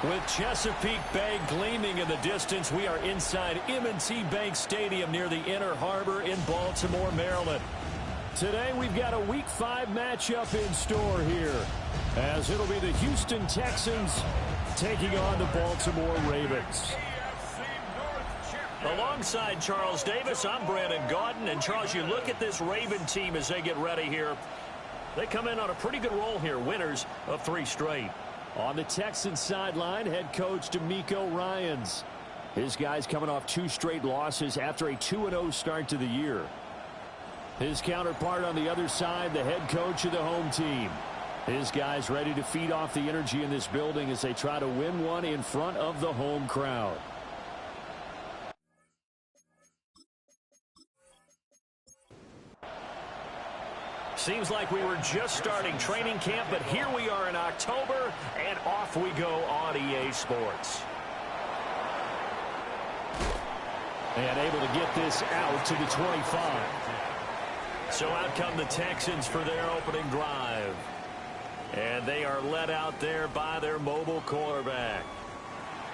With Chesapeake Bay gleaming in the distance, we are inside M&T Bank Stadium near the Inner Harbor in Baltimore, Maryland. Today we've got a Week 5 matchup in store here, as it'll be the Houston Texans taking on the Baltimore Ravens. Alongside Charles Davis, I'm Brandon Gaudin. And Charles, you look at this Raven team as they get ready here. They come in on a pretty good roll here, winners of 3 straight. On the Texans sideline, head coach DeMeco Ryans. His guys coming off 2 straight losses after a 2-0 start to the year. His counterpart on the other side, the head coach of the home team. His guys ready to feed off the energy in this building as they try to win one in front of the home crowd. Seems like we were just starting training camp, but here we are in October, and off we go on EA Sports. And able to get this out to the 25. So out come the Texans for their opening drive. And they are led out there by their mobile quarterback.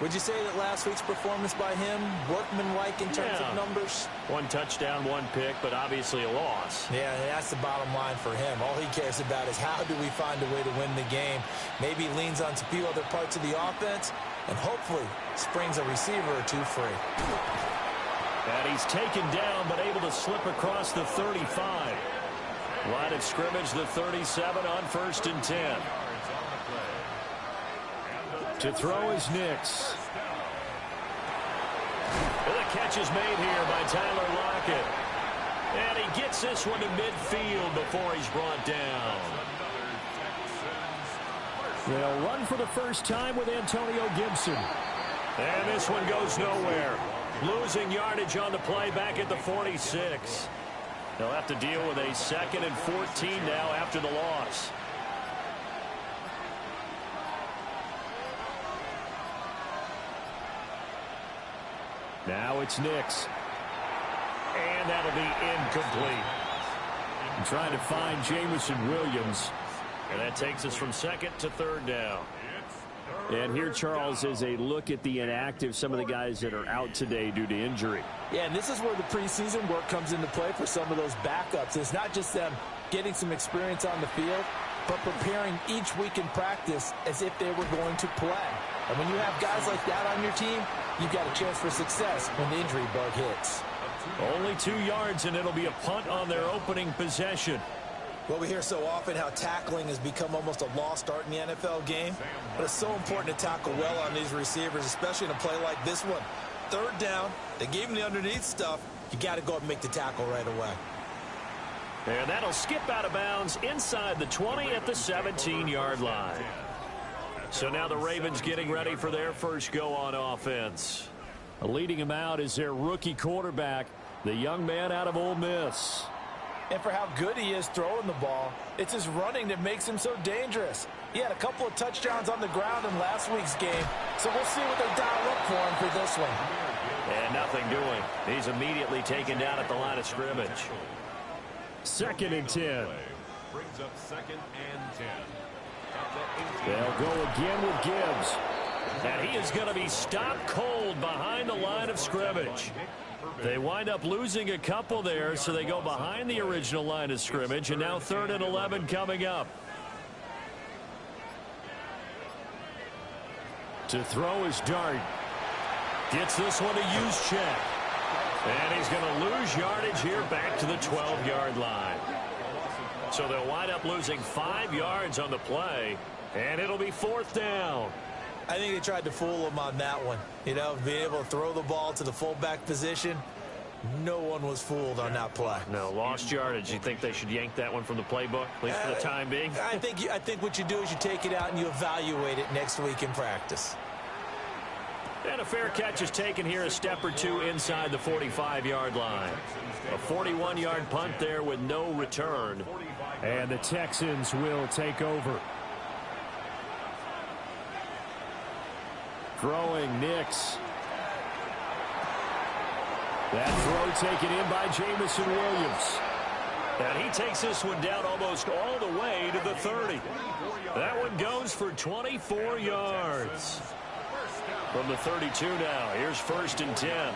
Would you say that last week's performance by him, workmanlike in terms of numbers? 1 touchdown, 1 pick, but obviously a loss. Yeah, that's the bottom line for him. All he cares about is how do we find a way to win the game. Maybe leans on a few other parts of the offense, and hopefully springs a receiver or 2 free. And he's taken down, but able to slip across the 35. Line of scrimmage, the 37 on 1st and 10. To throw is Nix. The catch is made here by Tyler Lockett. And he gets this one to midfield before he's brought down. They'll run for the first time with Antonio Gibson. And this one goes nowhere. Losing yardage on the play back at the 46. They'll have to deal with a 2nd and 14 now after the loss. Now it's Nix. And that'll be incomplete. I'm trying to find Jameson Williams. And that takes us from 2nd to 3rd down. And here, Charles, is a look at the inactive, some of the guys that are out today due to injury. Yeah, and this is where the preseason work comes into play for some of those backups. It's not just them getting some experience on the field, but preparing each week in practice as if they were going to play. And when you have guys like that on your team, you've got a chance for success when the injury bug hits. Only 2 yards, and it'll be a punt on their opening possession. Well, we hear so often how tackling has become almost a lost art in the NFL game. But it's so important to tackle well on these receivers, especially in a play like this one. 3rd down, they gave him the underneath stuff. You got to go up and make the tackle right away. And that'll skip out of bounds inside the 20 at the 17-yard line. So now the Ravens getting ready for their first go on offense. Leading him out is their rookie quarterback, the young man out of Ole Miss. And for how good he is throwing the ball, it's his running that makes him so dangerous. He had a couple of touchdowns on the ground in last week's game, so we'll see what they dial up for him for this one. And nothing doing. He's immediately taken down at the line of scrimmage. 2nd and 10. Brings up 2nd and 10. They'll go again with Gibbs. And he is going to be stopped cold behind the line of scrimmage. They wind up losing a couple there, so they go behind the original line of scrimmage, and now 3rd and 11 coming up. To throw is Dart. Gets this one to Juszczyk. And he's going to lose yardage here back to the 12-yard line. So they'll wind up losing 5 yards on the play, and it'll be 4th down. I think they tried to fool him on that one. You know, being able to throw the ball to the fullback position. No one was fooled on that play. No, lost yardage. You think they should yank that one from the playbook, at least for the time being? I think what you do is you take it out and you evaluate it next week in practice. And a fair catch is taken here, a step or 2 inside the 45-yard line. A 41-yard punt there with no return. And the Texans will take over. Throwing Nix. That throw taken in by Jameson Williams. And he takes this one down almost all the way to the 30. That one goes for 24 yards. From the 32 now, here's 1st and 10.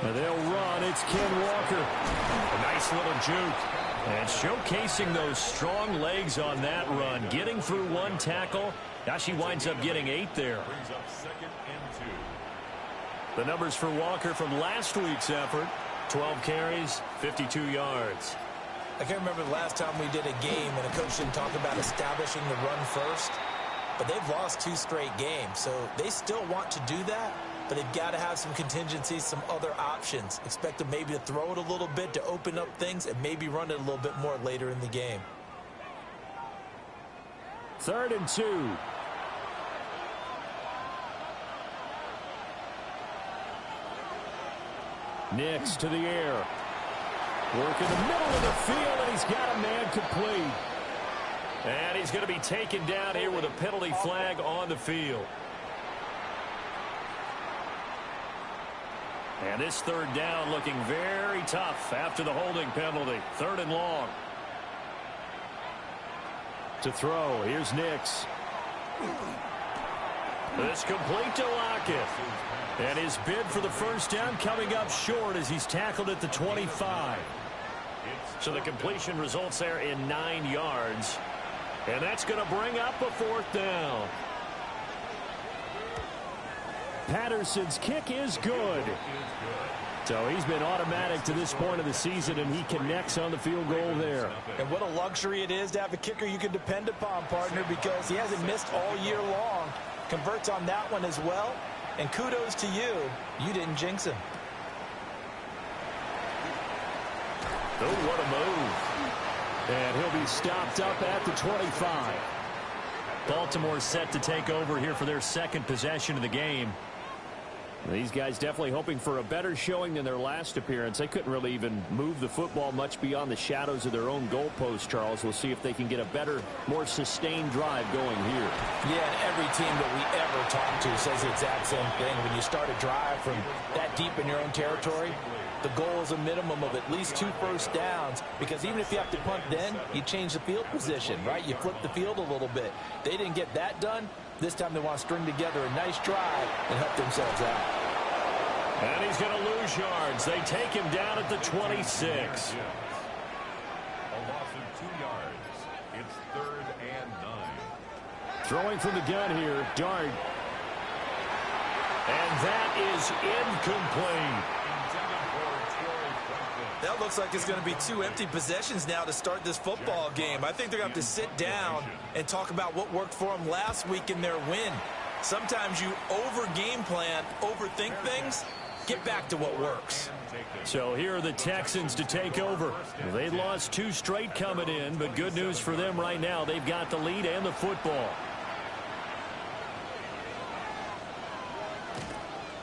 And they'll run. It's Ken Walker. A nice little juke. And showcasing those strong legs on that run. Getting through one tackle. Now she winds up getting 8 there. The numbers for Walker from last week's effort. 12 carries, 52 yards. I can't remember the last time we did a game and a coach didn't talk about establishing the run first. But they've lost 2 straight games, so they still want to do that. But they've got to have some contingencies, some other options. Expect them maybe to throw it a little bit to open up things and maybe run it a little bit more later in the game. 3rd and 2. Nix to the air. Work in the middle of the field, and he's got a man complete. And he's going to be taken down here with a penalty flag on the field. And this 3rd down looking very tough after the holding penalty. 3rd and long. To throw, here's Nix. This complete to Lockett. And his bid for the 1st down coming up short as he's tackled at the 25. So the completion results there in 9 yards. And that's going to bring up a 4th down. Patterson's kick is good. So he's been automatic to this point of the season, and he connects on the field goal there. And what a luxury it is to have a kicker you can depend upon, partner, because he hasn't missed all year long. Converts on that one as well. And kudos to you. You didn't jinx him. Oh, what a move. And he'll be stopped up at the 25. Baltimore set to take over here for their 2nd possession of the game. These guys definitely hoping for a better showing than their last appearance. They couldn't really even move the football much beyond the shadows of their own goalpost, Charles. We'll see if they can get a better, more sustained drive going here. Yeah, and every team that we ever talk to says the exact same thing. When you start a drive from that deep in your own territory, the goal is a minimum of at least 2 first downs, because even if you have to punt then, you change the field position, right? You flip the field a little bit. They didn't get that done. This time they want to string together a nice drive and help themselves out. And he's going to lose yards. They take him down at the 26. A loss of 2 yards. It's 3rd and 9. Throwing from the gun here, Dart. And that is incomplete. That looks like it's going to be 2 empty possessions now to start this football game. I think they're going to have to sit down and talk about what worked for them last week in their win. Sometimes you over-game plan, overthink things. Get back to what works. So here are the Texans to take over. They lost 2 straight coming in, but good news for them right now. They've got the lead and the football.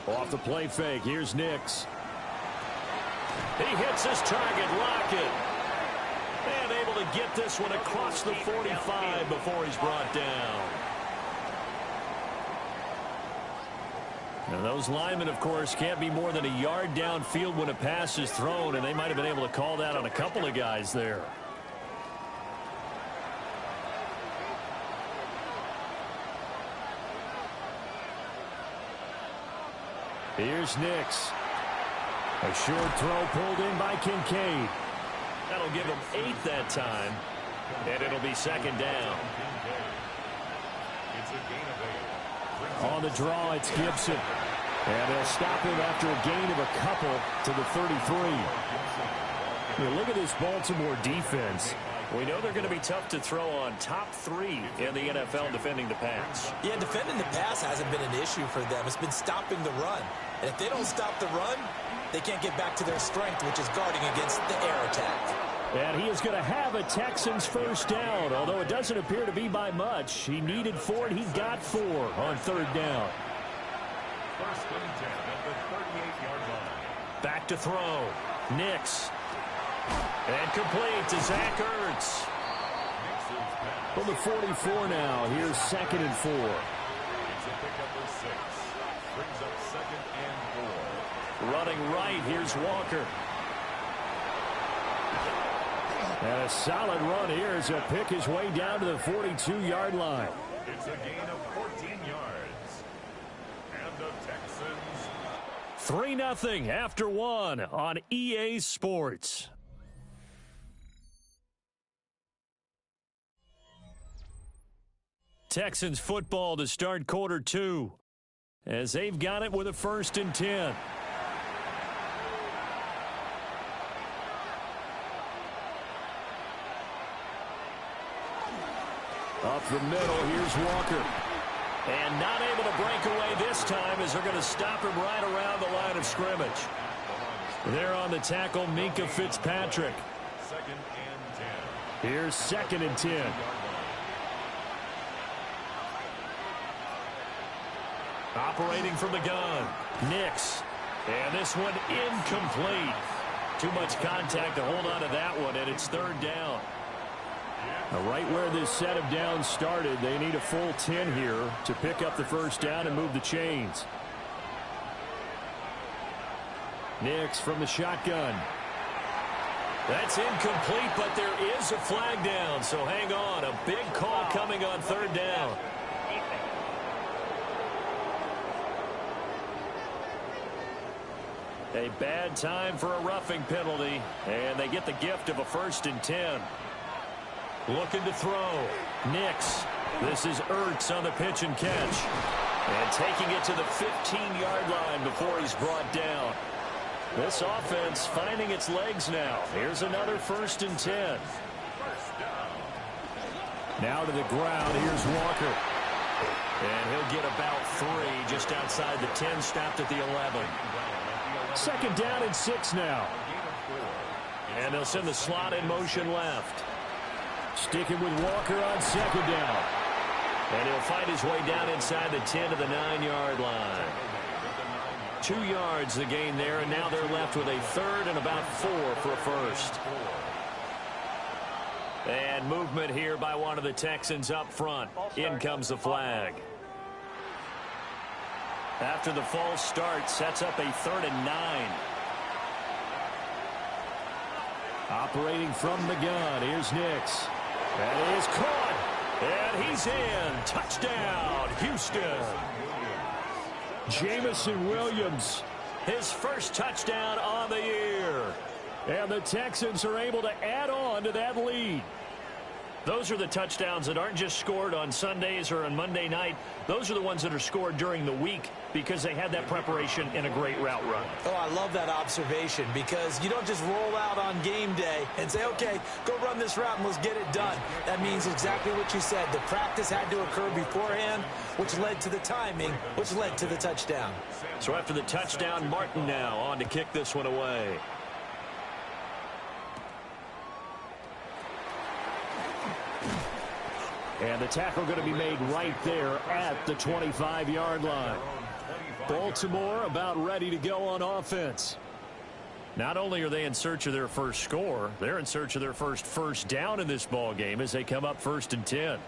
Off the play fake, here's Nix. He hits his target, Lockett. And able to get this one across the 45 before he's brought down. And those linemen, of course, can't be more than a yard downfield when a pass is thrown, and they might have been able to call that on a couple of guys there. Here's Nix. A short throw pulled in by Kincaid. That'll give him 8 that time, and it'll be 2nd down. On the draw, it's Gibson. And they'll stop him after a gain of a couple to the 33. Look at this Baltimore defense. We know they're going to be tough to throw on. Top 3 in the NFL defending the pass. Yeah, defending the pass hasn't been an issue for them. It's been stopping the run. And if they don't stop the run, they can't get back to their strength, which is guarding against the air attack. And he is going to have a Texans 1st down, although it doesn't appear to be by much. He needed 4, and he got 4 on 3rd down. 1st and 10 at the 38-yard line. Back to throw. Nix. And complete to Zach Ertz. From the 44 now, here's 2nd and 4. It's a pickup of 6. Brings up 2nd and 4. Running right, here's Walker. And a solid run here as he'll pick his way down to the 42-yard line. It's a gain of 14 yards. And the Texans 3-0 after one on EA Sports. Texans football to start quarter two as they've got it with a 1st and 10. Up the middle, here's Walker. And not able to break away this time as they're going to stop him right around the line of scrimmage. There on the tackle, Minkah Fitzpatrick. 2nd and 10. Here's 2nd and 10. Operating from the gun, Nix. And this one incomplete. Too much contact to hold on to that one, and it's 3rd down. Now, right where this set of downs started, they need a full 10 here to pick up the 1st down and move the chains. Nix from the shotgun. That's incomplete, but there is a flag down, so hang on. A big call coming on 3rd down. A bad time for a roughing penalty, and they get the gift of a 1st and 10. Looking to throw. Nix. This is Ertz on the pitch and catch. And taking it to the 15-yard line before he's brought down. This offense finding its legs now. Here's another 1st and 10. Now to the ground. Here's Walker. And he'll get about 3 just outside the 10, stopped at the 11. 2nd down and 6 now. And they'll send the slot in motion left. Sticking with Walker on 2nd down. And he'll find his way down inside the 10 to the 9-yard line. 2 yards the gain there, and now they're left with a 3rd and about 4 for a 1st. And movement here by one of the Texans up front. In comes the flag. After the false start, sets up a 3rd and 9. Operating from the gun, here's Nix. That is caught, and he's in. Touchdown, Houston. Jameson Williams, his 1st touchdown on the year. And the Texans are able to add on to that lead. Those are the touchdowns that aren't just scored on Sundays or on Monday night. Those are the ones that are scored during the week because they had that preparation in a great route run. Oh, I love that observation because you don't just roll out on game day and say, okay, go run this route and let's get it done. That means exactly what you said. The practice had to occur beforehand, which led to the timing, which led to the touchdown. So after the touchdown, Martin now on to kick this one away. And the tackle going to be made right there at the 25-yard line. Baltimore about ready to go on offense. Not only are they in search of their first score, they're in search of their first down in this ball game as they come up 1st and 10.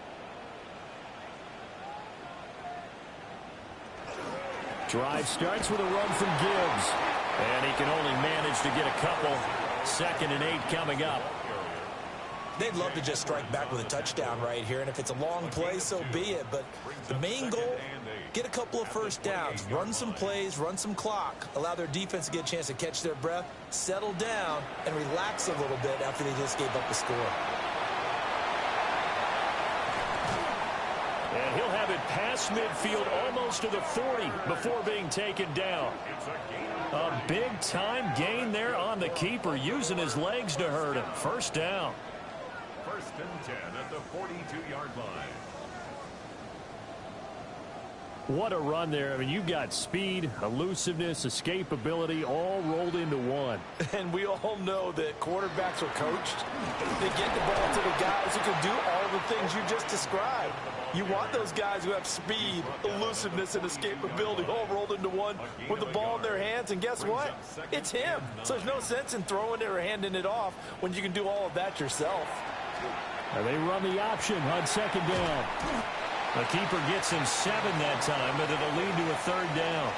Drive starts with a run from Gibbs. And he can only manage to get a couple. 2nd and 8 coming up. They'd love to just strike back with a touchdown right here, and if it's a long play, so be it. But the main goal, get a couple of 1st downs, run some plays, run some clock, allow their defense to get a chance to catch their breath, settle down, and relax a little bit after they just gave up the score. And he'll have it past midfield almost to the 40 before being taken down. A big-time gain there on the keeper, using his legs to hurt him. 1st down. 1st and 10 at the 42-yard line. What a run there. I mean, you've got speed, elusiveness, escapability all rolled into one. And we all know that quarterbacks are coached. They get the ball to the guys who can do all the things you just described. You want those guys who have speed, elusiveness, and escapability all rolled into one with the ball in their hands. And guess what? It's him. So there's no sense in throwing it or handing it off when you can do all of that yourself. And they run the option on 2nd down. The keeper gets him 7 that time, but it'll lead to a third down.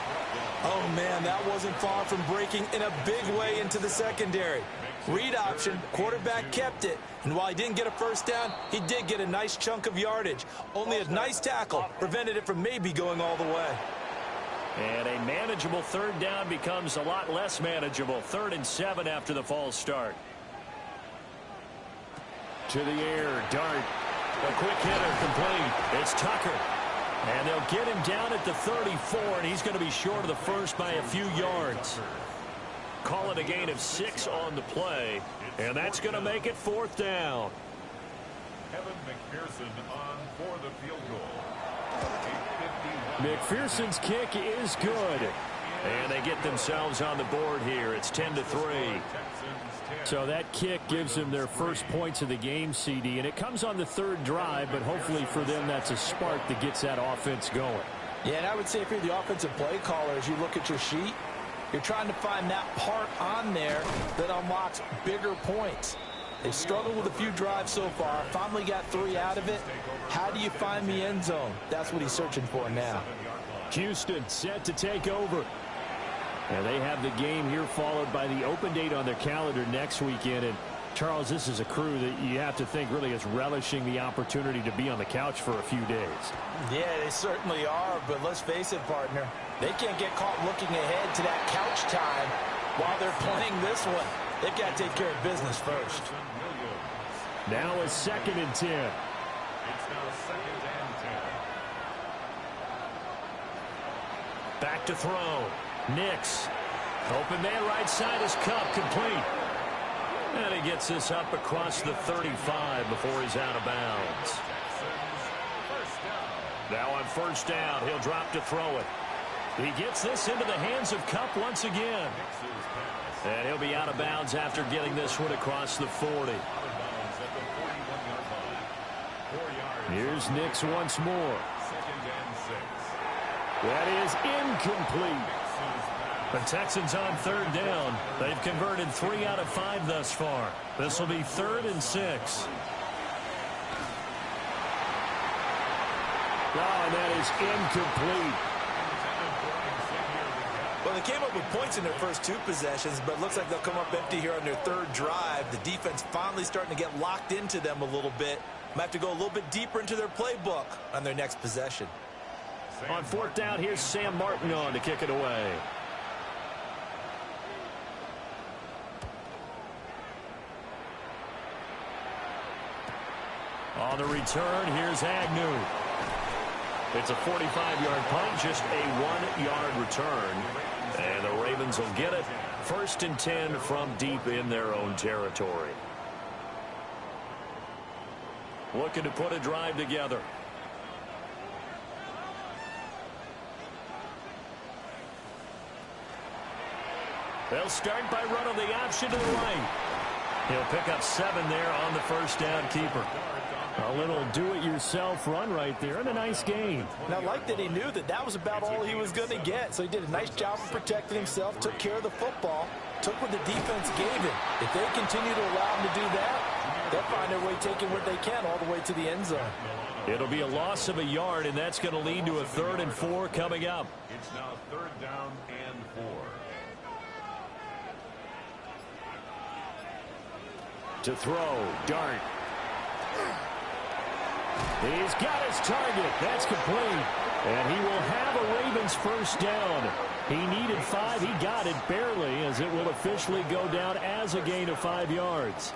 Oh, man, that wasn't far from breaking in a big way into the secondary. Read option, quarterback kept it, and while he didn't get a first down, he did get a nice chunk of yardage. Only a nice tackle prevented it from maybe going all the way. And a manageable third down becomes a lot less manageable. 3rd and 7 after the false start. To the air, Dart. A quick hitter complete. It's Tucker. And they'll get him down at the 34, and he's going to be short of the first by a few yards. Call it a gain of 6 on the play, and that's going to make it 4th down. Kevin McPherson on for the field goal. McPherson's kick is good. And they get themselves on the board here. It's 10-3. So that kick gives them their first points of the game, CD, and it comes on the 3rd drive, but hopefully for them that's a spark that gets that offense going. Yeah, and I would say if you're the offensive play caller, as you look at your sheet, you're trying to find that part on there that unlocks bigger points. They've struggled with a few drives so far, finally got 3 out of it. How do you find the end zone? That's what he's searching for now. Houston set to take over. And they have the game here followed by the open date on their calendar next weekend. And, Charles, this is a crew that you have to think really is relishing the opportunity to be on the couch for a few days. Yeah, they certainly are, but let's face it, partner. They can't get caught looking ahead to that couch time while they're playing this one. They've got to take care of business first. Now a 2nd and 10. It's now 2nd and 10. Back to throw. Nix. Open man right side is Kupp, complete. And he gets this up across the 35 before he's out of bounds. Now on 1st down, he'll drop to throw it. He gets this into the hands of Kupp once again. And he'll be out of bounds after getting this one across the 40. Here's Nix once more. 2nd and 6. That is incomplete. The Texans on 3rd down. They've converted 3 out of 5 thus far. This will be 3rd and 6. Oh, and that is incomplete. Well, they came up with points in their first 2 possessions, but it looks like they'll come up empty here on their 3rd drive. The defense finally starting to get locked into them a little bit. Might have to go a little bit deeper into their playbook on their next possession. On 4th down, here's Sam Martin on to kick it away. On the return, here's Agnew. It's a 45-yard punt, just a 1-yard return. And the Ravens will get it. 1st and 10 from deep in their own territory. Looking to put a drive together. They'll start by running the option to the right. He'll pick up 7 there on the 1st down keeper. A little do-it-yourself run right there and a nice gain. And I like that he knew that that was about all he was going to get. So he did a nice job of protecting himself, took care of the football, took what the defense gave him. If they continue to allow him to do that, they'll find their way taking what they can all the way to the end zone. It'll be a loss of a yard, and that's going to lead to a 3rd and 4 coming up. It's now 3rd down and 4. To throw, Dart. He's got his target. That's complete. And he will have a Ravens 1st down. He needed 5. He got it barely, as it will officially go down as a gain of 5 yards.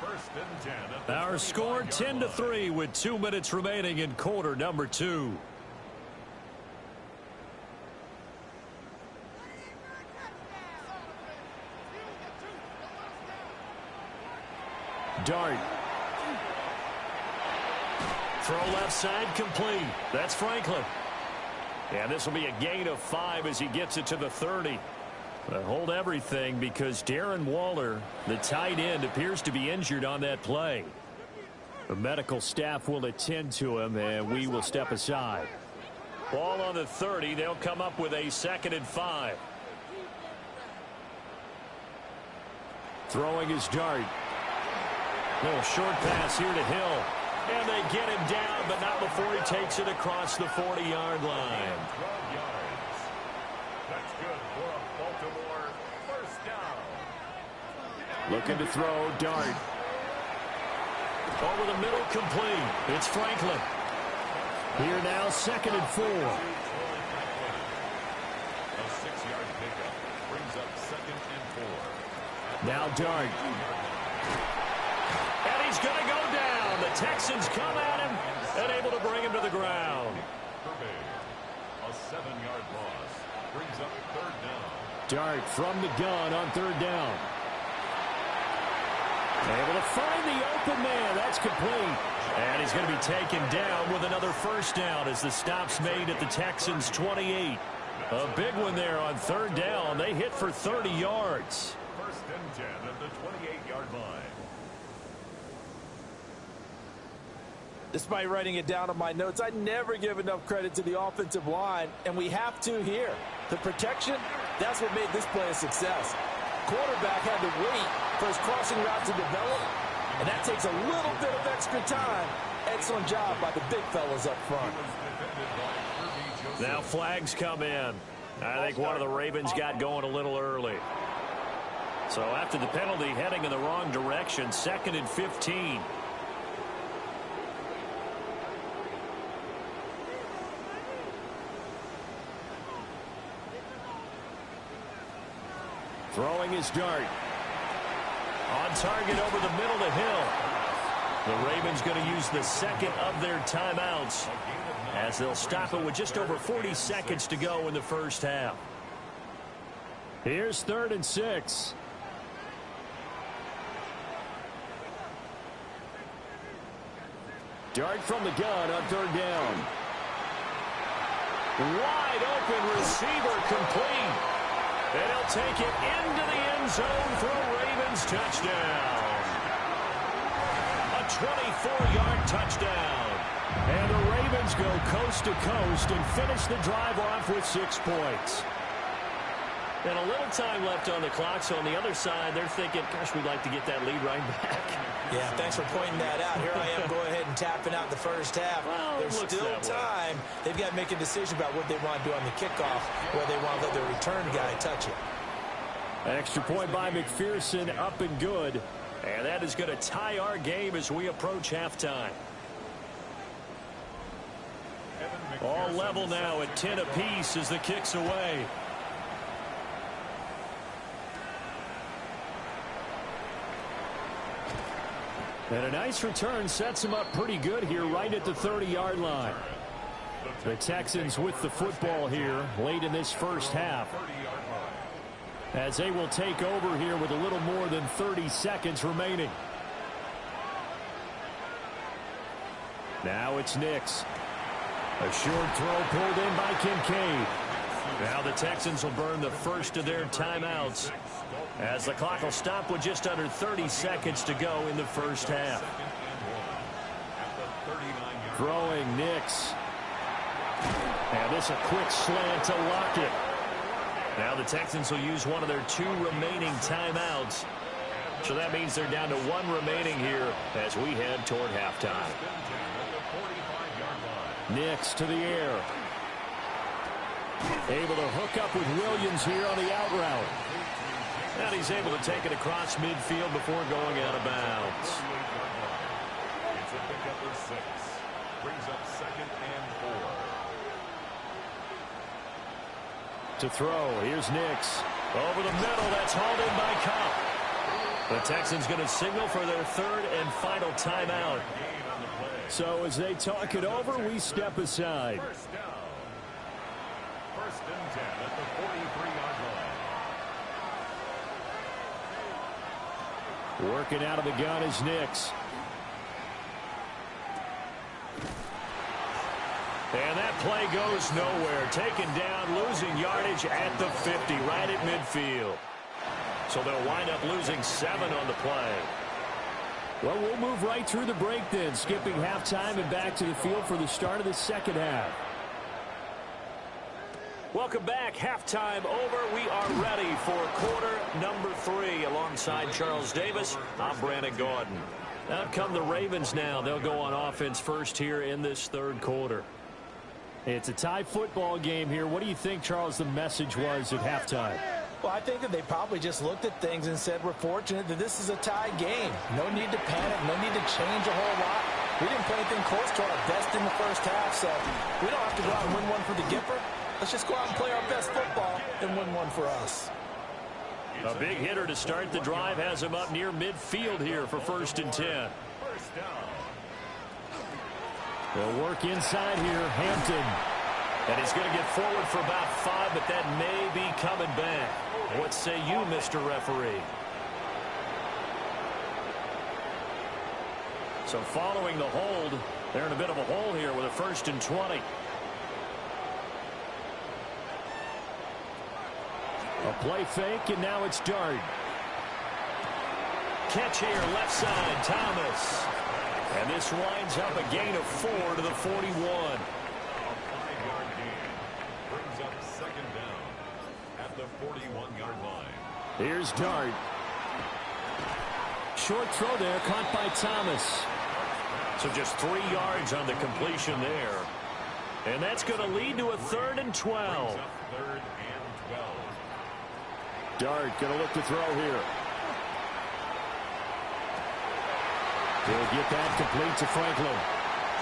1st and 10. Our score 10-3 with 2 minutes remaining in quarter number 2. Dart. Throw left side complete. That's Franklin. And this will be a gain of 5 as he gets it to the 30. Hold everything because Darren Waller, the tight end, appears to be injured on that play. The medical staff will attend to him, and we will step aside. Ball on the 30. They'll come up with a 2nd and 5. Throwing his Dart. Little short pass here to Hill. And they get him down, but not before he takes it across the 40-yard line. 12 yards. That's good for a Baltimore first down. Looking to throw, Dart. Over the middle, complete. It's Franklin. Here now, 2nd and 4. A 6-yard pickup brings up 2nd and 4. Now Dart. And he's going to go down. The Texans come at him and able to bring him to the ground. A 7-yard loss brings up 3rd down. Dart from the gun on 3rd down. Able to find the open man. That's complete. And he's going to be taken down with another first down as the stop's made at the Texans' 28. A big one there on 3rd down. They hit for 30 yards. 1st and 10 at the 28-yard line. Despite writing it down on my notes, I never give enough credit to the offensive line, and we have to here. The protection, that's what made this play a success. Quarterback had to wait for his crossing route to develop, and that takes a little bit of extra time. Excellent job by the big fellas up front. Now flags come in. I think one of the Ravens got going a little early. So after the penalty, heading in the wrong direction, 2nd and 15. Throwing his Dart. On target over the middle to Hill. The Ravens going to use the 2nd of their timeouts as they'll stop it with just over 40 seconds to go in the first half. Here's 3rd and 6. Dart from the gun on 3rd down. Wide open receiver complete. And he'll take it into the end zone for a Ravens touchdown. A 24-yard touchdown. And the Ravens go coast to coast and finish the drive off with 6 points. And a little time left on the clock, so on the other side, they're thinking, gosh, we'd like to get that lead right back. Yeah, thanks for pointing that out. Here I am going ahead and tapping out the first half. Well, there's still time. They've got to make a decision about what they want to do on the kickoff, whether they want to let their return guy touch it. An extra point by McPherson, up and good. And that is going to tie our game as we approach halftime. All level now at 10 apiece as the kick's away. And a nice return sets him up pretty good here right at the 30-yard line. The Texans with the football here late in this first half, as they will take over here with a little more than 30 seconds remaining. Now it's Nix. A short throw pulled in by Kincaid. Now the Texans will burn the first of their timeouts as the clock will stop with just under 30 seconds to go in the first half. Throwing Nix. And this a quick slant to Lockett. Now the Texans will use one of their 2 remaining timeouts. So that means they're down to 1 remaining here as we head toward halftime. Nix to the air. Able to hook up with Williams here on the out route. And he's able to take it across midfield before going out of bounds. It's a pickup of 6. Brings up 2nd and 4. To throw, here's Nix. Over the middle, that's hauled in by Cup. The Texans going to signal for their 3rd and final timeout. So as they talk it over, we step aside. First down. 1st and 10 at the 43-yard line. Working out of the gun is Nix. And that play goes nowhere. Taken down, losing yardage at the 50, right at midfield. So they'll wind up losing 7 on the play. Well, we'll move right through the break then, skipping halftime and back to the field for the start of the second half. Welcome back. Halftime over. We are ready for quarter number 3. Alongside Charles Davis, I'm Brandon Gaudin. Out come the Ravens now. They'll go on offense first here in this third quarter. It's a tie football game here. What do you think, Charles, the message was at halftime? Well, I think that they probably just looked at things and said, we're fortunate that this is a tie game. No need to panic. No need to change a whole lot. We didn't play anything close to our best in the first half, so we don't have to go out and win one for the Gipper. Let's just go out and play our best football and win one for us. A big hitter to start the drive has him up near midfield here for 1st and 10. First down. They'll work inside here. Hampton. And he's going to get forward for about 5, but that may be coming back. What say you, Mr. Referee? So following the hold, they're in a bit of a hole here with a 1st and 20. A play fake, and now it's Dart. Catch here, left side, Thomas. And this winds up a gain of 4 to the 41. A 5-yard gain brings up 2nd down at the 41-yard line. Here's Dart. Short throw there, caught by Thomas. So just 3 yards on the completion there. And that's going to lead to a 3rd and 12. Brings up 3rd and 12. Dart going to look to throw here. He'll get that complete to Franklin.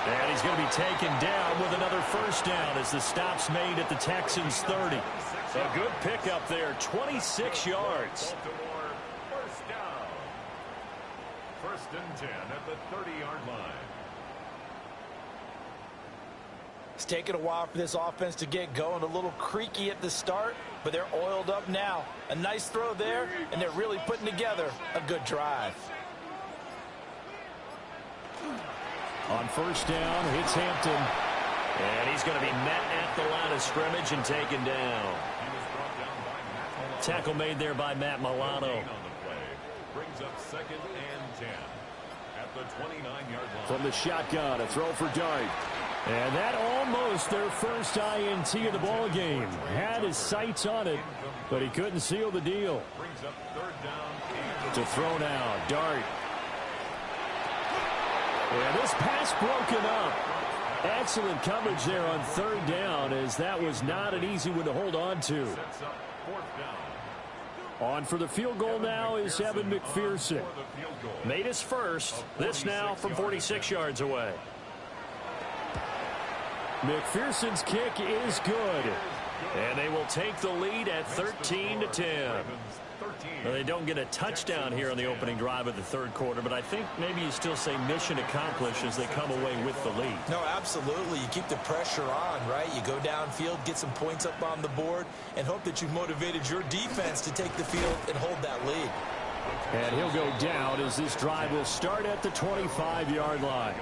And he's going to be taken down with another 1st down as the stop's made at the Texans' 30. A good pickup there, 26 yards. Baltimore, 1st down. 1st and 10 at the 30-yard line. It's taken a while for this offense to get going. A little creaky at the start, but they're oiled up now. A nice throw there, and they're really putting together a good drive. On 1st down, hits Hampton. And he's going to be met at the line of scrimmage and taken down. He was brought down by Matt Milano. Tackle made there by Matt Milano. Gain on the play brings up 2nd and 10 at the 29-yard line. From the shotgun, a throw for Dart. And that almost their first INT of the ball game. Had his sights on it, but he couldn't seal the deal. Brings up 3rd down. To throw now, Dart. And this pass broken up. Excellent coverage there on 3rd down, as that was not an easy one to hold on to. Sets up 4th down. On for the field goal now is Evan McPherson. For the field goal. Made his first. This now from 46 yards away. McPherson's kick is good. And they will take the lead at 13 to 10. Ravens 13. Well, they don't get a touchdown here on the opening drive of the 3rd quarter, but I think maybe you still say mission accomplished as they come away with the lead. No, absolutely. You keep the pressure on, right? You go downfield, get some points up on the board, and hope that you've motivated your defense to take the field and hold that lead. And he'll go down as this drive will start at the 25-yard line.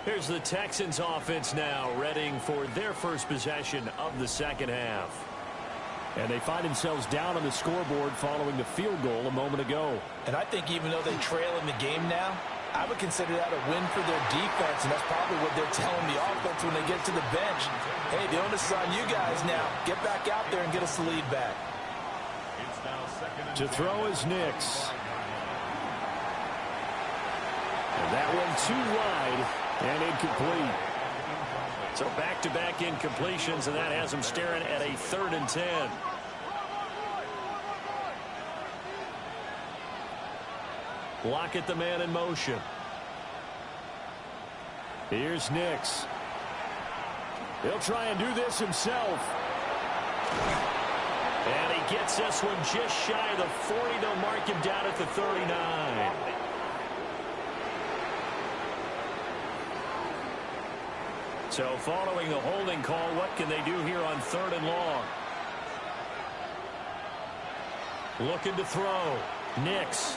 Here's the Texans offense now, readying for their first possession of the 2nd half. And they find themselves down on the scoreboard following the field goal a moment ago. And I think even though they trail in the game now, I would consider that a win for their defense, and that's probably what they're telling the offense when they get to the bench. Hey, the onus is on you guys now. Get back out there and get us the lead back. It's now 2nd and To 10. throw is Nix. And that one too wide and incomplete. So back-to-back incompletions, and that has them staring at a 3rd and 10. Lockett, the man in motion. Here's Nix. He'll try and do this himself. And he gets this one just shy of the 40. They'll mark him down at the 39. So following the holding call, what can they do here on 3rd and long? Looking to throw. Nix.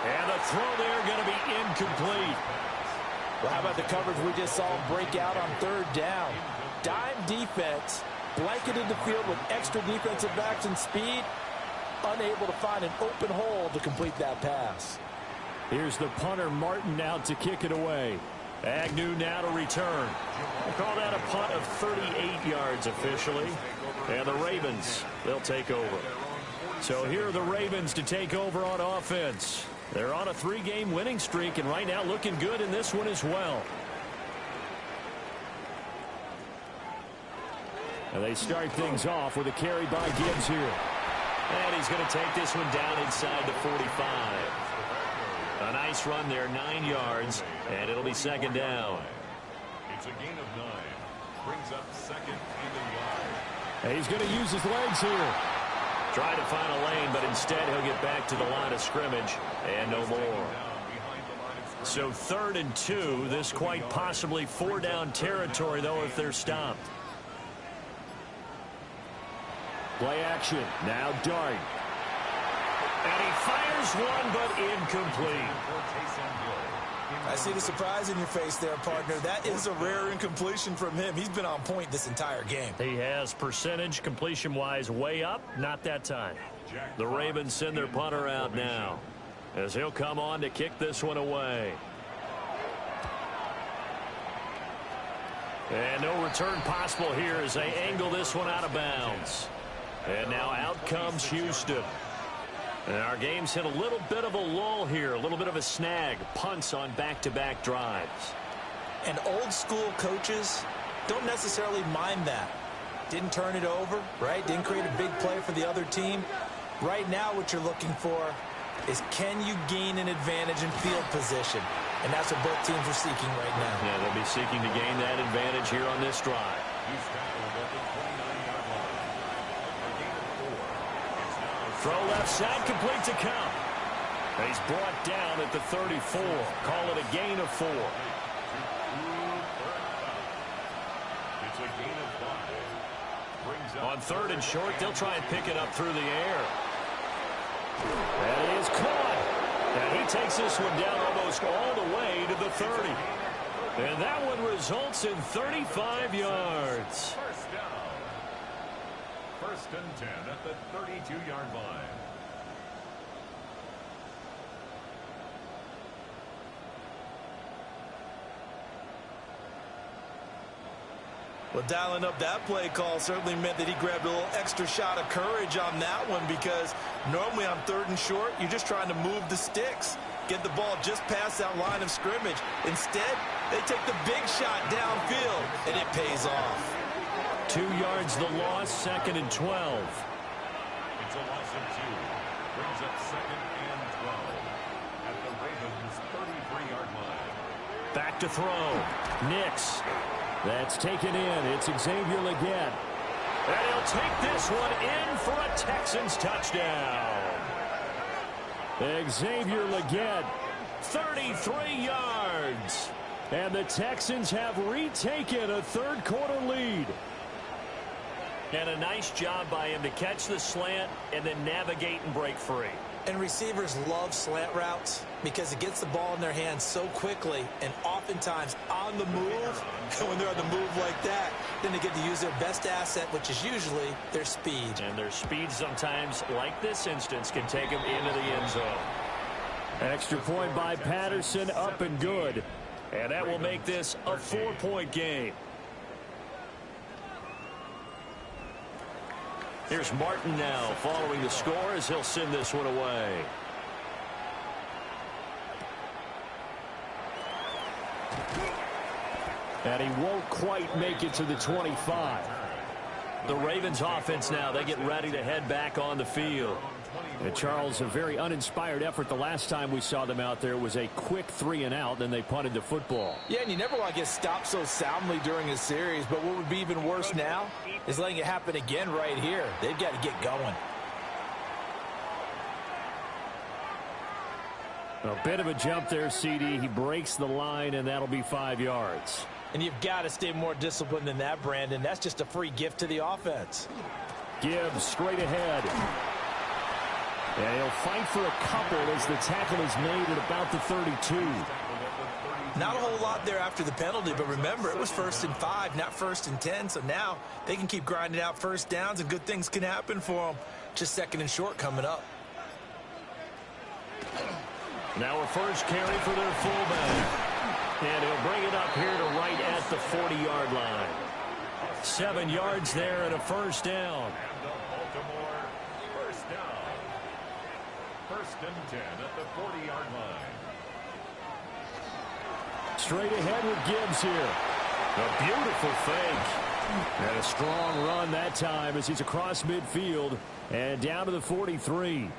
And the throw there going to be incomplete. Well, how about the coverage we just saw break out on 3rd down? Dime defense, blanketed the field with extra defensive backs and speed, unable to find an open hole to complete that pass. Here's the punter, Martin, out to kick it away. Agnew now to return. We'll call that a punt of 38 yards officially. And the Ravens, they'll take over. So here are the Ravens to take over on offense. They're on a 3-game winning streak, and right now looking good in this one as well. And they start things off with a carry by Gibbs here. And he's going to take this one down inside the 45. A nice run there, 9 yards, and it'll be second down. It's a gain of 9. Brings up second and a yard. And he's going to use his legs here. Trying to find a lane, but instead he'll get back to the line of scrimmage and no more. So 3rd and 2. This quite possibly 4-down territory, though, if they're stopped. Play action. Now Dart. And he fires one, but incomplete. I see the surprise in your face there, partner. That is a rare incompletion from him. He's been on point this entire game. He has percentage completion-wise way up. Not that time. The Ravens send their punter out now as he'll come on to kick this one away. And no return possible here as they angle this one out of bounds. And now out comes Houston. And our game's hit a little bit of a lull here, a little bit of a snag. Punts on back-to-back drives. And old-school coaches don't necessarily mind that. Didn't turn it over, right? Didn't create a big play for the other team. Right now what you're looking for is can you gain an advantage in field position? And that's what both teams are seeking right now. Yeah, they'll be seeking to gain that advantage here on this drive. Throw left side, complete to Cup. He's brought down at the 34. Call it a gain of 4. It's a gain of 5. On 3rd and short, they'll try and pick it up through the air. That is caught. And he takes this one down almost all the way to the 30. And that one results in 35 yards. First down. 1st and 10 at the 32-yard line. Well, dialing up that play call certainly meant that he grabbed a little extra shot of courage on that one, because normally on 3rd and short, you're just trying to move the sticks, get the ball just past that line of scrimmage. Instead, they take the big shot downfield, and it pays off. 2 yards the loss, 2nd and 12. It's a loss of 2. Brings up 2nd and 12 at the Ravens' 33-yard line. Back to throw. Nix. That's taken in. It's Xavier Legette. And he'll take this one in for a Texans touchdown. Xavier Legette. 33 yards. And the Texans have retaken a 3rd quarter lead. And a nice job by him to catch the slant and then navigate and break free. And receivers love slant routes because it gets the ball in their hands so quickly and oftentimes on the move. And when they're on the move like that, then they get to use their best asset, which is usually their speed. And their speed sometimes, like this instance, can take them into the end zone. Extra point by Patterson, up and good. And that will make this a 4-point game. Here's Martin now following the score as he'll send this one away. And he won't quite make it to the 25. The Ravens offense now, they get ready to head back on the field. And Charles, a very uninspired effort the last time we saw them out there was a quick 3-and-out, then they punted the football. Yeah, and you never want to get stopped so soundly during a series, but what would be even worse now is letting it happen again right here. They've got to get going. A bit of a jump there, CD. He breaks the line, and that'll be 5 yards. And you've got to stay more disciplined than that, Brandon. That's just a free gift to the offense. Gibbs straight ahead. And he'll fight for a couple as the tackle is made at about the 32. Not a whole lot there after the penalty, but remember, it was 1st and 5, not 1st and 10. So now they can keep grinding out first downs, and good things can happen for them. Just 2nd and short coming up. Now a first carry for their fullback. And he'll bring it up here to right at the 40-yard line. 7 yards there and a first down. First and 10 at the 40-yard line. Straight ahead with Gibbs here. A beautiful fake. And a strong run that time as he's across midfield and down to the 43.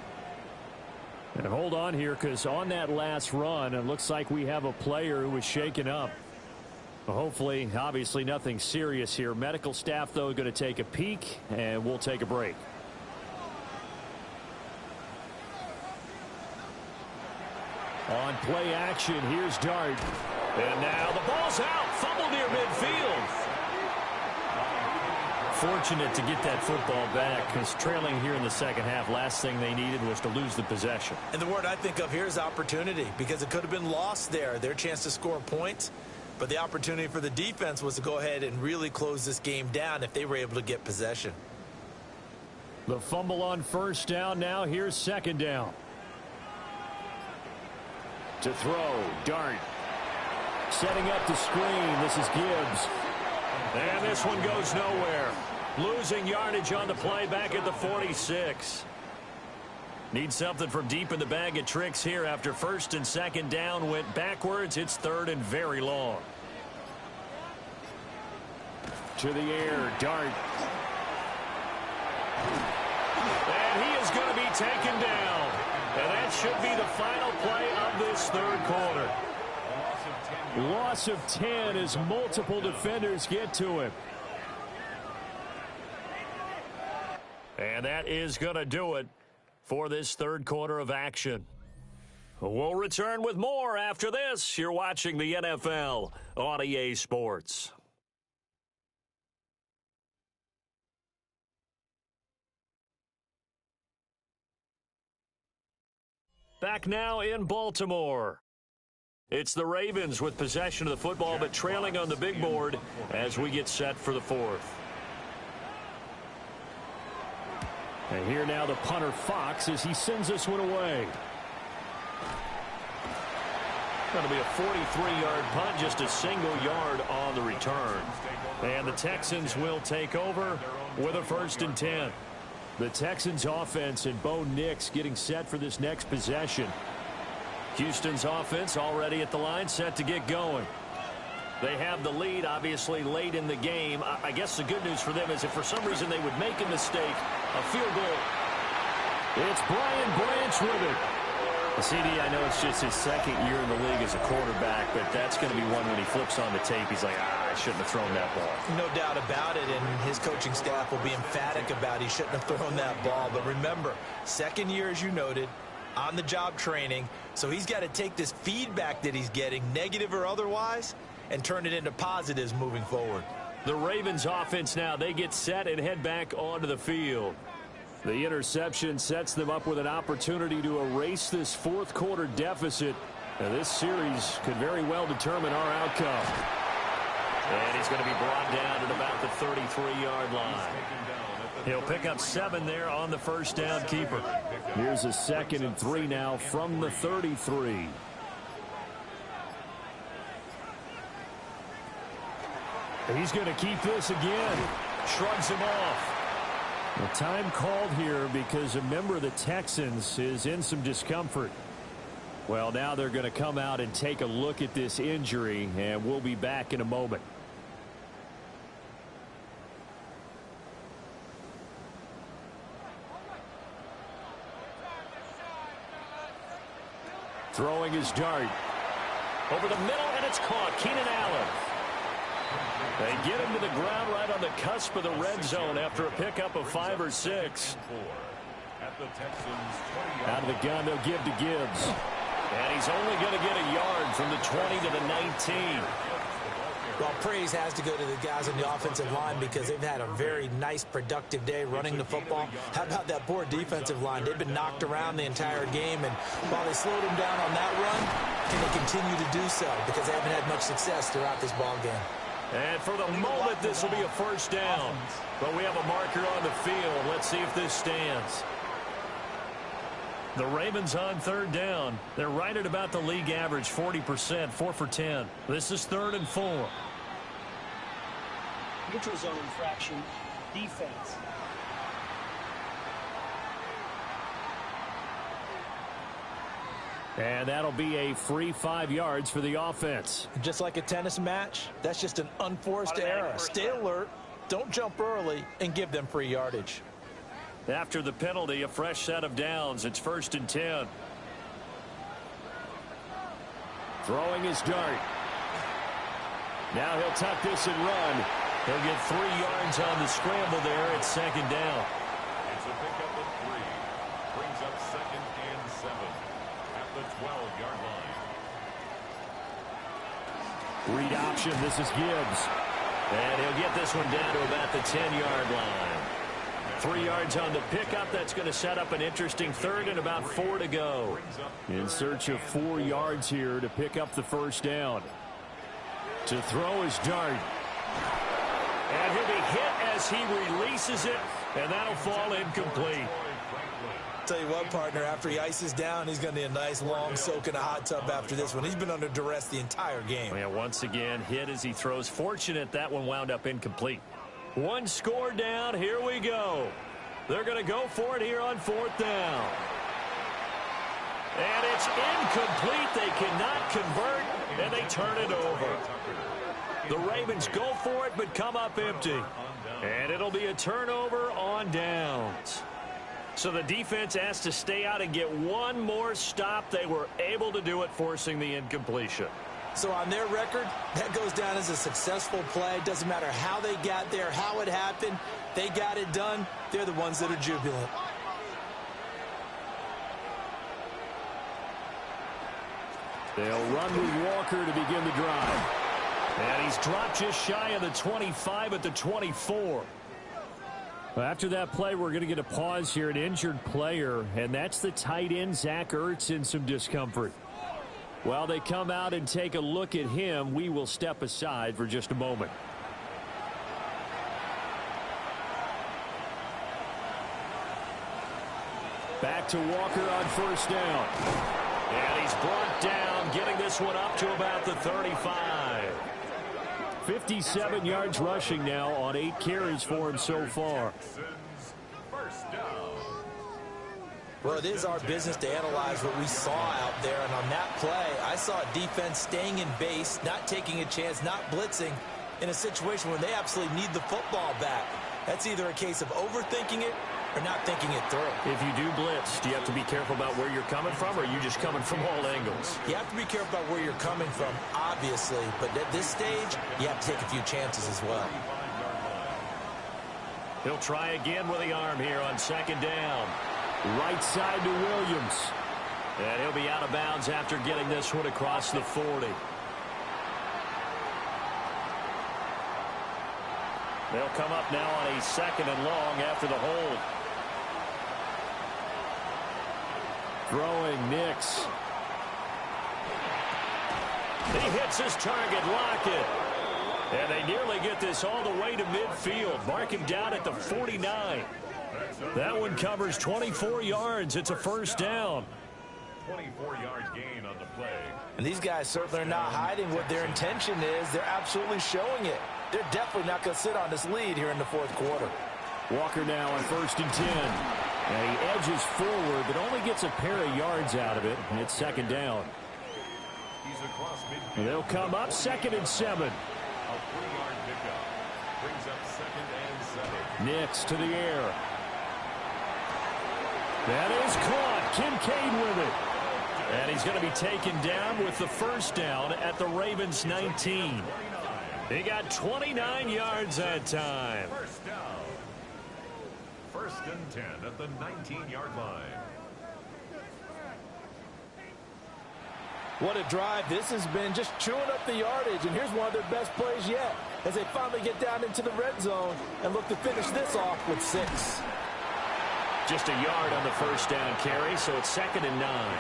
And hold on here, because on that last run, it looks like we have a player who was shaken up. Hopefully, obviously nothing serious here. Medical staff, though, going to take a peek, and we'll take a break. On play action, here's Dart. And now the ball's out. Fumble near midfield. Fortunate to get that football back, because trailing here in the second half, last thing they needed was to lose the possession. And the word I think of here is opportunity, because it could have been lost there. Their chance to score points, but the opportunity for the defense was to go ahead and really close this game down if they were able to get possession. The fumble on first down. Now here's second down. To throw, Dart. Setting up the screen. This is Gibbs. And this one goes nowhere. Losing yardage on the play back at the 46. Need something from deep in the bag of tricks here after first and second down went backwards. It's third and very long. To the air, Dart. And he is going to be taken down. And that should be the final play of this third quarter. Loss of 10 as multiple defenders get to him. And that is going to do it for this third quarter of action. We'll return with more after this. You're watching the NFL on EA Sports. Back now in Baltimore. It's the Ravens with possession of the football, but trailing on the big board as we get set for the fourth. And here now the punter, Fox, as he sends this one away. Going to be a 43-yard punt, just a single yard on the return. And the Texans will take over with a first and 10. The Texans offense and Bo Nix getting set for this next possession. Houston's offense already at the line, set to get going. They have the lead, obviously, late in the game. I guess the good news for them is if for some reason they would make a mistake, a field goal. It's Brian Branch with it. CD, I know it's just his second year in the league as a quarterback, but that's going to be one when he flips on the tape. He's like, I shouldn't have thrown that ball. No doubt about it, and his coaching staff will be emphatic about he shouldn't have thrown that ball. But remember, second year, as you noted, on-the-job training, so he's got to take this feedback that he's getting, negative or otherwise, and turn it into positives moving forward. The Ravens offense now, they get set and head back onto the field. The interception sets them up with an opportunity to erase this fourth quarter deficit. Now, this series could very well determine our outcome. And he's going to be brought down at about the 33-yard line. He'll pick up 7 there on the first down keeper. Here's a second and 3 now from the 33. He's going to keep this again. Shrugs him off. The time called here because a member of the Texans is in some discomfort. Well, now they're going to come out and take a look at this injury, and we'll be back in a moment. Throwing his Dart. Over the middle, and it's caught. Keenan Allen. They get him to the ground right on the cusp of the red zone after a pickup of 5 or 6. Out of the gun, they'll give to Gibbs. And he's only going to get a yard from the 20 to the 19. Well, praise has to go to the guys on the offensive line because they've had a very nice, productive day running the football. How about that poor defensive line? They've been knocked around the entire game, and while they slowed them down on that run, can they continue to do so because they haven't had much success throughout this ball game. And for the moment, this will be a first down. But we have a marker on the field. Let's see if this stands. The Ravens on third down. They're right at about the league average, 40%, 4 for 10. This is 3rd and 4. Neutral zone infraction, defense. And that'll be a free 5 yards for the offense. Just like a tennis match, that's just an unforced error. Stay alert, don't jump early, and give them free yardage. After the penalty, a fresh set of downs. It's 1st and 10. Throwing his dart. Now he'll tuck this and run. He'll get 3 yards on the scramble there at 2nd down. It's a pickup of 3. Brings up 2nd and 7 at the 12-yard line. Read option. This is Gibbs. And he'll get this one down to about the 10-yard line. 3 yards on the pickup. That's going to set up an interesting 3rd and about 4 to go. In search of 4 yards here to pick up the 1st down. To throw his dart. And he'll be hit as he releases it, and that'll fall incomplete. Tell you what, partner, after he ices down, he's going to need a nice long soak in a hot tub after this one. He's been under duress the entire game. Yeah, once again, hit as he throws. Fortunate that one wound up incomplete. 1 score down. Here we go. They're going to go for it here on 4th down. And it's incomplete. They cannot convert, and they turn it over. The Ravens go for it, but come up empty. And it'll be a turnover on downs. So the defense has to stay out and get one more stop. They were able to do it, forcing the incompletion. So on their record, that goes down as a successful play. Doesn't matter how they got there, how it happened. They got it done. They're the ones that are jubilant. They'll run with Walker to begin the drive. And he's dropped just shy of the 25 at the 24. After that play, we're going to get a pause here, an injured player, and that's the tight end, Zach Ertz, in some discomfort. While they come out and take a look at him, we will step aside for just a moment. Back to Walker on 1st down. And he's brought down, getting this one up to about the 35. 57 yards rushing now on 8 carries for him so far. Well, it is our business to analyze what we saw out there. And on that play, I saw a defense staying in base, not taking a chance, not blitzing in a situation where they absolutely need the football back. That's either a case of overthinking it or not thinking it through. If you do blitz, do you have to be careful about where you're coming from, or are you just coming from all angles? You have to be careful about where you're coming from, obviously. But at this stage, you have to take a few chances as well. He'll try again with the arm here on 2nd down. Right side to Williams. And he'll be out of bounds after getting this one across the 40. They'll come up now on a 2nd and long after the hold. Throwing Nix. He hits his target, Lockett. And they nearly get this all the way to midfield. Mark him down at the 49. That one covers 24 yards. It's a 1st down. 24 yards gain on the play. And these guys certainly are not hiding what their intention is. They're absolutely showing it. They're definitely not going to sit on this lead here in the 4th quarter. Walker now on 1st and 10. And he edges forward, but only gets a pair of yards out of it. And it's 2nd down. He's across midfield. They'll come up 2nd and 7. A 3-yard pickup. Brings up 2nd and 7. Nix to the air. That is caught. Kincaid with it. And he's going to be taken down with the 1st down at the Ravens 19. He got 29 yards that time. 1st down. 1st and 10 at the 19-yard line. What a drive this has been, just chewing up the yardage. And here's one of their best plays yet as they finally get down into the red zone and look to finish this off with 6. Just a yard on the 1st down carry, so it's 2nd and 9.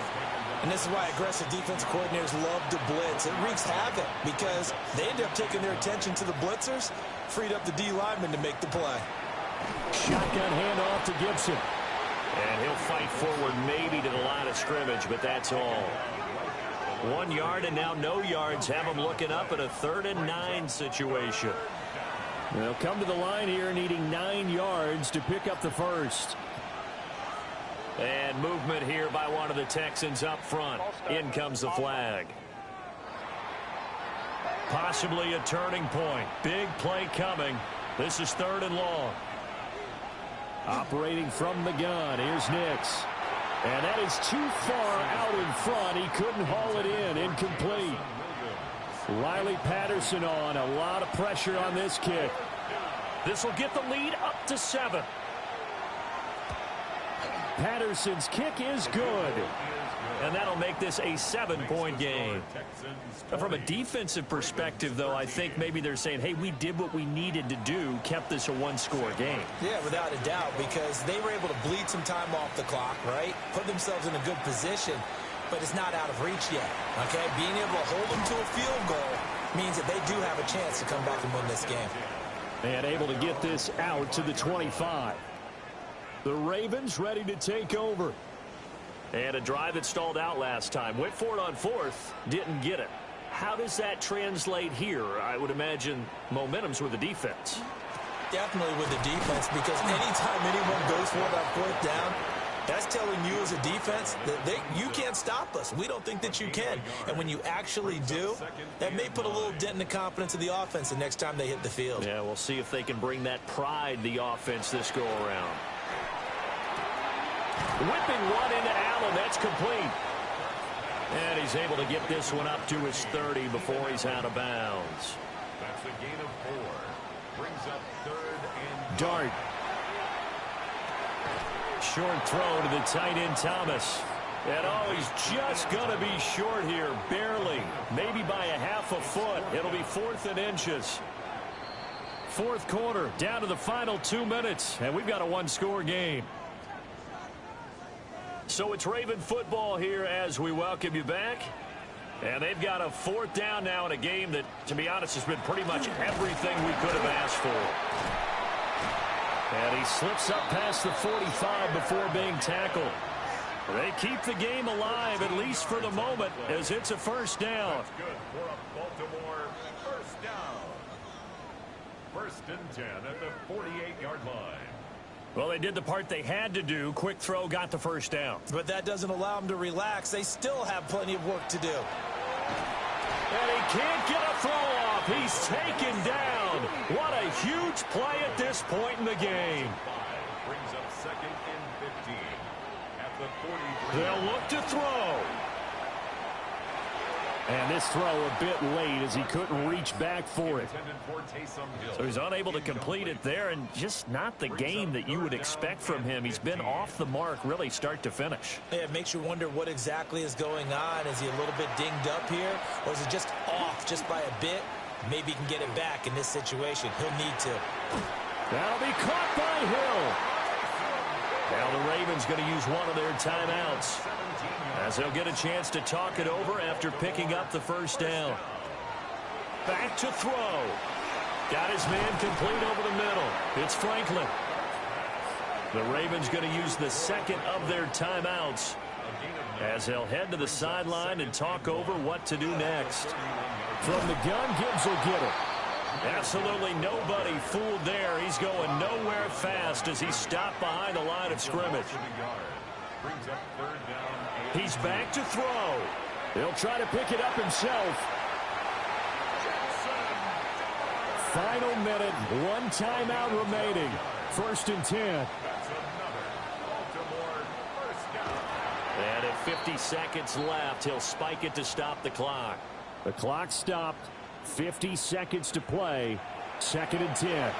And this is why aggressive defense coordinators love to blitz. It wreaks havoc because they end up taking their attention to the blitzers, freed up the D lineman to make the play. Shotgun handoff to Gibson. And he'll fight forward maybe to the line of scrimmage, but that's all. 1 yard and now no yards. Have them looking up at a 3rd and 9 situation. They'll come to the line here needing 9 yards to pick up the 1st. And movement here by one of the Texans up front. In comes the flag. Possibly a turning point. Big play coming. This is 3rd and long. Operating from the gun. Here's Nix. And that is too far out in front. He couldn't haul it in. Incomplete. Riley Patterson on. A lot of pressure on this kick. This will get the lead up to 7. Patterson's kick is good. And that'll make this a 7-point game. From a defensive perspective, though, I think maybe they're saying, hey, we did what we needed to do, kept this a one-score game. Yeah, without a doubt, because they were able to bleed some time off the clock, right? Put themselves in a good position, but it's not out of reach yet, okay? Being able to hold them to a field goal means that they do have a chance to come back and win this game. And able to get this out to the 25. The Ravens ready to take over. And a drive that stalled out last time. Went for it on 4th. Didn't get it. How does that translate here? I would imagine momentum's with the defense. Definitely with the defense, because anytime anyone goes for that 4th down, that's telling you as a defense that you can't stop us. We don't think that you can. And when you actually do, that may put a little dent in the confidence of the offense the next time they hit the field. Yeah, we'll see if they can bring that pride, the offense, this go-around. Whipping one into Allen. That's complete. And he's able to get this one up to his 30 before he's out of bounds. That's a gain of 4. Brings up 3rd and Dart. Short throw to the tight end, Thomas. And he's just going to be short here. Barely. Maybe by a half a foot. It'll be 4th and inches. 4th quarter. Down to the final 2 minutes. And we've got a one-score game. So it's Raven football here as we welcome you back. And they've got a 4th down now in a game that, to be honest, has been pretty much everything we could have asked for. And he slips up past the 45 before being tackled. They keep the game alive, at least for the moment, as it's a 1st down. That's good for a Baltimore 1st down. 1st and 10 at the 48-yard line. Well, they did the part they had to do. Quick throw, got the 1st down. But that doesn't allow them to relax. They still have plenty of work to do. And he can't get a throw off. He's taken down. What a huge play at this point in the game. Brings up 2nd and 15 at the 43. They'll look to throw. And this throw a bit late as he couldn't reach back for it. So he's unable to complete it there, and just not the game that you would expect from him. He's been off the mark really start to finish. Yeah, it makes you wonder what exactly is going on. Is he a little bit dinged up here, or is it just off just by a bit? Maybe he can get it back in this situation. He'll need to. That'll be caught by Hill. Now the Ravens going to use one of their timeouts, as they'll get a chance to talk it over after picking up the 1st down. Back to throw. Got his man complete over the middle. It's Franklin. The Ravens going to use the 2nd of their timeouts, as they'll head to the sideline and talk over what to do next. From the gun, Gibbs will get it. Absolutely nobody fooled there. He's going nowhere fast as he's stopped behind the line of scrimmage. He's back to throw. He'll try to pick it up himself. Final minute, 1 timeout remaining. 1st and 10. And at 50 seconds left, he'll spike it to stop the clock. The clock stopped. 50 seconds to play. 2nd and 10.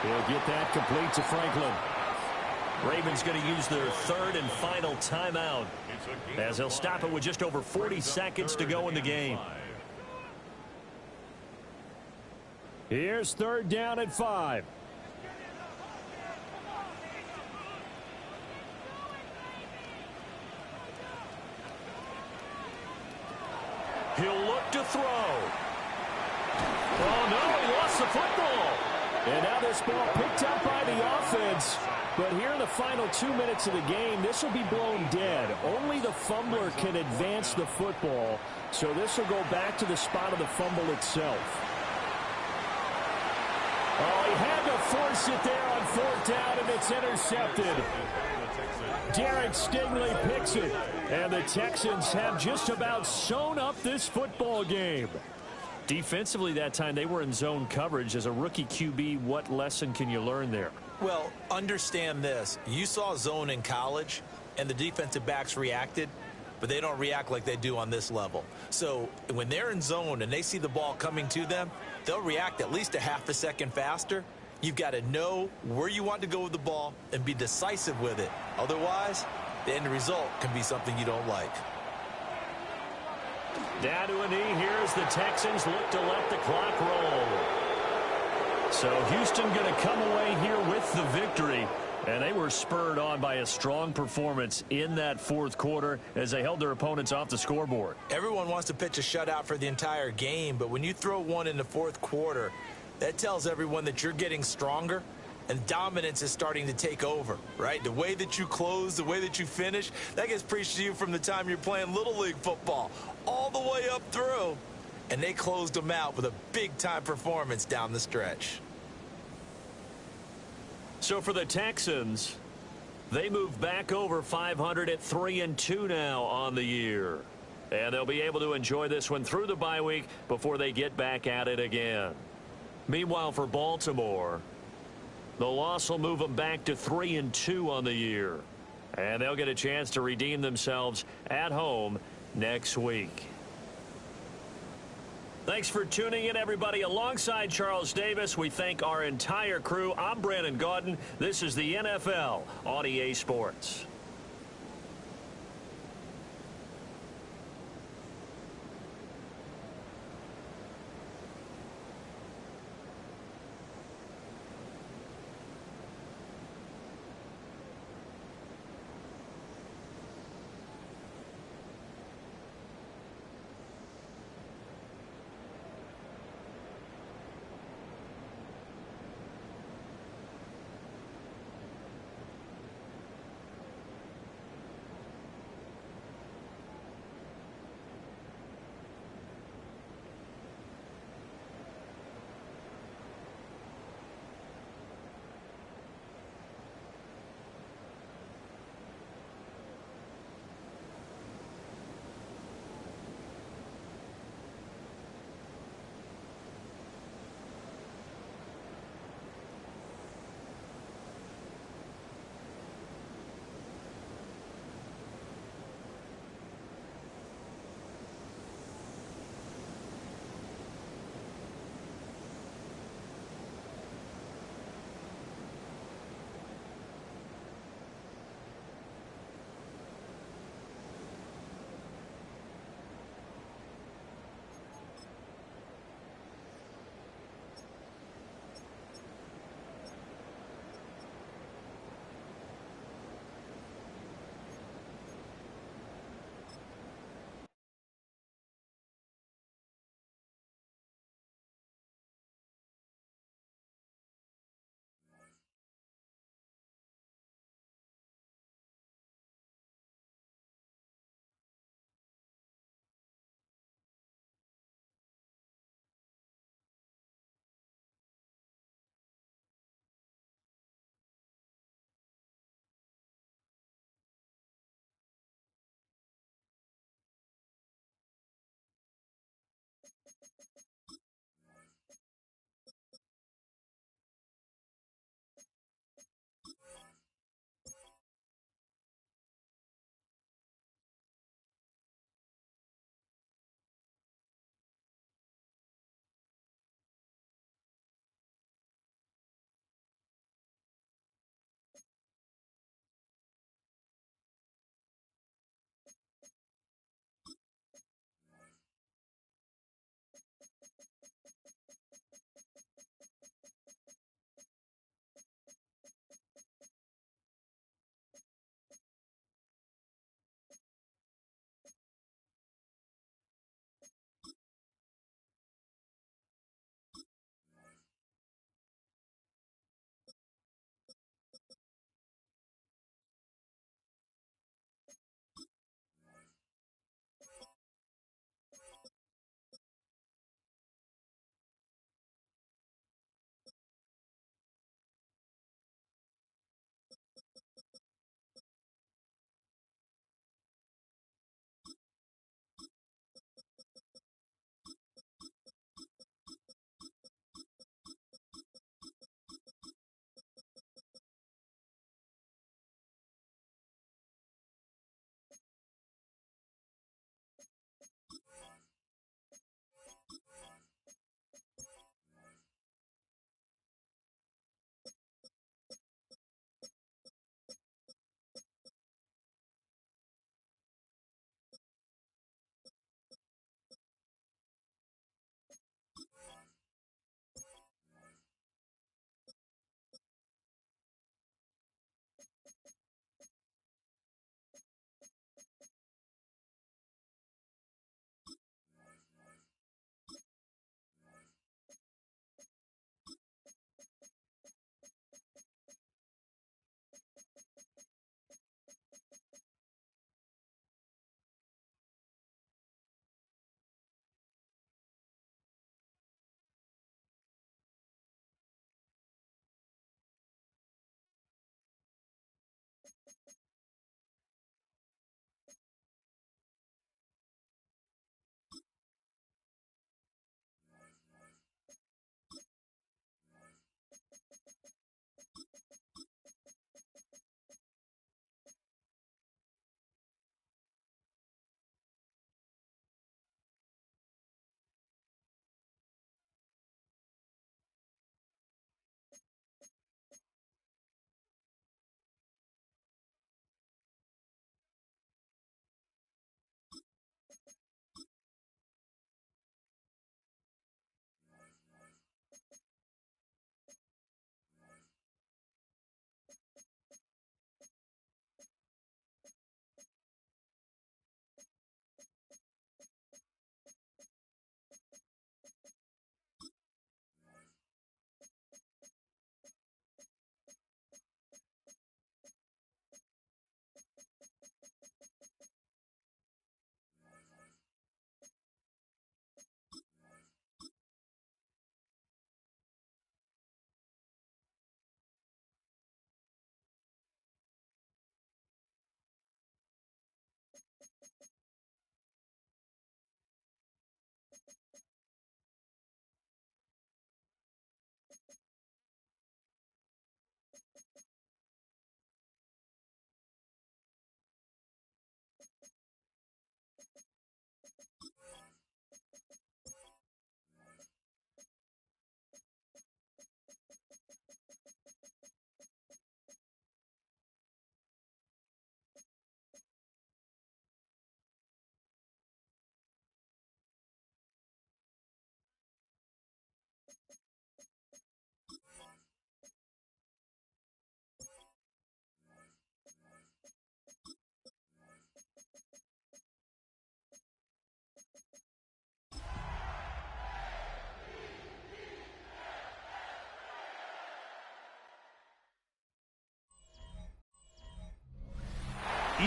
He'll get that complete to Franklin. Ravens going to use their 3rd and final timeout, as they'll stop it with just over 40 seconds to go in the game. Here's 3rd down at 5. He'll look to throw. Oh, no, he lost the football. And now this ball picked up by the offense. But here in the final 2 minutes of the game, this will be blown dead. Only the fumbler can advance the football. So this will go back to the spot of the fumble itself. Oh, he had to force it there on fourth down, and it's intercepted. Derek Stingley picks it, and the Texans have just about sewn up this football game. Defensively that time, they were in zone coverage. As a rookie QB, what lesson can you learn there? Well, understand this. You saw zone in college, and the defensive backs reacted, but they don't react like they do on this level. So when they're in zone and they see the ball coming to them, they'll react at least a half a second faster. You've got to know where you want to go with the ball and be decisive with it. Otherwise, the end result can be something you don't like. Down to a knee here as the Texans look to let the clock roll. So Houston going to come away here with the victory. And they were spurred on by a strong performance in that fourth quarter as they held their opponents off the scoreboard. Everyone wants to pitch a shutout for the entire game, but when you throw one in the fourth quarter, that tells everyone that you're getting stronger and dominance is starting to take over, right? The way that you close, the way that you finish, that gets preached to you from the time you're playing Little League football all the way up through. And they closed them out with a big-time performance down the stretch. So for the Texans, they move back over 500 at 3-2 now on the year. And they'll be able to enjoy this one through the bye week before they get back at it again. Meanwhile, for Baltimore, the loss will move them back to 3-2 on the year. And they'll get a chance to redeem themselves at home next week. Thanks for tuning in, everybody. Alongside Charles Davis, we thank our entire crew. I'm Brandon Gaudin. This is the NFL on EA Sports.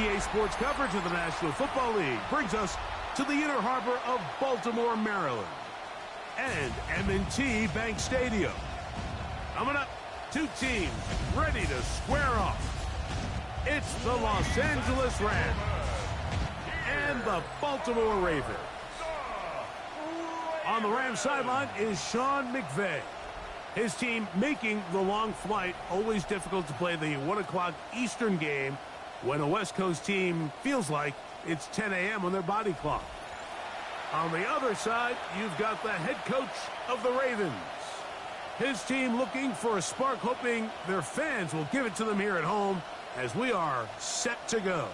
EA Sports coverage of the National Football League brings us to the inner harbor of Baltimore, Maryland, and M&T Bank Stadium. Coming up, two teams ready to square off. It's the Los Angeles Rams and the Baltimore Ravens. On the Rams sideline is Sean McVay. His team making the long flight. Always difficult to play the 1 o'clock Eastern game when a West Coast team feels like it's 10 a.m. on their body clock. On the other side, you've got the head coach of the Ravens. His team looking for a spark, hoping their fans will give it to them here at home as we are set to go.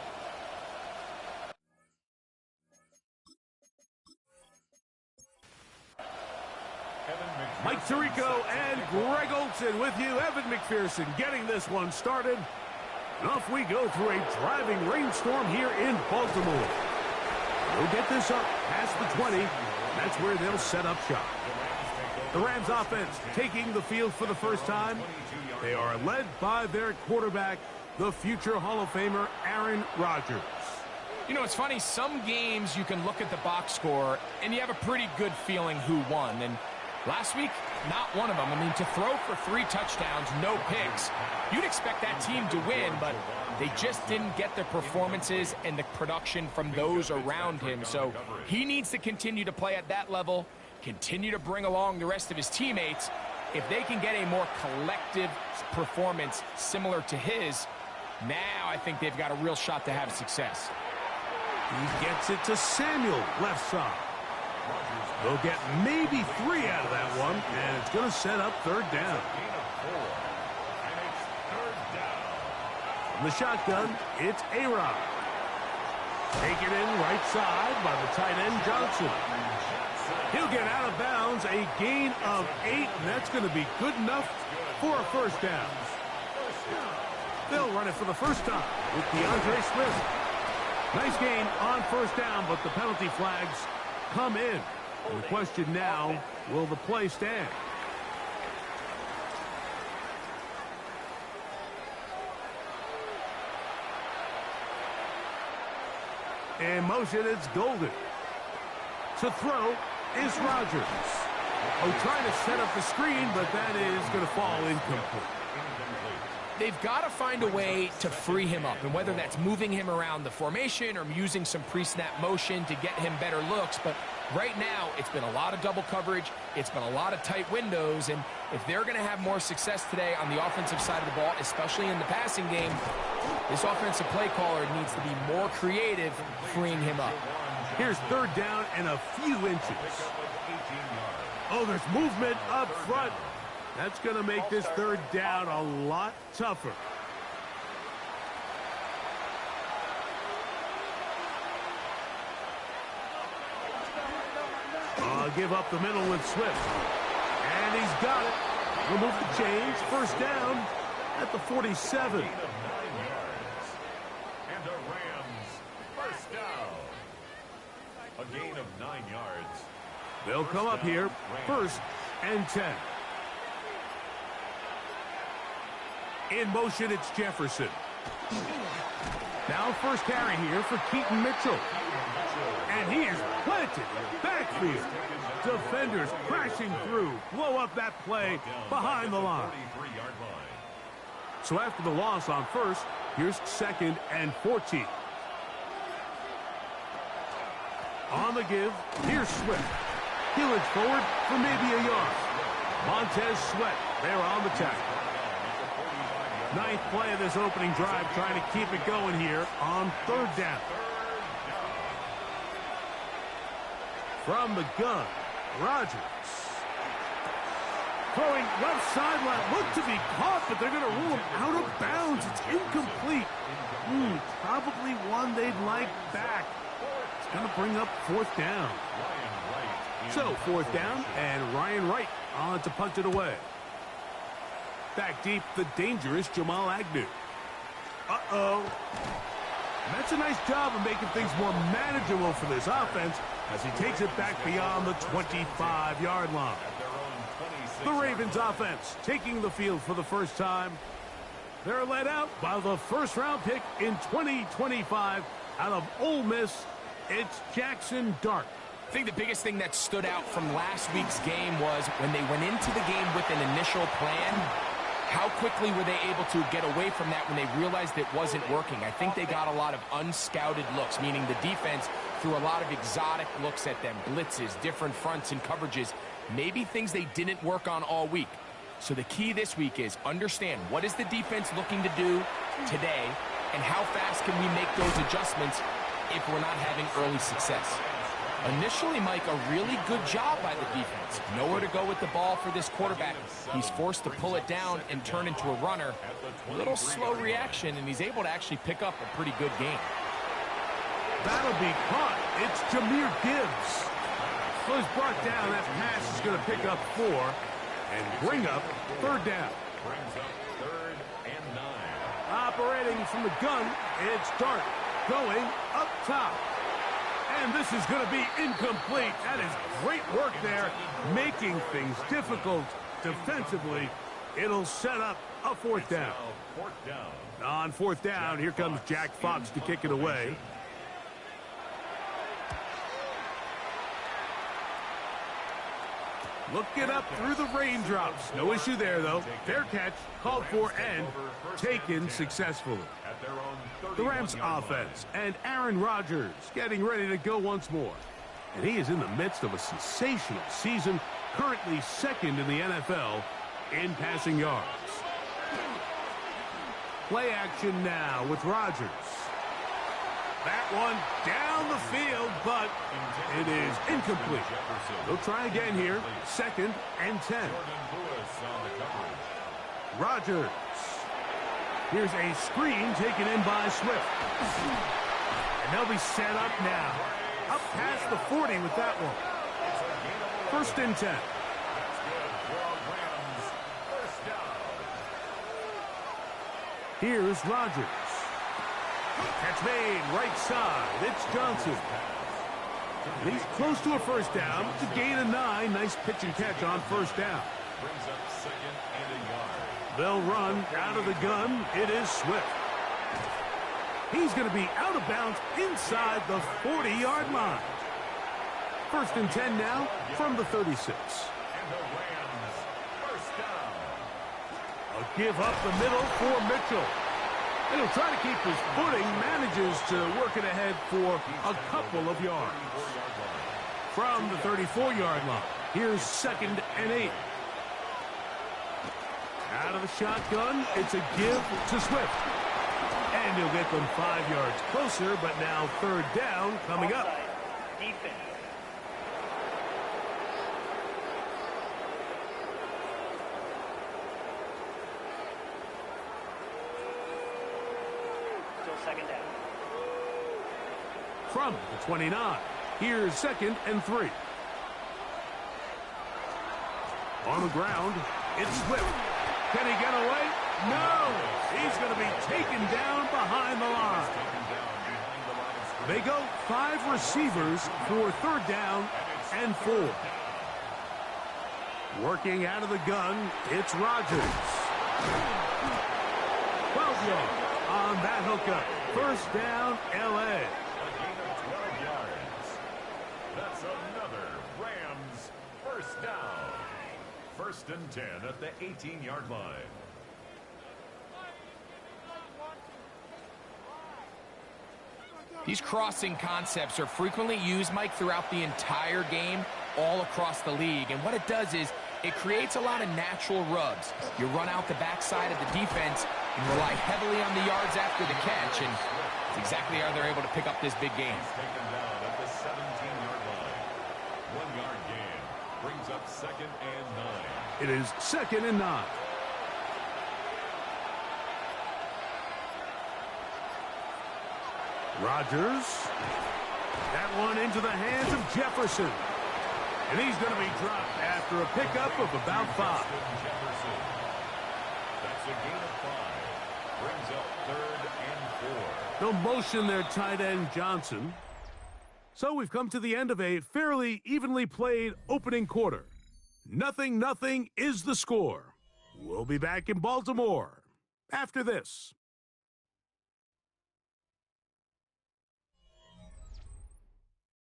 Mike Tirico and Greg Olsen with you. Evan McPherson getting this one started. And off we go through a driving rainstorm here in Baltimore. They'll get this up past the 20. That's where they'll set up shop. The Rams offense taking the field for the first time. They are led by their quarterback, the future Hall of Famer, Aaron Rodgers. You know, it's funny. Some games you can look at the box score and you have a pretty good feeling who won. And last week, not one of them. I mean, to throw for 3 touchdowns, no picks, you'd expect that team to win, but they just didn't get the performances and the production from those around him. So he needs to continue to play at that level, continue to bring along the rest of his teammates. If they can get a more collective performance similar to his, now I think they've got a real shot to have success. He gets it to Samuel, left side. They'll get maybe 3 out of that one, and it's going to set up third down. From the shotgun, it's A-Rod. Taken in right side by the tight end, Johnson. He'll get out of bounds, a gain of 8, and that's going to be good enough for a first down. They'll run it for the first time with DeAndre Swift. Nice gain on first down, but the penalty flags come in. And the question now, will the play stand? In motion, it's Golden. To throw is Rodgers. Oh, trying to set up the screen, but that is going to fall incomplete. They've got to find a way to free him up, and whether that's moving him around the formation or using some pre-snap motion to get him better looks. But right now, it's been a lot of double coverage. It's been a lot of tight windows, and if they're going to have more success today on the offensive side of the ball, especially in the passing game, this offensive play caller needs to be more creative freeing him up. Here's third down and a few inches. Oh, there's movement up front. That's going to make this third down a lot tougher. Give up the middle with Swift. And he's got it. Remove the chains. First down at the 47. And the Rams, first down. A gain of 9 yards. They'll come up here, first and 10. In motion, it's Jefferson. Now first carry here for Keaton Mitchell. And he is planted in the backfield. Defenders crashing through. Blow up that play behind the line. So after the loss on first, here's second and 14. On the give, here's Swift. He'll edge forward for maybe a yard. Montez Sweat there on the tackle. Ninth play of this opening drive, trying to keep it going here on third down. From the gun, Rodgers. Throwing left sideline, looked to be caught, but they're going to rule him out of bounds. It's incomplete. Probably one they'd like back. It's going to bring up fourth down. So, fourth down, and Ryan Wright on to punt it away. Back deep, the dangerous Jamal Agnew. Uh-oh. That's a nice job of making things more manageable for this offense as he takes it back beyond the 25-yard line. The Ravens offense taking the field for the first time. They're led out by the first-round pick in 2025 out of Ole Miss. It's Jackson Dart. I think the biggest thing that stood out from last week's game was when they went into the game with an initial plan, how quickly were they able to get away from that when they realized it wasn't working? I think they got a lot of unscouted looks, meaning the defense threw a lot of exotic looks at them, blitzes, different fronts and coverages, maybe things they didn't work on all week. So the key this week is understand what is the defense looking to do today and how fast can we make those adjustments if we're not having early success. Initially, Mike, a really good job by the defense. Nowhere to go with the ball for this quarterback. He's forced to pull it down and turn into a runner. A little slow reaction, and he's able to actually pick up a pretty good game. That'll be caught. It's Jahmyr Gibbs. So he's brought down. That pass is going to pick up 4 and bring up third down. Brings up 3rd and 9. Operating from the gun, it's Dart going up top. And this is going to be incomplete. That is great work there, making things difficult defensively. It'll set up a 4th down. Fourth down. On 4th down, here comes Jack Fox to kick it away. Looking up through the raindrops. No issue there, though. Fair catch, called for, and taken successfully. At their own The Rams 31-yard offense, and Aaron Rodgers getting ready to go once more. And he is in the midst of a sensational season, currently 2nd in the NFL in passing yards. Play action now with Rodgers. That one down the field, but it is incomplete. They'll try again here, 2nd and 10. Jordan Lewis on the coverage. Rodgers. Here's a screen taken in by Swift. And they'll be set up now. Up past the 40 with that one. 1st and 10. Here's Rodgers. Catch made, right side. It's Johnson. And he's close to a 1st down. It's a gain of 9. Nice pitch and catch on 1st down. Brings up 2nd and a yard. They'll run out of the gun. It is Swift. He's going to be out of bounds inside the 40-yard line. 1st and 10 now from the 36. And the Rams, 1st down. A give up the middle for Mitchell. And he'll try to keep his footing, manages to work it ahead for a couple of yards. From the 34-yard line, here's 2nd and 8. Out of the shotgun, it's a give to Swift. And he'll get them 5 yards closer, but now 3rd down coming up. Defense. Still 2nd down. From the 29, here's 2nd and 3. On the ground, it's Swift. Can he get away? No! He's going to be taken down behind the line. They go 5 receivers for 3rd down and 4. Working out of the gun, it's Rodgers. 12 yards on that hookup. 1st down, L.A. A gain of 12 yards. That's another Rams 1st down. 1st and 10 at the 18-yard line. These crossing concepts are frequently used, Mike, throughout the entire game, all across the league. And what it does is it creates a lot of natural rubs. You run out the backside of the defense and rely heavily on the yards after the catch, and it's exactly how they're able to pick up this big game. Taken down at the 17-yard line. 1-yard gain. Brings up 2nd and 9. It is 2nd and 9. Rodgers. That one into the hands of Jefferson. And he's going to be dropped after a pickup of about 5. Jefferson. That's a gain of 5. Brings up 3rd and 4. No motion there, tight end Johnson. So we've come to the end of a fairly evenly played opening quarter. 0-0 is the score. We'll be back in Baltimore after this.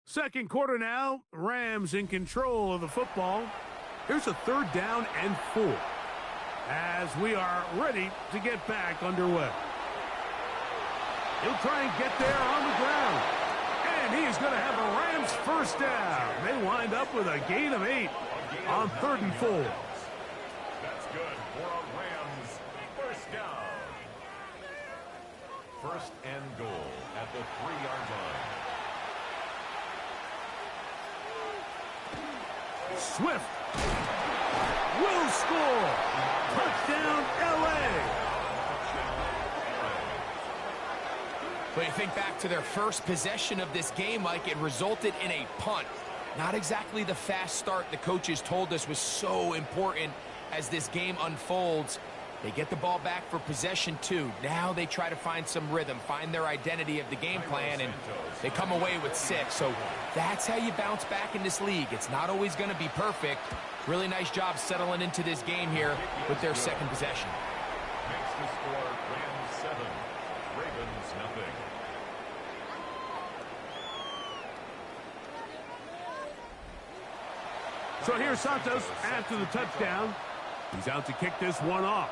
Second quarter now. Rams in control of the football. Here's a 3rd down and 4 as we are ready to get back underway. He'll try and get there on the ground. And he's going to have a Rams first down. They wind up with a gain of 8 on 3rd and 4. That's good for a Rams first down. 1st and goal at the 3-yard line. Swift will score. Touchdown, L.A. But you think back to their first possession of this game, Mike, it resulted in a punt. Not exactly the fast start the coaches told us was so important as this game unfolds. They get the ball back for possession 2. Now they try to find some rhythm, find their identity of the game plan, and they come away with 6. So that's how you bounce back in this league. It's not always going to be perfect. Really nice job settling into this game here with their second possession. Makes the score Rams 7, Ravens nothing. So here's Santos after the touchdown. He's out to kick this one off.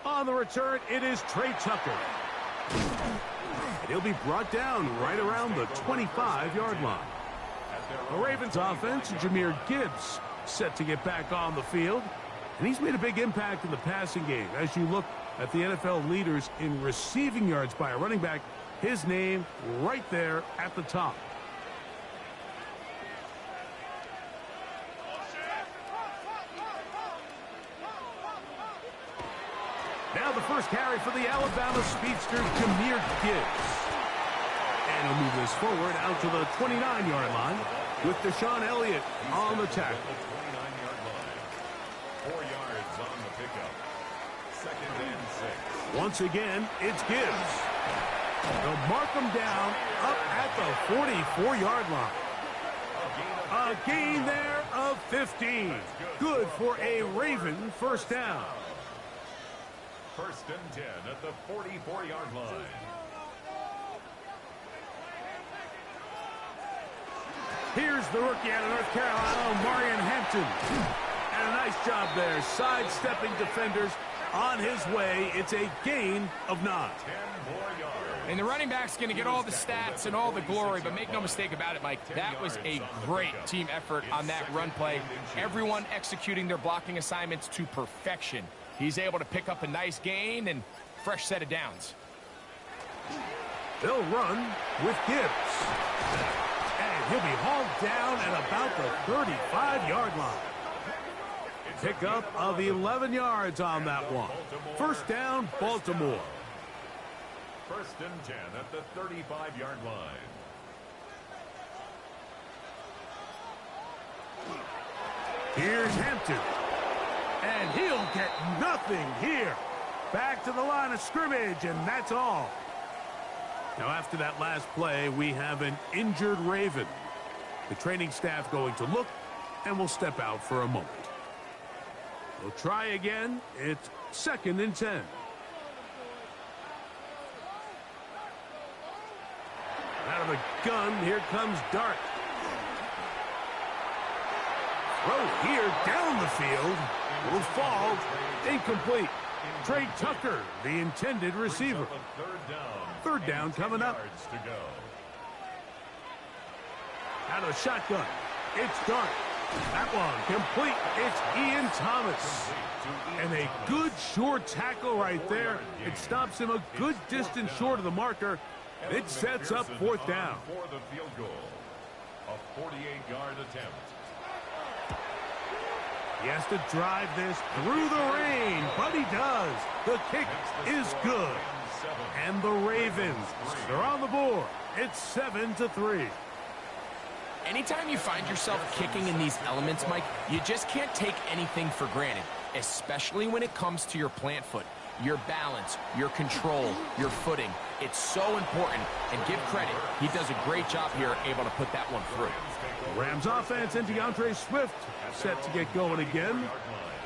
On the return, it is Trey Tucker. And he'll be brought down right around the 25-yard line. The Ravens offense, Jahmyr Gibbs, set to get back on the field. And he's made a big impact in the passing game. As you look at the NFL leaders in receiving yards by a running back, his name right there at the top. Now the first carry for the Alabama speedster, Jahmyr Gibbs. And he'll move this forward out to the 29-yard line with Deshaun Elliott on the tackle. 29-yard line. 4 yards on the pickup. 2nd and 6. Once again, it's Gibbs. They'll mark him down up at the 44-yard line. A gain there of 15. Good for a Raven first down. 1st and 10 at the 44-yard line. Here's the rookie out of North Carolina, Marion Hampton. And a nice job there, sidestepping defenders on his way. It's a gain of 9. 10 more yards. And the running back's going to get all the stats and all the glory, but make no mistake about it, Mike, that was a great team effort on that run play. Everyone executing their blocking assignments to perfection. He's able to pick up a nice gain and fresh set of downs. They'll run with Gibbs. And he'll be hauled down at about the 35-yard line. Pickup of 11 yards on that one. First down, Baltimore. 1st and 10 at the 35-yard line. Here's Hampton. And he'll get nothing here. Back to the line of scrimmage, and that's all. Now, after that last play, we have an injured Raven. The training staff going to look, and will step out for a moment. We'll try again. It's 2nd and 10. Out of the gun, here comes Dart. Throw here down the field. Will fall. Incomplete. Trey Tucker, the intended receiver. 3rd down coming up. Out of the shotgun. It's Dart. That one complete. It's Ian Thomas. And a good short tackle right there. It stops him a good distance short of the marker. It sets up 4th down. For the field goal. A 48-yard attempt. He has to drive this through the rain, but he does. The kick is good. And the Ravens, they're on the board. It's 7-3. Anytime you find yourself kicking in these elements, Mike, you just can't take anything for granted, especially when it comes to your plant foot. Your balance, your control, your footing. It's so important, and give credit. He does a great job here, able to put that one through. Rams offense and DeAndre Swift set to get going again.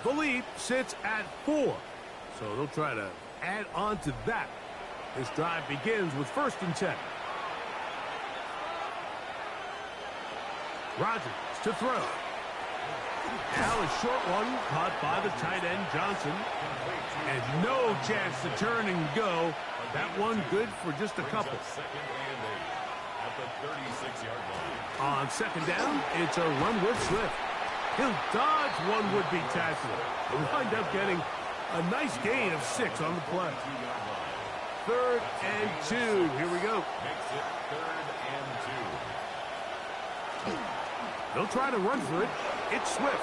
The lead sits at 4. So they'll try to add on to that. This drive begins with 1st and 10. Rodgers to throw. Now a short one caught by the tight end Johnson. And no chance to turn and go. That one good for just a couple. On 2nd down, it's a run with Swift. He'll dodge one would-be tackler. He'll wind up getting a nice gain of 6 on the play. 3rd and 2. Here we go. Makes it 3rd and 2. They'll try to run for it. It's Swift.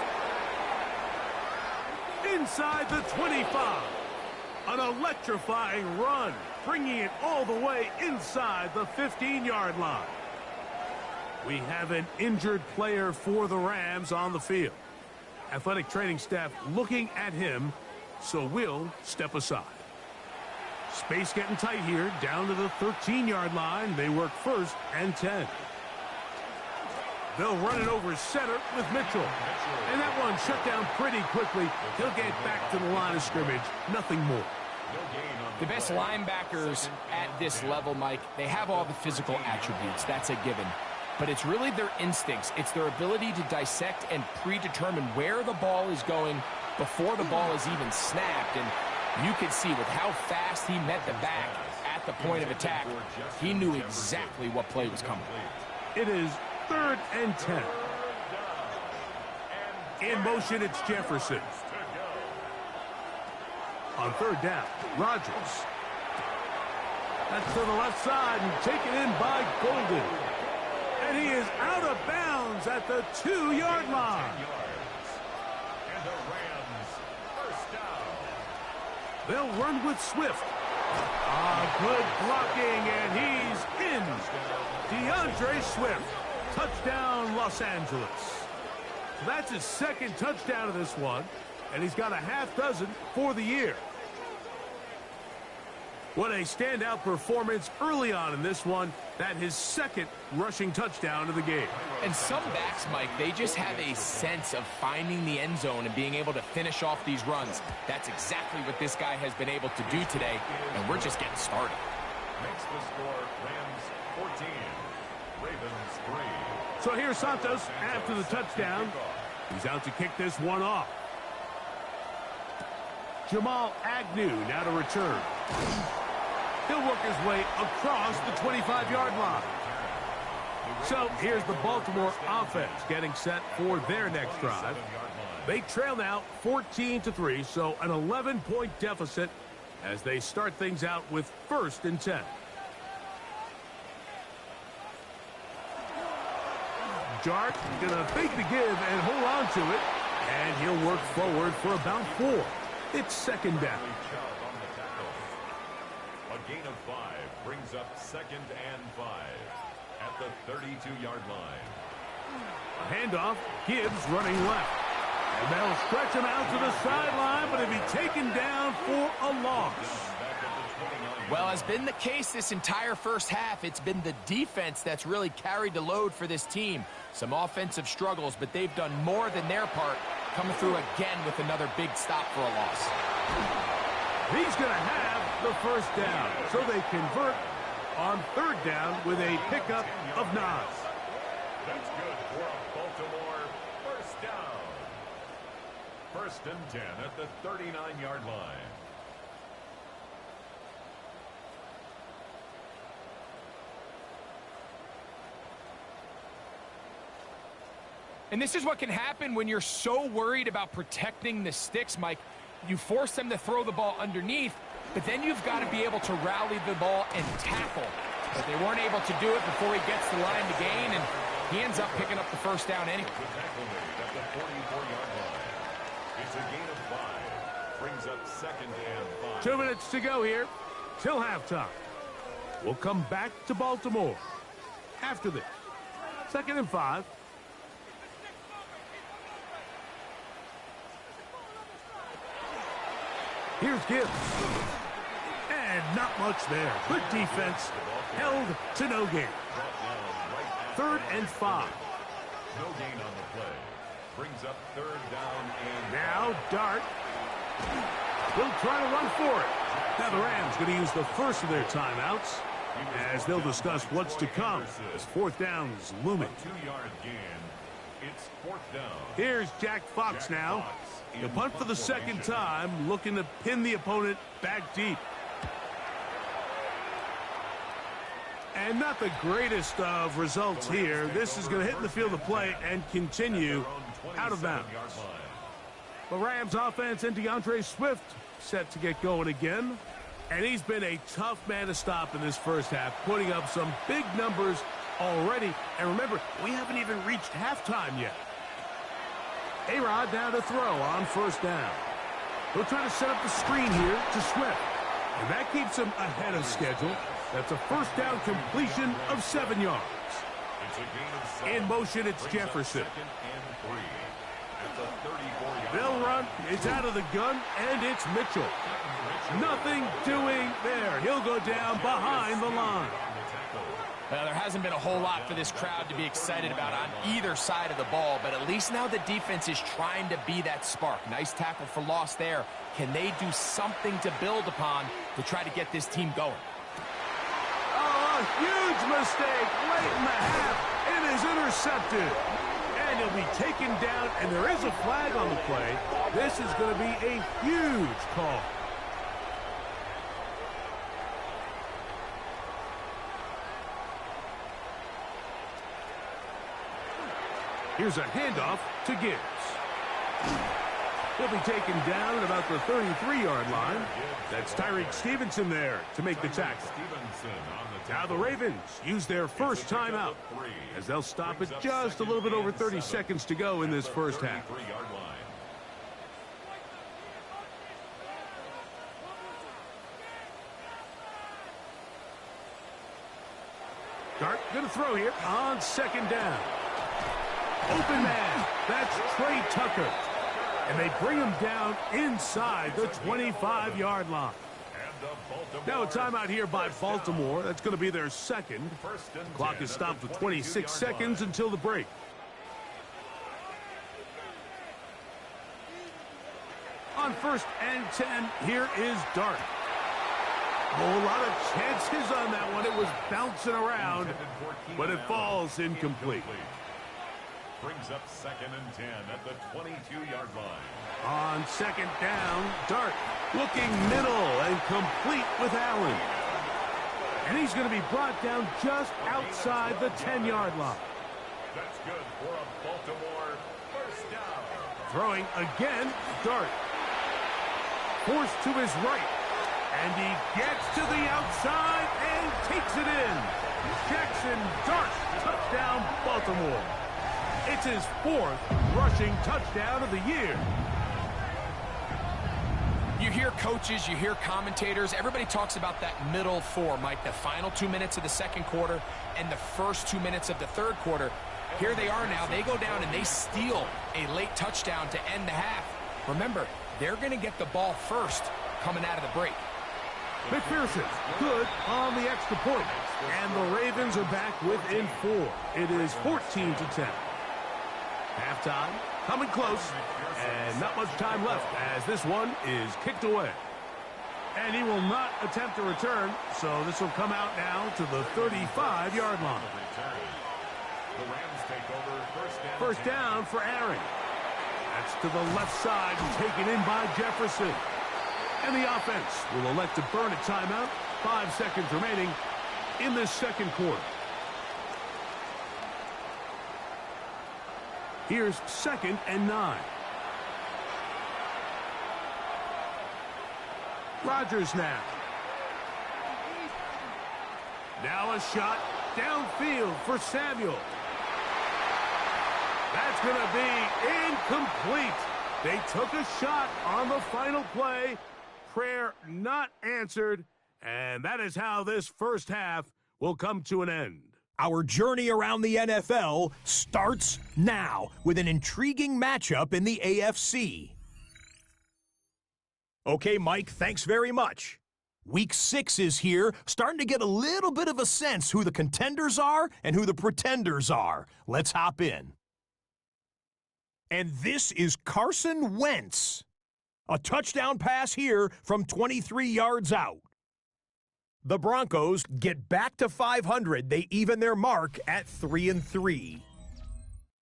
Inside the 25. An electrifying run, bringing it all the way inside the 15-yard line. We have an injured player for the Rams on the field. Athletic training staff looking at him, so we'll step aside. Space getting tight here, down to the 13-yard line. They work 1st and 10. They'll run it over center with Mitchell. And that one shut down pretty quickly. He'll get back to the line of scrimmage. Nothing more. The best linebackers at this level, Mike, they have all the physical attributes. That's a given. But it's really their instincts. It's their ability to dissect and predetermine where the ball is going before the ball is even snapped. And you could see with how fast he met the back at the point of attack, he knew exactly what play was coming. It is 3rd and 10. In motion, it's Jefferson. On 3rd down, Rodgers. That's to the left side and taken in by Golden. And he is out of bounds at the 2-yard line. And the Rams, 1st down. They'll run with Swift. Good blocking, and he's in. DeAndre Swift. Touchdown, Los Angeles. That's his 2nd touchdown of this one, and he's got a half dozen for the year. What a standout performance early on in this one. That his 2nd rushing touchdown of the game. And some backs, Mike, they just have a sense of finding the end zone and being able to finish off these runs. That's exactly what this guy has been able to do today, and we're just getting started. Makes the score Rams 14, Ravens 3. So here's Santos after the touchdown. He's out to kick this one off. Jamal Agnew now to return. He'll work his way across the 25-yard line. So here's the Baltimore offense getting set for their next drive. They trail now 14-3, so an 11-point deficit as they start things out with 1st and 10. Jart gonna fake the give and hold on to it, and he'll work forward for about 4. It's 2nd down. A gain of 5 brings up 2nd and 5 at the 32-yard line. A handoff, Gibbs running left. And they'll stretch him out to the sideline, but he'll be taken down for a loss. Well, as been the case this entire first half, it's been the defense that's really carried the load for this team. Some offensive struggles, but they've done more than their part, coming through again with another big stop for a loss. He's going to have the 1st down, so they convert on 3rd down with a pickup of 9. That's good for a Baltimore 1st down. 1st and 10 at the 39-yard line. And this is what can happen when you're so worried about protecting the sticks, Mike. You force them to throw the ball underneath, but then you've got to be able to rally the ball and tackle. But they weren't able to do it before he gets the line to gain, and he ends up picking up the 1st down anyway. At the 44-yard line. It's a gain of 5. Brings up 2nd and 5. 2 minutes to go here till halftime. We'll come back to Baltimore after this. 2nd and 5. Here's Gibbs. And not much there. Good defense. Held to no gain. 3rd and 5. No gain on the play. brings up third down and now Dart will try to run for it. Now the Rams going to use the first of their timeouts as they'll discuss what's to come as fourth down's looming. 2-yard gain. It's fourth down. Here's Jack Fox now. The punt for the second time, looking to pin the opponent back deep. And not the greatest of results here. This is going to hit in the field of play and continue out of bounds. The Rams offense and DeAndre Swift set to get going again. And he's been a tough man to stop in this first half, putting up some big numbers already. And remember, we haven't even reached halftime yet. A-Rod down to throw on first down. He'll try to set up the screen here to Swift. And that keeps him ahead of schedule. That's a first down completion of 7 yards. In motion, it's Jefferson. They'll run. It's out of the gun, and it's Mitchell. Nothing doing there. He'll go down behind the line. Now, there hasn't been a whole lot for this crowd to be excited about on either side of the ball, but at least now the defense is trying to be that spark. Nice tackle for loss there. Can they do something to build upon to try to get this team going? Oh, a huge mistake late in the half. It is intercepted. And he'll be taken down, and there is a flag on the play. This is going to be a huge call. Here's a handoff to Gibbs. He'll be taken down at about the 33-yard line. That's Tyreek Stevenson there to make the tackle. Now the Ravens use their first timeout as they'll stop it just a little bit over 30 seconds to go in this first half. Dart going to throw here on second down. Open man. That's Trey Tucker. And they bring him down inside the 25-yard line. Now a timeout here by Baltimore. That's going to be their second. Clock is stopped with 26 seconds until the break. On first and 10, here is Dart. A lot of chances on that one. It was bouncing around, but it falls incomplete. Brings up second and 10 at the 22-yard line. On second down, Dart looking middle and complete with Allen. And he's going to be brought down just outside the 10-yard line. That's good for a Baltimore first down. Throwing again, Dart. Forced to his right. And he gets to the outside and takes it in. Jackson Dart, touchdown Baltimore. It's his fourth rushing touchdown of the year. You hear coaches, you hear commentators, everybody talks about that middle four, Mike, the final 2 minutes of the second quarter and the first 2 minutes of the third quarter. Here they are now. They go down and they steal a late touchdown to end the half. Remember, they're going to get the ball first coming out of the break. McPherson, good on the extra point. And the Ravens are back within 4. It is 14-10. Halftime, coming close, and not much time left as this one is kicked away. And he will not attempt a return, so this will come out now to the 35-yard line. First down for Aaron. That's to the left side and taken in by Jefferson. And the offense will elect to burn a timeout. 5 seconds remaining in this second quarter. Here's second and 9. Rodgers now. Now a shot downfield for Samuel. That's going to be incomplete. They took a shot on the final play. Prayer not answered. And that is how this first half will come to an end. Our journey around the NFL starts now with an intriguing matchup in the AFC. Okay, Mike, thanks very much. Week 6 is here, starting to get a little bit of a sense who the contenders are and who the pretenders are. Let's hop in. And this is Carson Wentz. A touchdown pass here from 23 yards out. The Broncos get back to 500. They even their mark at 3-3.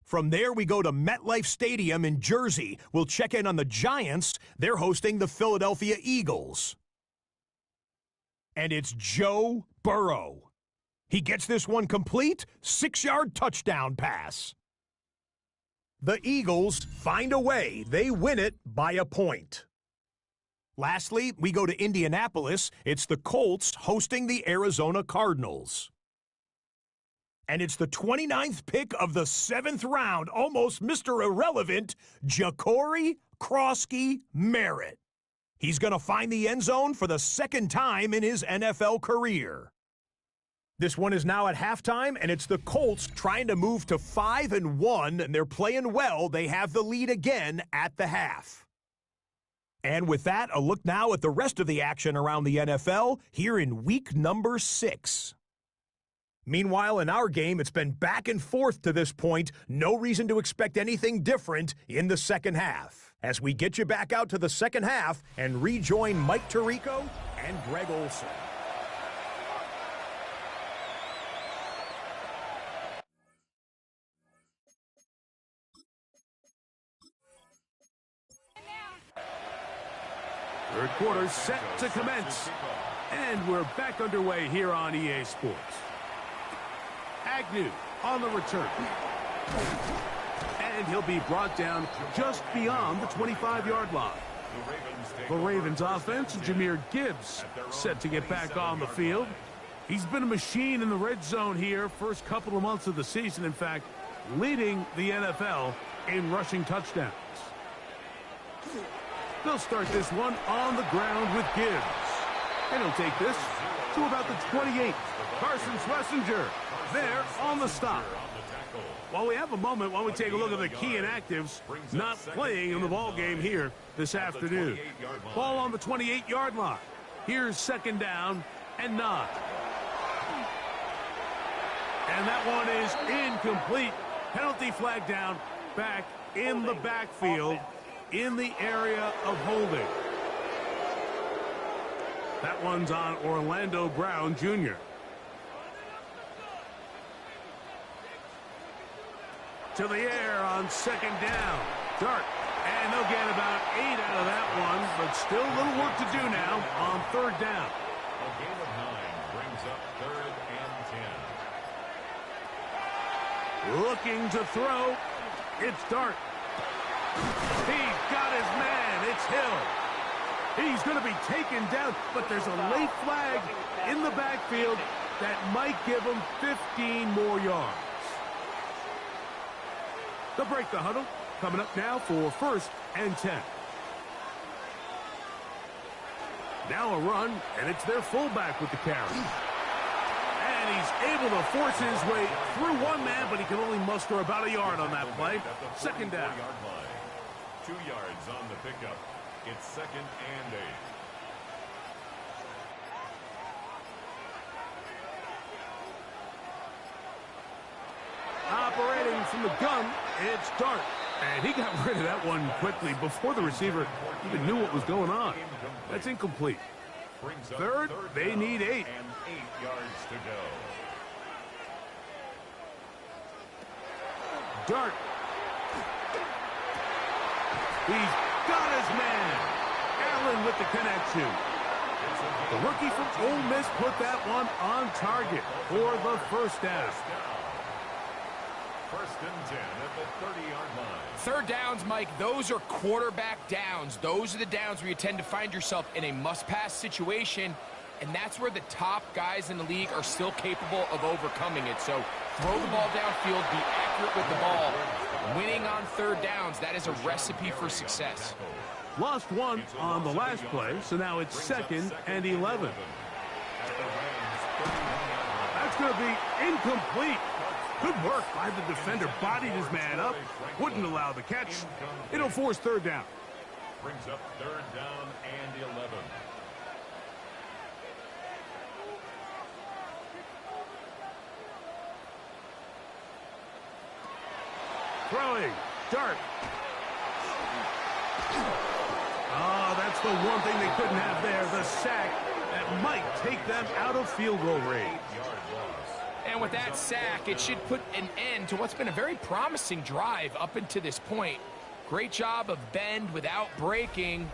From there, we go to MetLife Stadium in Jersey. We'll check in on the Giants. They're hosting the Philadelphia Eagles. And it's Joe Burrow. He gets this one complete, 6-yard touchdown pass. The Eagles find a way. They win it by a point. Lastly, we go to Indianapolis. It's the Colts hosting the Arizona Cardinals. And it's the 29th pick of the 7th round, almost Mr. Irrelevant, Ja'Cory Croskey-Merritt. He's going to find the end zone for the second time in his NFL career. This one is now at halftime, and it's the Colts trying to move to 5-1, and they're playing well. They have the lead again at the half. And with that, a look now at the rest of the action around the NFL here in week number 6. Meanwhile, in our game, it's been back and forth to this point. No reason to expect anything different in the second half. As we get you back out to the second half and rejoin Mike Tirico and Greg Olson. Third quarter set to commence. And we're back underway here on EA Sports. Agnew on the return. And he'll be brought down just beyond the 25-yard line. The Ravens offense, Jahmyr Gibbs, set to get back on the field. He's been a machine in the red zone here first couple of months of the season. In fact, leading the NFL in rushing touchdowns. They'll start this one on the ground with Gibbs. And he'll take this to about the 28. Carson Schlesinger there on the stop. While we have a moment, why don't we take a look at the key inactives not playing in the ball game here this afternoon. Ball on the 28-yard line. Here's second down and 9. And that one is incomplete. Penalty flag down back in the backfield in the area of holding. That one's on Orlando Brown Jr. To the air on second down. Dart. And they'll get about 8 out of that one, but still a little work to do now on third down. A game of 9 brings up 3rd and 10. Looking to throw. It's Dart. He's got his man. It's Hill. He's going to be taken down, but there's a late flag in the backfield that might give him 15 more yards. They'll break the huddle. Coming up now for 1st and 10. Now a run, and it's their fullback with the carry. And he's able to force his way through one man, but he can only muster about a yard on that play. Second down. 2 yards on the pickup. It's 2nd and 8. Operating from the gun, it's Dart. And he got rid of that one quickly before the receiver even knew what was going on. That's incomplete. Third, they need 8. And 8 yards to go. Dart. He's got his man. Allen with the connection. The rookie from Ole Miss put that one on target for the first down. 1st and 10 at the 30-yard line. Third downs, Mike, those are quarterback downs. Those are the downs where you tend to find yourself in a must-pass situation, and that's where the top guys in the league are still capable of overcoming it. So throw the ball downfield, be accurate with the ball. Winning on third downs, that is a recipe for success. Lost one on the last play, so now it's 2nd and 11. That's going to be incomplete. Good work by the defender. Bodied his man up. Wouldn't allow the catch. It'll force third down. Brings up 3rd down and 11. Throwing. start. Oh, that's the one thing they couldn't have there, the sack that might take them out of field goal range. And with that sack, it should put an end to what's been a very promising drive up until this point. Great job of bend without breaking,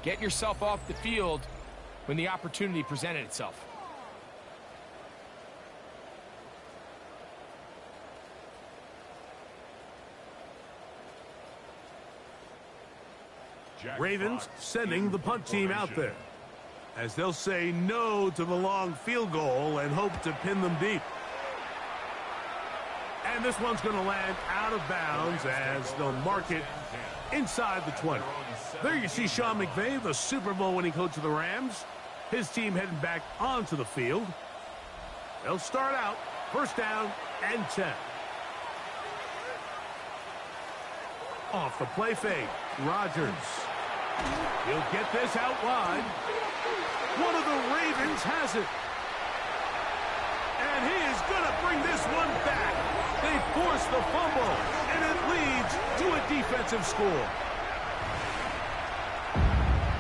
getting yourself off the field when the opportunity presented itself. Ravens sending the punt team out there, as they'll say no to the long field goal and hope to pin them deep. And this one's going to land out of bounds as they'll mark it inside the 20. There you see Sean McVay, the Super Bowl winning coach of the Rams. His team heading back onto the field. They'll start out first down and 10. Off the play fake, Rodgers. He'll get this out wide. One of the Ravens has it. And he is going to bring this one back. They force the fumble, and it leads to a defensive score.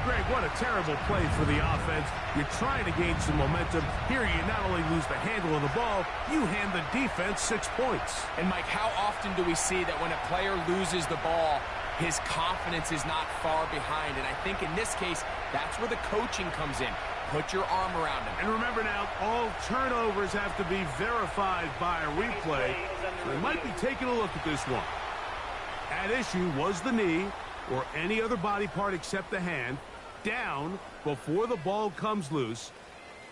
Greg, what a terrible play for the offense. You're trying to gain some momentum. Here you not only lose the handle of the ball, you hand the defense 6 points. And, Mike, how often do we see that when a player loses the ball, his confidence is not far behind? And I think in this case, that's where the coaching comes in. Put your arm around him. And remember now, all turnovers have to be verified by a replay. So they might be taking a look at this one. At issue was the knee or any other body part except the hand down before the ball comes loose.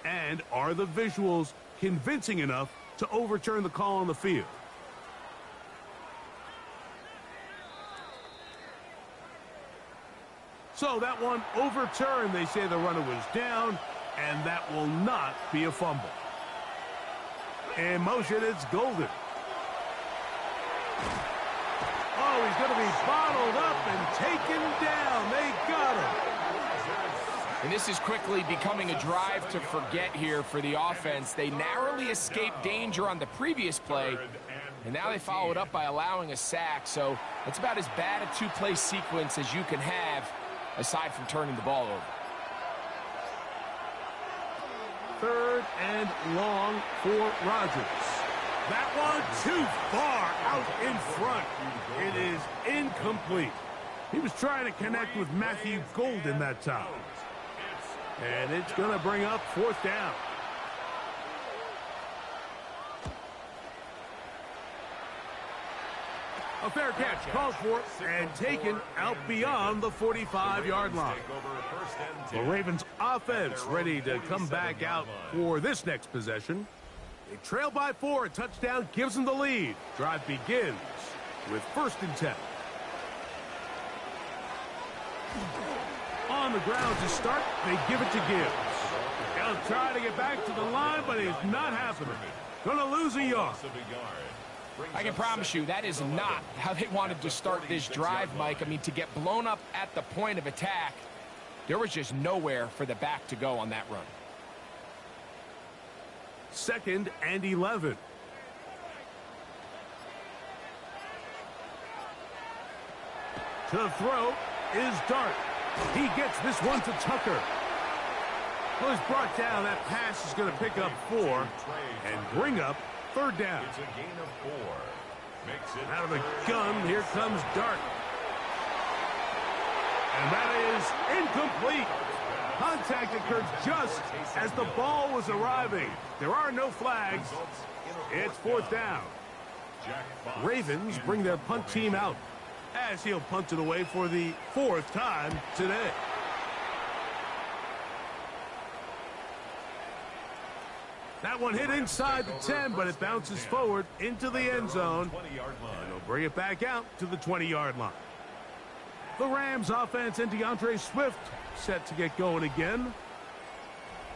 And are the visuals convincing enough to overturn the call on the field? So that one overturned. They say the runner was down, and that will not be a fumble. In motion, it's Golden. Oh, he's going to be bottled up and taken down. They got him. And this is quickly becoming a drive to forget here for the offense. They narrowly escaped danger on the previous play, and now they follow it up by allowing a sack. So it's about as bad a two-play sequence as you can have, aside from turning the ball over. Third and long for Rodgers. That one too far out in front. It is incomplete. He was trying to connect with Matthew Golden that time. And it's going to bring up fourth down. A fair catch called for and taken out beyond the 45-yard line. The Ravens offense ready to come back out for this next possession. They trail by 4. A touchdown gives them the lead. Drive begins with first and 10. On the ground to start, they give it to Gibbs. He'll try to get back to the line, but it's not happening. Going to lose a yard. I can promise you that is not how they wanted to start this drive, Mike. I mean, to get blown up at the point of attack, there was just nowhere for the back to go on that run. Second and 11. To throw is Dart. He gets this one to Tucker. Well, he's brought down. That pass is going to pick up 4 and bring up third down. It's a gain of 4. Makes it out of the gun, here comes Dart. And that is incomplete. Contact occurred just as the ball was arriving. There are no flags. It's fourth down. Ravens bring their punt team out as he'll punt it away for the 4th time today. That one hit inside the 10, but it bounces forward into the end zone. And they'll bring it back out to the 20-yard line. The Rams offense and DeAndre Swift set to get going again.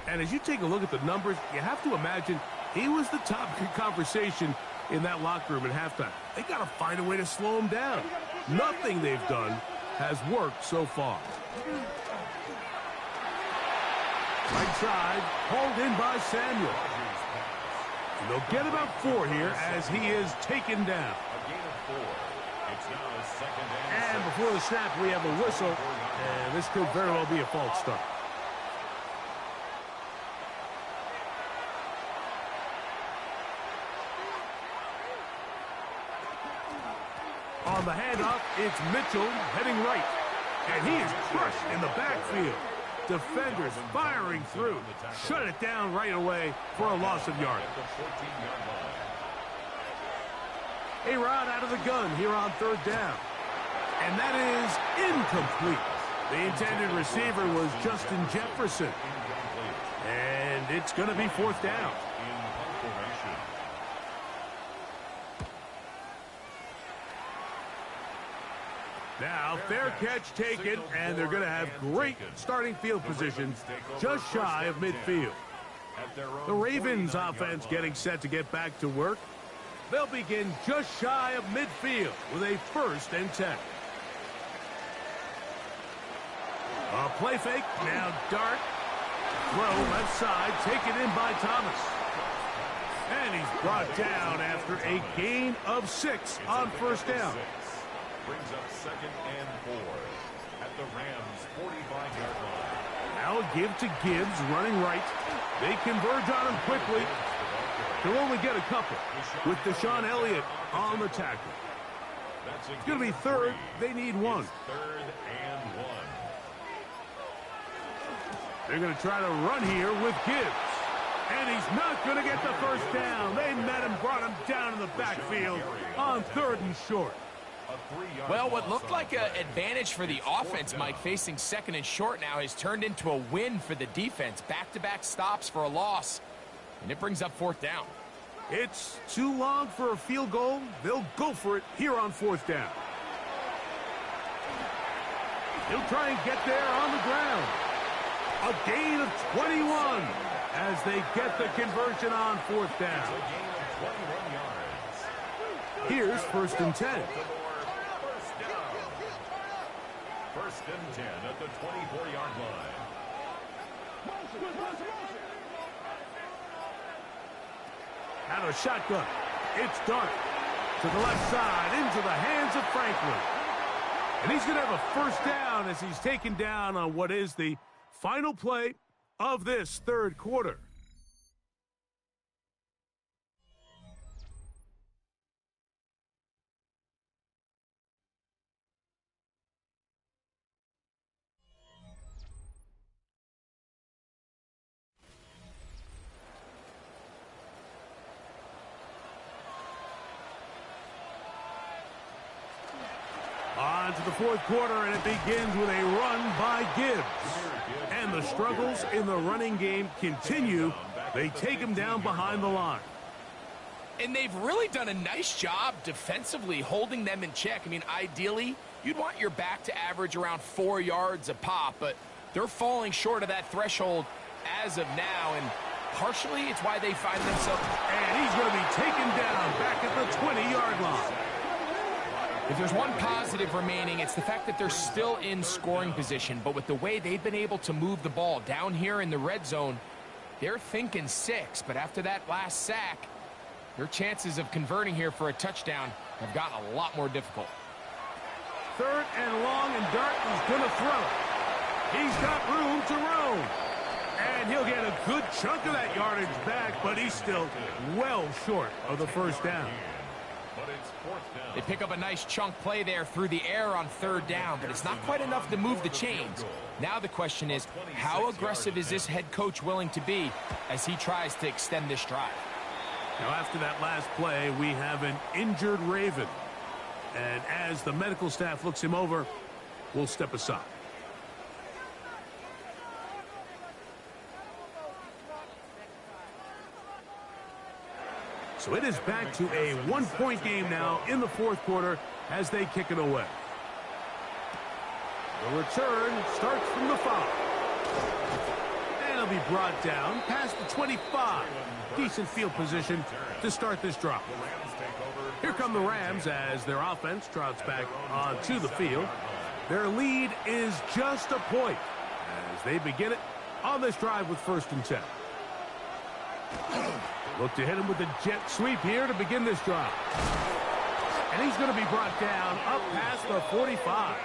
And as you take a look at the numbers, you have to imagine he was the top conversation in that locker room at halftime. They got to find a way to slow him down. Nothing they've done has worked so far. Right side, hauled in by Samuel. And they'll get about 4 here as he is taken down. a gain of 4. And before the snap, we have a whistle, and this could very well be a false start. On the handoff, it's Mitchell heading right. And he is crushed in the backfield. Defenders firing through. Shut it down right away for a loss of yardage. A-Rod out of the gun here on third down. And that is incomplete. The intended receiver was Justin Jefferson. And it's going to be fourth down. Now, fair catch taken, and they're going to have great starting field position just shy of midfield. The Ravens offense getting set to get back to work. They'll begin just shy of midfield with a 1st and 10. A play fake, now Dart. Throw left side, taken in by Thomas. And he's brought down after a gain of 6 on first down. Brings up 2nd and 4 at the Rams' 45-yard line. Now a give to Gibbs, running right. They converge on him quickly. They'll only get a couple with Deshaun Elliott on the tackle. It's going to be 3rd. They need 1. 3rd and 1. They're going to try to run here with Gibbs. And he's not going to get the first down. They met him, brought him down in the backfield on 3rd and short. Well, what looked like an advantage for the offense, Mike, facing 2nd and short now, has turned into a win for the defense. Back-to-back stops for a loss, and it brings up 4th down. It's too long for a field goal. They'll go for it here on 4th down. He'll try and get there on the ground. A gain of 21 as they get the conversion on 4th down. Here's 1st and 10. 1st and 10 at the 24-yard line. Out of shotgun. It's Dart to the left side into the hands of Franklin. And he's going to have a 1st down as he's taken down on what is the final play of this 3rd quarter. On to the 4th quarter, and it begins with a run by Gibbs. And the struggles in the running game continue. They take him down behind the line. And they've really done a nice job defensively holding them in check. I mean, ideally, you'd want your back to average around 4 yards a pop, but they're falling short of that threshold as of now, and partially it's why they find themselves. And he's going to be taken down back at the 20-yard line. If there's one positive remaining, it's the fact that they're still in scoring position. But with the way they've been able to move the ball down here in the red zone, they're thinking 6. But after that last sack, their chances of converting here for a touchdown have gotten a lot more difficult. 3rd and long, and Dart is going to throw. He's got room to roam. And he'll get a good chunk of that yardage back, but he's still well short of the 1st down. They pick up a nice chunk play there through the air on 3rd down, but it's not quite enough to move the chains. Now the question is, how aggressive is this head coach willing to be as he tries to extend this drive? Now after that last play, we have an injured Raven. And as the medical staff looks him over, we'll step aside. So it is back to a 1-point game now in the 4th quarter as they kick it away. The return starts from the 5. And it'll be brought down past the 25. Decent field position to start this drive. Here come the Rams as their offense trots back onto the field. Their lead is just a point as they begin it on this drive with 1st and 10. Look to hit him with the jet sweep here to begin this drive. And he's going to be brought down up past the 45.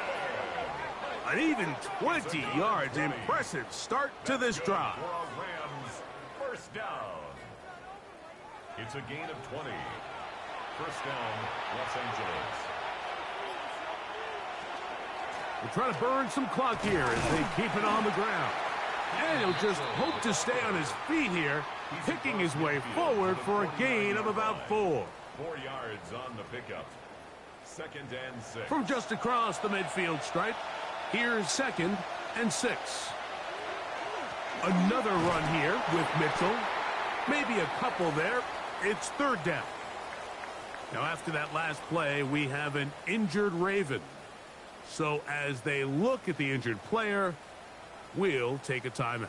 An even 20 yards. Impressive start to this drive. Rams, first down. It's a gain of 20. First down, Los Angeles. We're trying to burn some clock here as they keep it on the ground. And he'll just hope to stay on his feet here, picking his way forward for a gain of about 4. 4 yards on the pickup. 2nd and 6. From just across the midfield stripe, here's 2nd and 6. Another run here with Mitchell. Maybe a couple there. It's 3rd down. Now after that last play, we have an injured Raven. So as they look at the injured player, we'll take a timeout.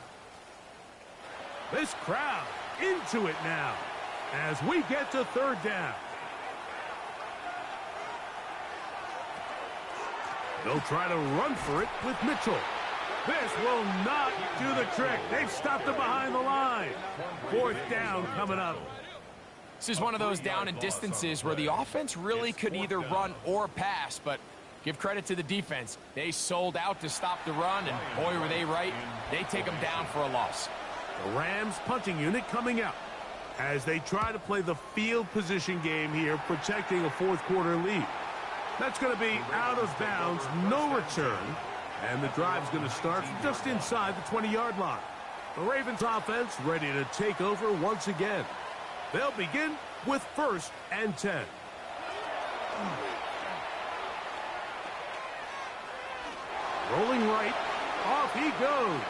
This crowd into it now as we get to 3rd down. They'll try to run for it with Mitchell. This will not do the trick. They've stopped him behind the line. 4th down coming up. This is one of those down and distances where the offense really could either run or pass, but give credit to the defense. They sold out to stop the run, and boy, were they right. They take them down for a loss. The Rams punting unit coming out as they try to play the field position game here, protecting a 4th quarter lead. That's going to be out of bounds, no return, and the drive's going to start from just inside the 20-yard line. The Ravens offense ready to take over once again. They'll begin with 1st and 10. Rolling right, off he goes.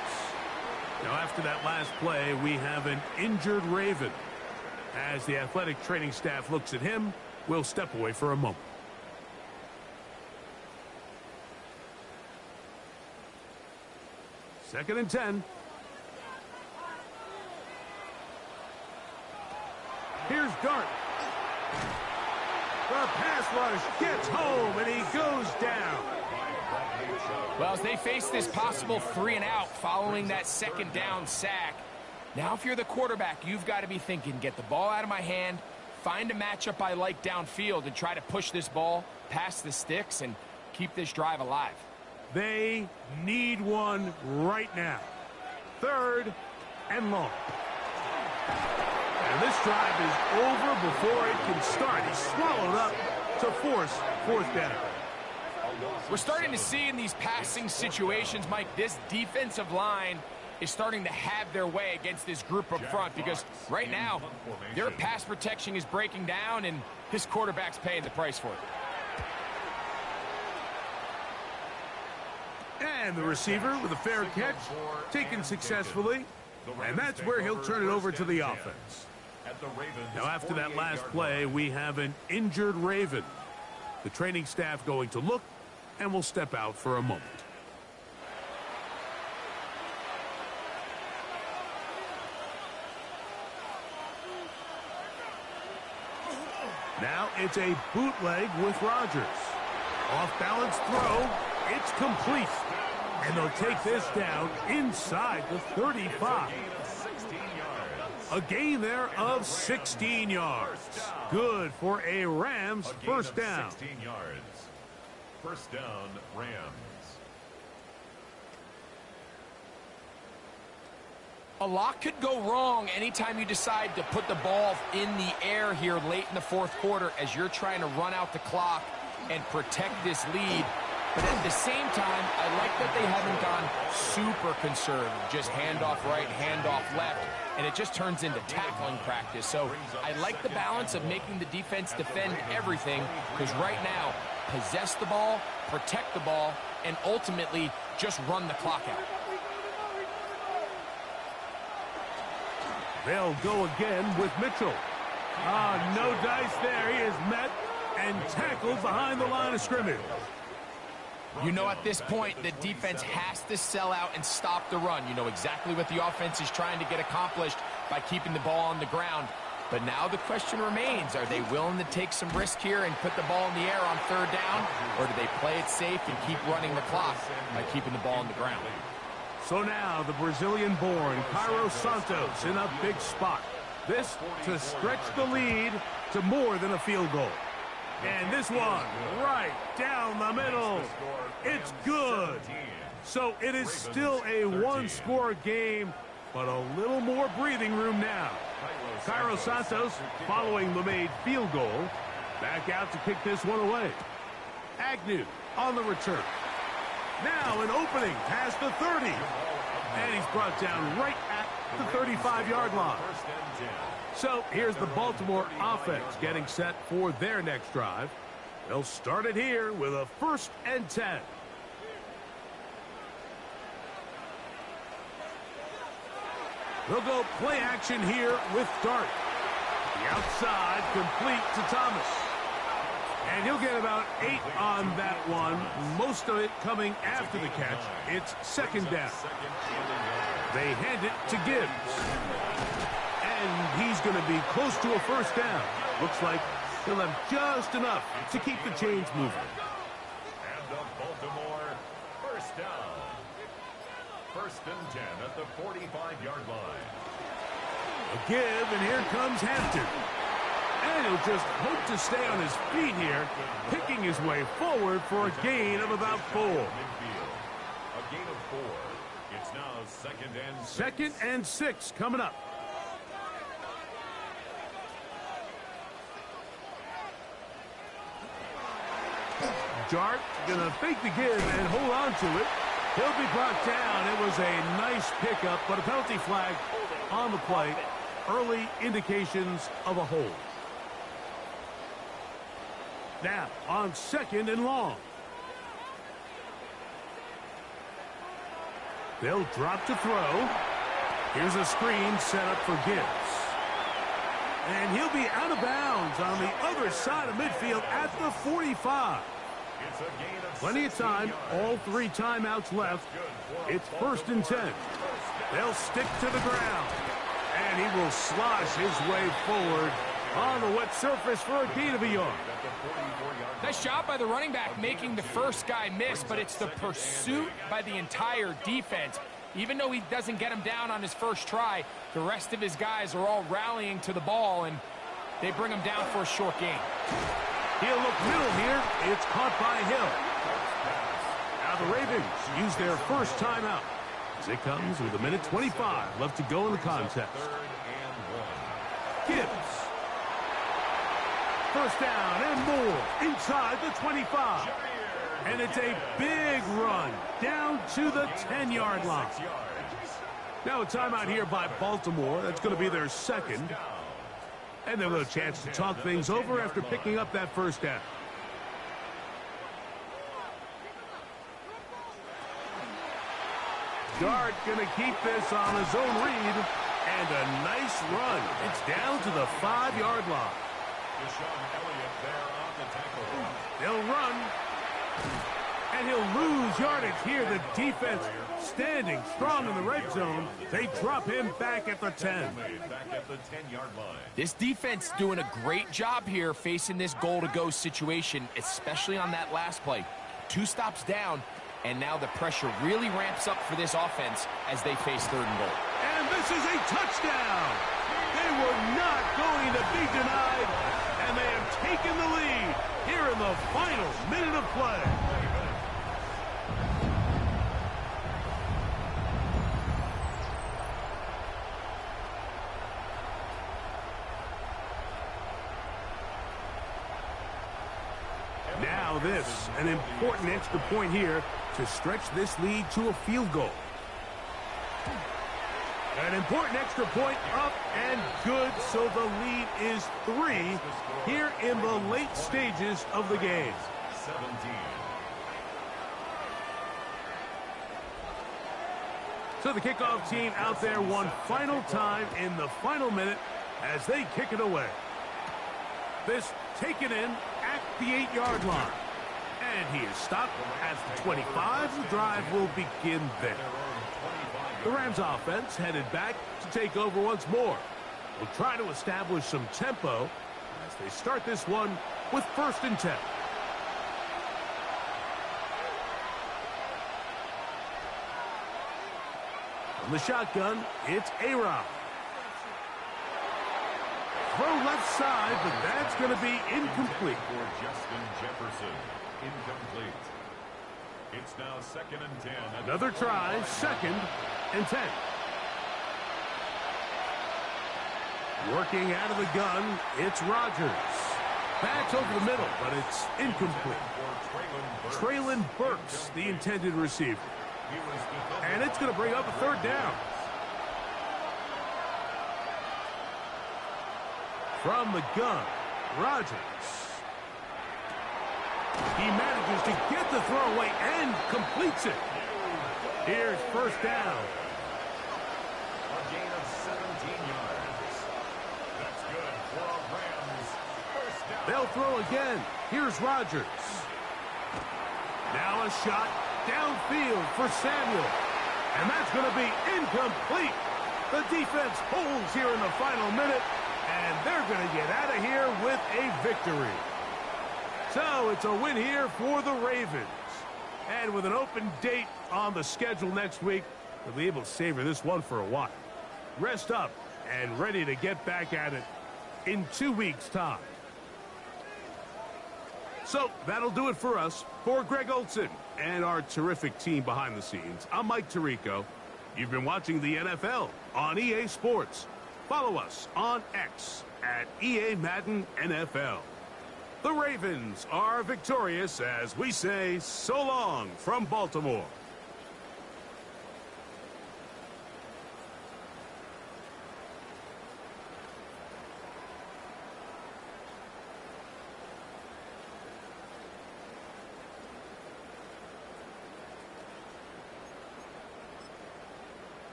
Now after that last play, we have an injured Raven. As the athletic training staff looks at him, we'll step away for a moment. Second and 10. Here's Dart. The pass rush gets home, and he goes down. Well, as they face this possible 3 and out following that 2nd down sack, now if you're the quarterback, you've got to be thinking, get the ball out of my hand, find a matchup I like downfield, and try to push this ball past the sticks and keep this drive alive. They need one right now. 3rd and long. And this drive is over before it can start. He's swallowed up to force 4th down. We're starting to see in these passing situations, Mike, this defensive line is starting to have their way against this group up front, because right now their pass protection is breaking down and this quarterback's paying the price for it. And the receiver with a fair catch, taken successfully, and that's where he'll turn it over to the offense. Now after that last play, we have an injured Raven. The training staff going to look, and we'll step out for a moment. Now it's a bootleg with Rodgers. Off-balance throw. It's complete. And they'll take this down inside the 35. A gain there of 16 yards. Good for a Rams first down. 16 yards. First down, Rams. A lot could go wrong anytime you decide to put the ball in the air here late in the 4th quarter as you're trying to run out the clock and protect this lead. But at the same time, I like that they haven't gone super conservative, just handoff right, handoff left, and it just turns into tackling practice. So I like the balance of making the defense defend everything, because right now, possess the ball, protect the ball, and ultimately just run the clock out. They'll go again with Mitchell. No dice there. He is met and tackled behind the line of scrimmage. You know, at this point, the defense has to sell out and stop the run. You know exactly what the offense is trying to get accomplished by keeping the ball on the ground. But now the question remains, are they willing to take some risk here and put the ball in the air on 3rd down? Or do they play it safe and keep running the clock by keeping the ball on the ground? So now the Brazilian-born Cairo Santos in a big spot. This to stretch the lead to more than a field goal. And this one right down the middle. It's good. So it is still a one-score game, but a little more breathing room now. Cairo Santos, following the made field goal, back out to kick this one away. Agnew on the return. Now an opening past the 30. And he's brought down right at the 35-yard line. So here's the Baltimore offense getting set for their next drive. They'll start it here with a 1st and 10. They'll go play action here with Dart. The outside complete to Thomas. And he'll get about 8 on that one, most of it coming after the catch. It's 2nd down. They hand it to Gibbs. And he's going to be close to a 1st down. Looks like he'll have just enough to keep the chains moving. And the Baltimore 1st down. 1st and 10 at the 45-yard line. A give, and here comes Hampton. And he'll just hope to stay on his feet here, picking his way forward for a gain of about 4. A gain of 4. It's now 2nd and 6. 2nd and 6 coming up. Dart gonna fake the give and hold on to it. He'll be brought down. It was a nice pickup, but a penalty flag on the play. Early indications of a hold. Now on 2nd and long. They'll drop to throw. Here's a screen set up for Gibbs. And he'll be out of bounds on the other side of midfield at the 45. Plenty of time, all 3 timeouts left. It's 1st and 10. They'll stick to the ground. And he will slosh his way forward on the wet surface for a gain of a yard. Nice job by the running back making the first guy miss, but it's the pursuit by the entire defense. Even though he doesn't get him down on his first try, the rest of his guys are all rallying to the ball, and they bring him down for a short gain. He'll look middle here. It's caught by Hill. Now the Ravens use their first timeout. As it comes with 1:25 left to go in the contest. Gibbs. 1st down and more inside the 25. And it's a big run down to the 10-yard line. Now a timeout here by Baltimore. That's going to be their 2nd. And they'll have a chance to talk things over after picking up that 1st down. Dart going to keep this on his own read. And a nice run. It's down to the 5-yard line. They'll run. And he'll lose yardage here. The defense standing strong in the red zone. They drop him back at the 10. This defense doing a great job here facing this goal-to-go situation, especially on that last play. 2 stops down, and now the pressure really ramps up for this offense as they face 3rd and goal. And this is a touchdown. They were not going to be denied, and they have taken the lead here in the final minute of play. Now this, an important extra point here to stretch this lead to a field goal. An important extra point up and good, so the lead is 3 here in the late stages of the game. 17. So the kickoff team out there one final time in the final minute as they kick it away. This taken in at the 8-yard line. And he is stopped at the 25. The drive will begin there. The Rams offense headed back to take over once more. Will try to establish some tempo as they start this one with 1st and 10. From the shotgun, it's A-Rod. throw left side, but that's going to be incomplete. For Justin Jefferson, incomplete. It's now 2nd and 10. Another try, 2nd and 10. Working out of the gun, it's Rodgers. Back over the middle, but it's incomplete. Traylon Burks, the intended receiver. And it's going to bring up a 3rd down. From the gun, Rodgers. He manages to get the throw away and completes it. Here's 1st down. A gain of 17 yards. That's good for a Rams 1st down. They'll throw again. Here's Rodgers. Now a shot downfield for Samuel. And that's going to be incomplete. The defense holds here in the final minute, and they're going to get out of here with a victory. So it's a win here for the Ravens. And with an open date on the schedule next week, they'll be able to savor this one for a while. Rest up and ready to get back at it in 2 weeks' time. So that'll do it for us. For Greg Olson and our terrific team behind the scenes, I'm Mike Tirico. You've been watching the NFL on EA Sports. Follow us on X at EA Madden NFL. The Ravens are victorious as we say so long from Baltimore.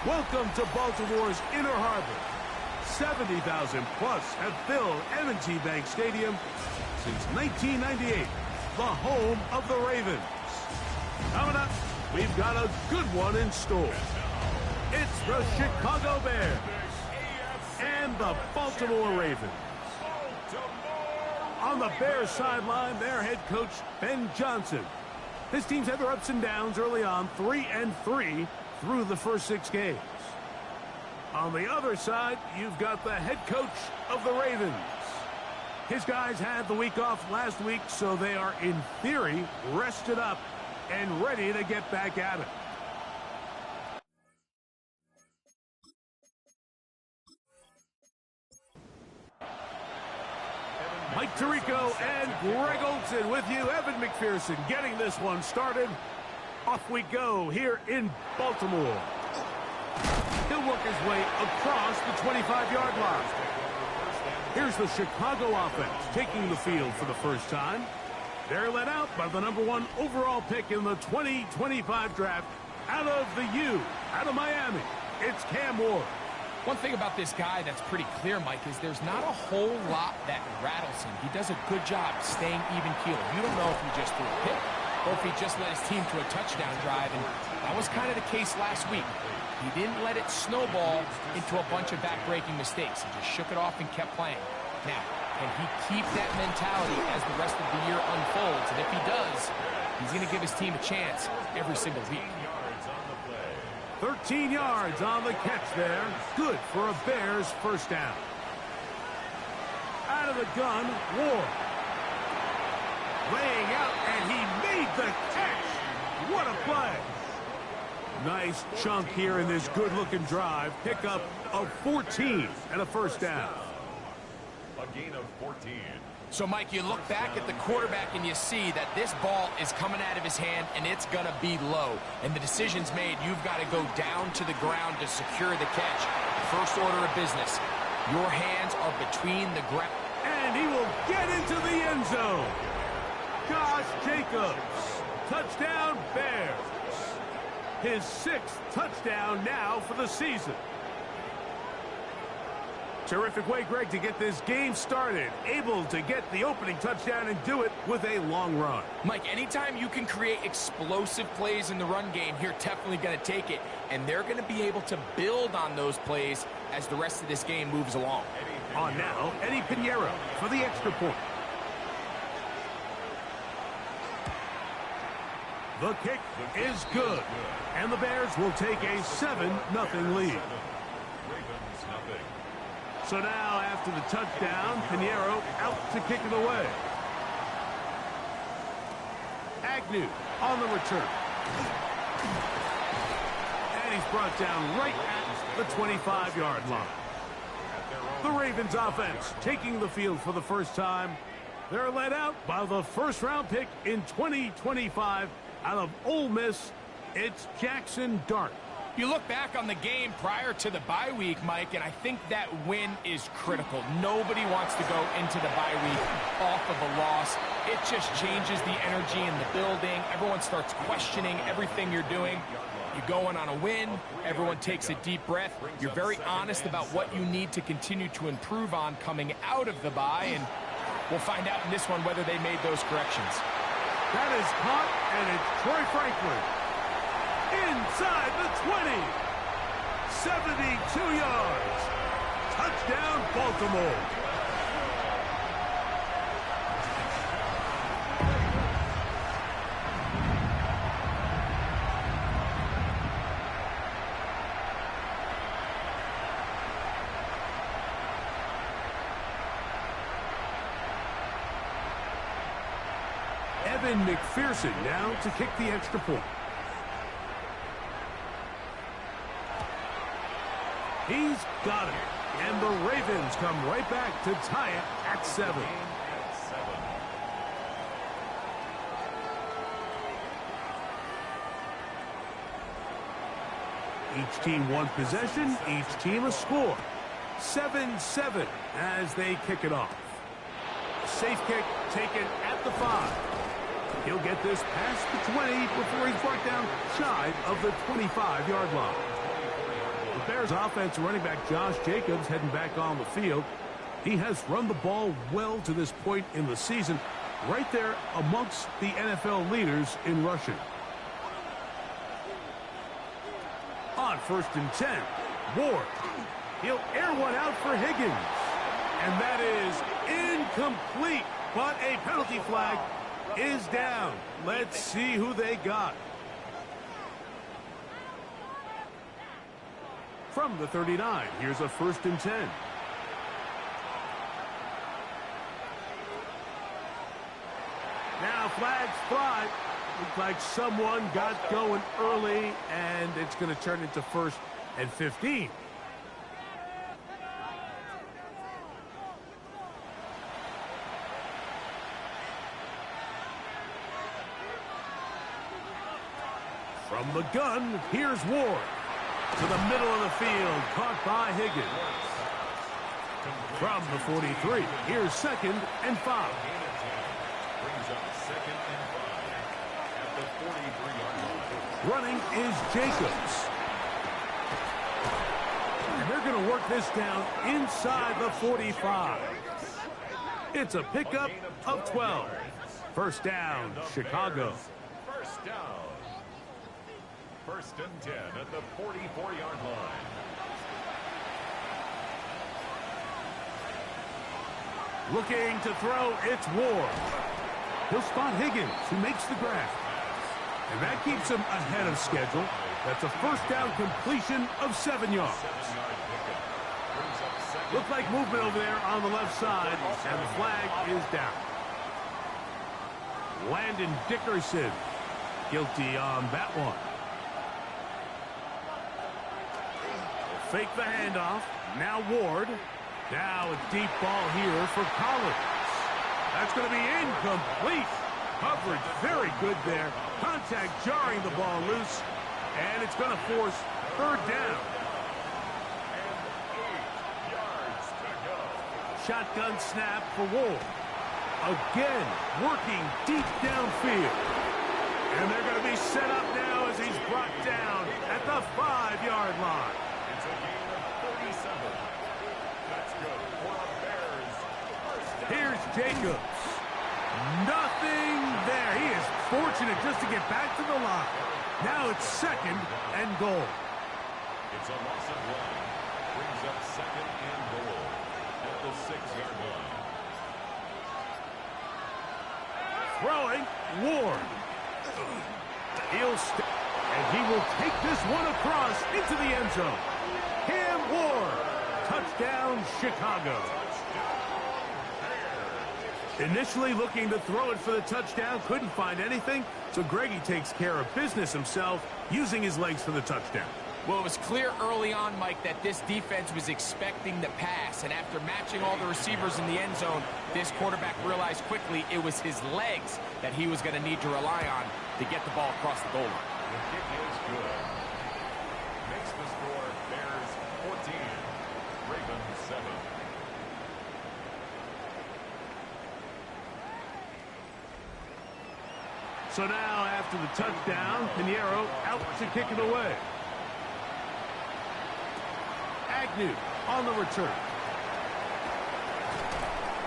Welcome to Baltimore's Inner Harbor. 70,000 plus have filled M&T Bank Stadium since 1998, the home of the Ravens. Coming up, we've got a good one in store. It's the Chicago Bears and the Baltimore Ravens. On the Bears sideline, their head coach, Ben Johnson. His team's had their ups and downs early on, 3-3 through the first 6 games. On the other side, you've got the head coach of the Ravens. His guys had the week off last week, so they are, in theory, rested up and ready to get back at it. Mike Tirico and Greg Olsen with you. Evan McPherson getting this one started. Off we go here in Baltimore. He'll work his way across the 25-yard line. Here's the Chicago offense taking the field for the first time. They're led out by the #1 overall pick in the 2025 draft out of the U, out of Miami. It's Cam Ward. One thing about this guy that's pretty clear, Mike, is there's not a whole lot that rattles him. He does a good job staying even-keeled. You don't know if he just threw a pick or if he just led his team to a touchdown drive, and that was kind of the case last week. He didn't let it snowball into a bunch of back-breaking mistakes. He just shook it off and kept playing. Now, can he keep that mentality as the rest of the year unfolds? And if he does, he's going to give his team a chance every single week. 13 yards on the catch there. Good for a Bears first down. Out of the gun, Ward. Laying out, and he made the catch. What a play. Nice chunk here in this good-looking drive. Pickup of 14 and a first down. A gain of 14. So, Mike, you look back at the quarterback and you see that this ball is coming out of his hand and it's going to be low. And the decision's made. You've got to go down to the ground to secure the catch. First order of business. Your hands are between the ground. And he will get into the end zone. Josh Jacobs. Touchdown, Bears. His 6th touchdown now for the season. Terrific way, Greg, to get this game started. Able to get the opening touchdown and do it with a long run. Mike, anytime you can create explosive plays in the run game, you're definitely going to take it. And they're going to be able to build on those plays as the rest of this game moves along. On now, Eddie Pinheiro for the extra point. The kick is good. And the Bears will take a 7-0 lead. So now, after the touchdown, Pinheiro out to kick it away. Agnew on the return. And he's brought down right at the 25-yard line. The Ravens offense taking the field for the first time. They're led out by the first-round pick in 2025 out of Ole Miss. It's Jackson Dart. You look back on the game prior to the bye week, Mike, and I think that win is critical. Nobody wants to go into the bye week off of a loss. It just changes the energy in the building. Everyone starts questioning everything you're doing. You go in on a win. Everyone takes a deep breath. You're very honest about what you need to continue to improve on coming out of the bye, and we'll find out in this one whether they made those corrections. That is caught, and it's Troy Franklin. Inside the 20. 72 yards. Touchdown, Baltimore. Evan McPherson now to kick the extra point. He's got it. And the Ravens come right back to tie it at 7. Each team one possession, each team a score. 7-7 as they kick it off. Safe kick taken at the 5. He'll get this past the 20 before he's brought down shy of the 25-yard line. Bears offense running back Josh Jacobs heading back on the field. He has run the ball well to this point in the season, right there amongst the NFL leaders in rushing. On 1st and 10, Ward. He'll air one out for Higgins. And that is incomplete, but a penalty flag is down. Let's see who they got. From the 39, here's a 1st and 10. Now flags fly. Looks like someone got going early, and it's going to turn into 1st and 15. From the gun, here's Ward. To the middle of the field, caught by Higgins. From the 43, here's 2nd and 5. Running is Jacobs. And they're going to work this down inside the 45. It's a pickup of 12. 1st down, Chicago. 1st down. 1st and 10 at the 44-yard line. Looking to throw, it's Ward. He'll spot Higgins, who makes the grab. And that keeps him ahead of schedule. That's a 1st down completion of 7 yards. Looks like movement over there on the left side, and the flag is down. Landon Dickerson guilty on that one. Fake the handoff. Now Ward. Now a deep ball here for Collins. That's going to be incomplete. Coverage very good there. Contact jarring the ball loose. And it's going to force 3rd down. And 8 yards to go. Shotgun snap for Ward. Again, working deep downfield. And they're going to be set up now as he's brought down at the 5-yard line. It's a gain of 37. That's good for the Bears. 1st down. Here's Jacobs. Nothing there. He is fortunate just to get back to the line. Now it's 2nd and goal. It's a loss of 1. Brings up 2nd and goal at the 6-yard line. Throwing, Ward. He'll and he will take this one across into the end zone. Cam Ward. Touchdown, Chicago. Initially looking to throw it for the touchdown, couldn't find anything, so Greggy takes care of business himself, using his legs for the touchdown. Well, it was clear early on, Mike, that this defense was expecting the pass, and after matching all the receivers in the end zone, this quarterback realized quickly it was his legs that he was going to need to rely on to get the ball across the goal line. The kick is good. Makes the score Bears 14, Ravens 7. So now, after the touchdown, Pinheiro out to kick it away. Agnew on the return.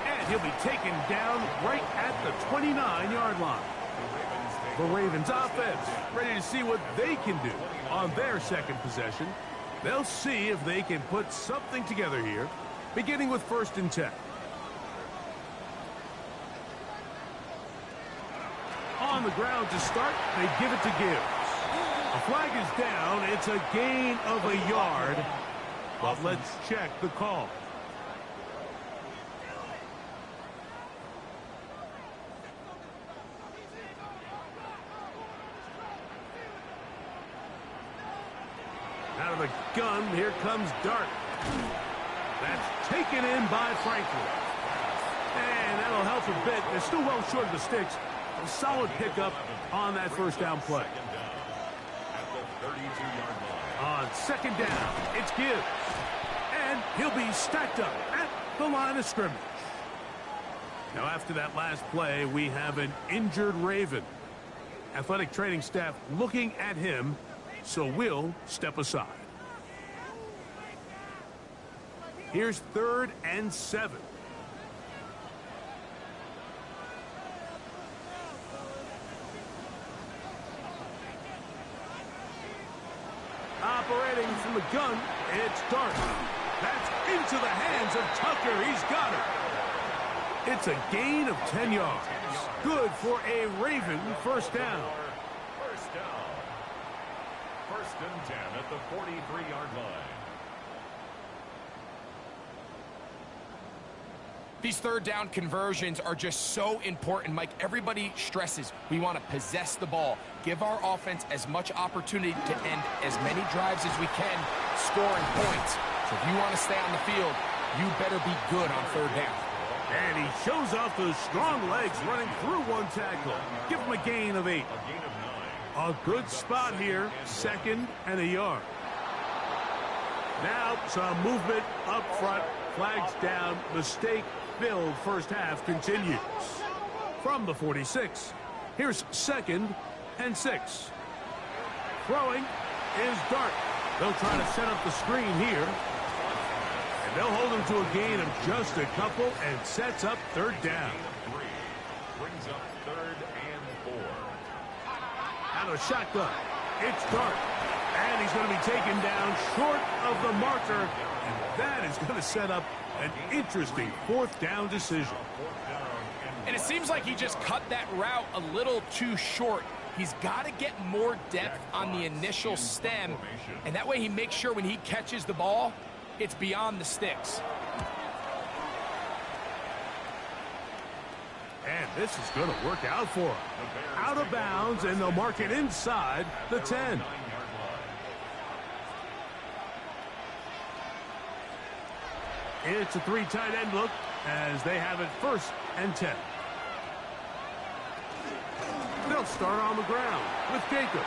And he'll be taken down right at the 29-yard line. The Ravens offense ready to see what they can do on their 2nd possession. They'll see if they can put something together here, beginning with 1st and 10. On the ground to start, they give it to Gibbs. A flag is down. It's a gain of a yard. But let's check the call. Out of the gun, here comes Dart. That's taken in by Franklin. And that'll help a bit. They're still well short of the sticks. A solid pickup on that 1st down play. At the 32-yard line. On 2nd down, it's Gibbs. And he'll be stacked up at the line of scrimmage. Now, after that last play, we have an injured Raven. Athletic training staff looking at him, so we'll step aside. Here's 3rd and 7. Operating from the gun, it's Dart. That's into the hands of Tucker. He's got it. It's a gain of 10 yards. Good for a Raven first down. First down. 1st and 10 at the 43-yard line. These 3rd down conversions are just so important, Mike. Everybody stresses we want to possess the ball, give our offense as much opportunity to end as many drives as we can, scoring points. So if you want to stay on the field, you better be good on 3rd down. And he shows off those strong legs running through one tackle. Give him a gain of 8. A good spot here, 2nd and a yard. Now some movement up front, flags down, mistake filled first half continues. From the 46, here's 2nd and 6. Throwing is Dart. They'll try to set up the screen here. And they'll hold him to a gain of just a couple and sets up 3rd down. Brings up 3rd and 4. Out of shotgun, it's Dart. And he's going to be taken down short of the marker. And that is going to set up an interesting 4th down decision. And it seems like he just cut that route a little too short. He's got to get more depth on the initial stem, and that way he makes sure when he catches the ball, it's beyond the sticks. And this is going to work out for him. Out of bounds, and they'll mark it inside the 10. It's a 3 tight end look as they have it 1st and 10. They'll start on the ground with Jacobs.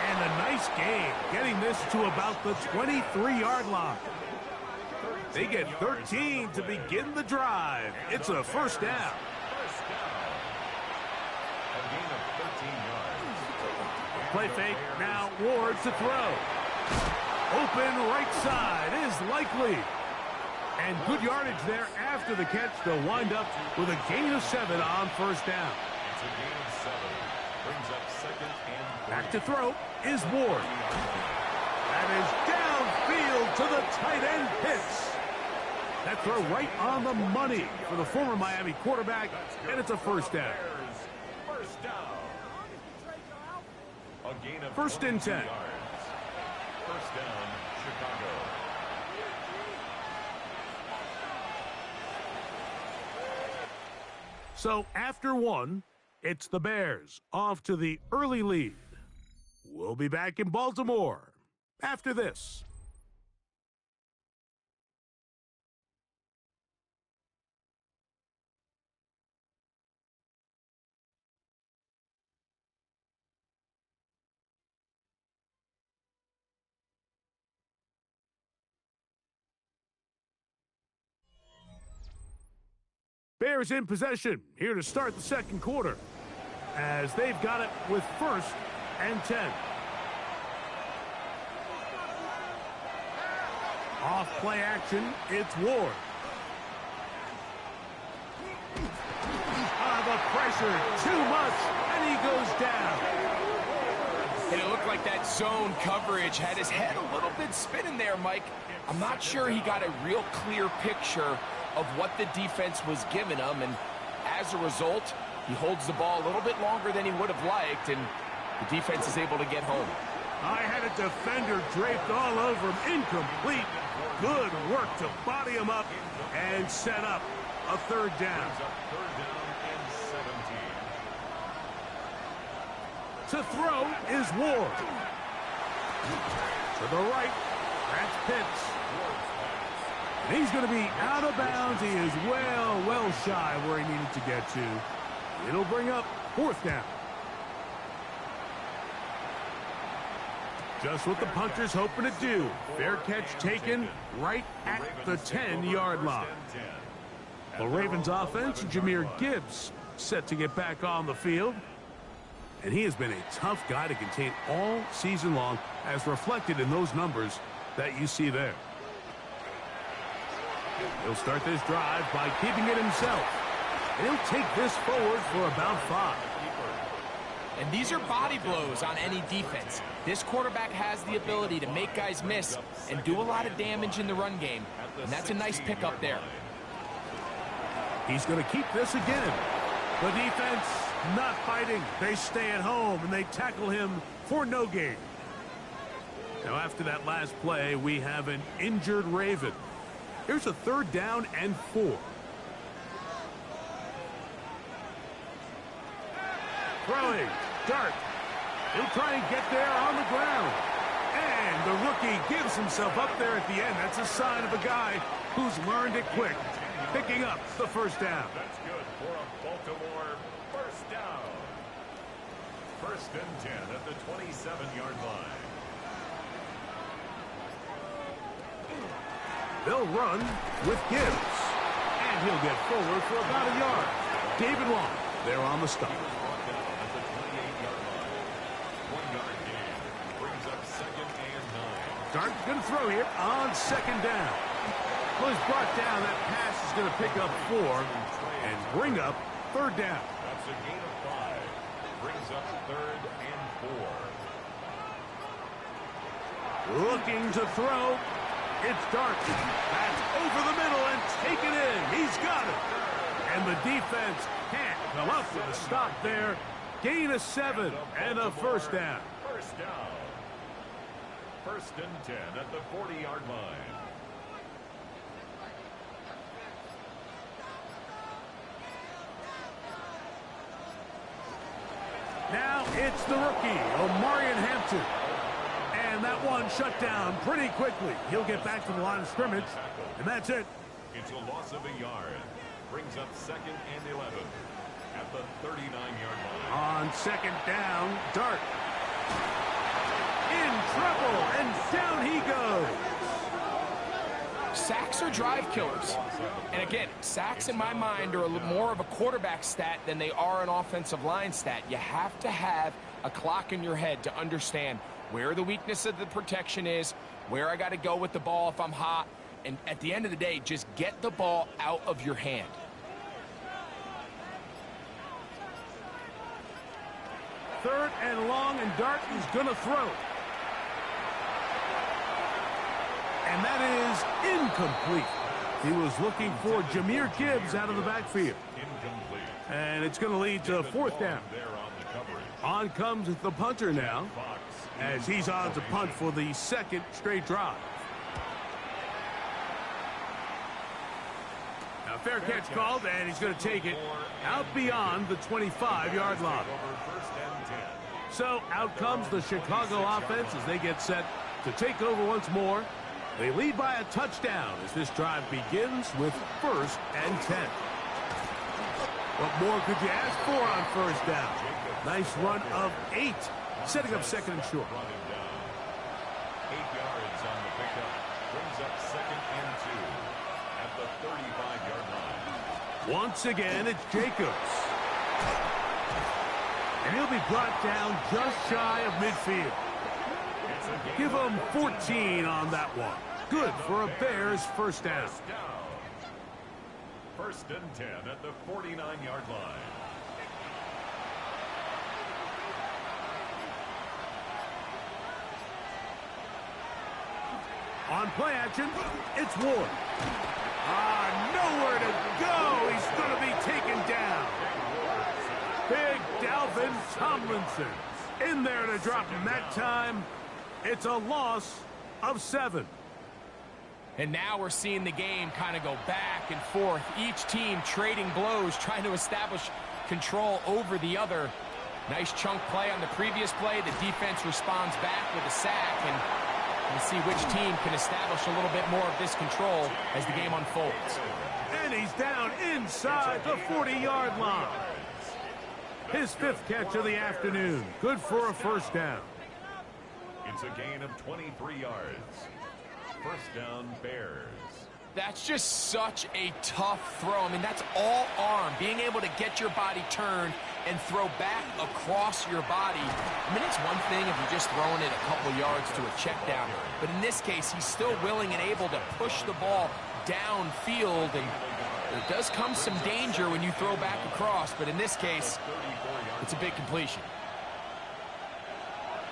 And a nice gain, getting this to about the 23-yard line. They get 13 to begin the drive. It's a 1st down. Play fake, now Ward's to throw. Open right side is likely. And good yardage there after the catch. They'll wind up with a gain of 7 on 1st down. It's a gain of 7. Brings up 2nd and 3. Back to throw is Ward. That is downfield to the tight end Pitts. That throw right on the money for the former Miami quarterback, and it's a 1st down. First down. A gain of 1st and 10. yards. 1st down, Chicago. So after 1, it's the Bears off to the early lead. We'll be back in Baltimore after this. Bears in possession here to start the 2nd quarter as they've got it with 1st and 10. Off play action, it's Ward. The pressure, too much, and he goes down. And it looked like that zone coverage had his head a little bit spinning there, Mike. I'm not sure he got a real clear picture of what the defense was giving him, and as a result, he holds the ball a little bit longer than he would have liked, and the defense is able to get home. I had a defender draped all over him, incomplete. Good work to body him up and set up a 3rd down. 3rd down and 17. To throw is Ward. To the right, that's Pitts. And he's going to be out of bounds. He is well shy where he needed to get to. It'll bring up 4th down. Just what the punter's hoping to do. Fair catch taken right at the 10-yard line. The Ravens offense, Jahmyr Gibbs, set to get back on the field. And he has been a tough guy to contain all season long, as reflected in those numbers that you see there. He'll start this drive by keeping it himself. He'll take this forward for about 5. And these are body blows on any defense. This quarterback has the ability to make guys miss and do a lot of damage in the run game. And that's a nice pickup there. He's going to keep this again. The defense not fighting. They stay at home, and they tackle him for no gain. Now, after that last play, we have an injured Raven. Here's a 3rd down and 4. Throwing. Dart. He'll try and get there on the ground. And the rookie gives himself up there at the end. That's a sign of a guy who's learned it quick. Picking up the 1st down. That's good for a Baltimore 1st down. 1st and 10 at the 27-yard line. They'll run with Gibbs. And he'll get forward for about a yard. David Long there on the stop. Dart's going to throw here on 2nd down. Well, he's brought down. That pass is going to pick up 4 and bring up 3rd down. That's a gain of 5. Brings up 3rd and 4. Looking to throw. It's Dart. That's over the middle and taken in. He's got it. And the defense can't come up with a stop there. Gain of 7 and a 1st down. 1st down. 1st and 10 at the 40-yard line. Now it's the rookie, Omarion Hampton. And that one shut down pretty quickly. He'll get back to the line of scrimmage, and that's it. It's a loss of a yard. Brings up 2nd and 11 at the 39-yard line. On 2nd down, Dart. In trouble, and down he goes. Sacks are drive killers. And again, sacks in my mind are a little more of a quarterback stat than they are an offensive line stat. You have to have a clock in your head to understand where the weakness of the protection is, where I got to go with the ball if I'm hot, and at the end of the day, just get the ball out of your hand. Third and long, and Dart is going to throw. And that is incomplete. He was looking for Jahmyr Gibbs out of the backfield. Incomplete. And it's going to lead to 4th down. There on the coverage. On comes the punter now, as he's on to punt for the 2nd straight drive. Now, fair catch called, and he's going to take it out beyond the 25-yard line. So out comes the Chicago offense as they get set to take over once more. They lead by a touchdown as this drive begins with 1st and 10. What more could you ask for on 1st down? Nice run of 8, setting up 2nd and short. 8 yards on the pickup. Brings up 2nd and 2 at the 35-yard line. Once again, it's Jacobs. And he'll be brought down just shy of midfield. Give him 14 on that one. Good for a Bears 1st down. 1st and 10 at the 49-yard line. On play action, it's Ward. Nowhere to go. He's going to be taken down. Big Dalvin Tomlinson in there to drop him that time. It's a loss of 7. And now we're seeing the game kind of go back and forth. Each team trading blows, trying to establish control over the other. Nice chunk play on the previous play. The defense responds back with a sack, and we'll see which team can establish a little bit more of this control as the game unfolds. And he's down inside the 40-yard line. His 5th catch of the afternoon. Good for a 1st down. It's a gain of 23 yards. 1st down, Bears. That's just such a tough throw. I mean, that's all arm. Being able to get your body turned and throw back across your body. I mean, it's one thing if you're just throwing it a couple yards to a check down. But in this case, he's still willing and able to push the ball downfield, and there does come some danger when you throw back across, but in this case, it's a big completion.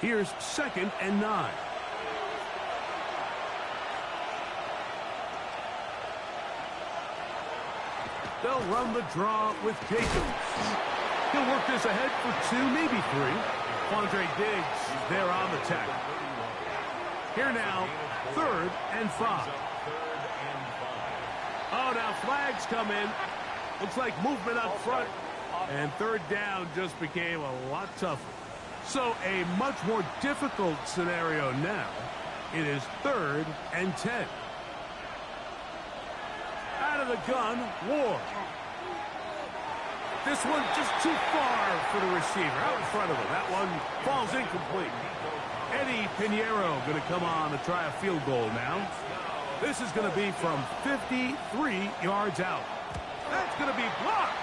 Here's 2nd and 9. They'll run the draw with Jacobs. He'll work this ahead for 2, maybe 3. Quandre Diggs there on the tackle. Here now, 3rd and 5. Oh, now flags come in. Looks like movement up front. And 3rd down just became a lot tougher. So a much more difficult scenario now. It is 3rd and 10. Out of the gun, Ward. This one just too far for the receiver. Out in front of him. That one falls incomplete. Eddie Pinheiro going to come on to try a field goal now. This is going to be from 53 yards out. That's going to be blocked.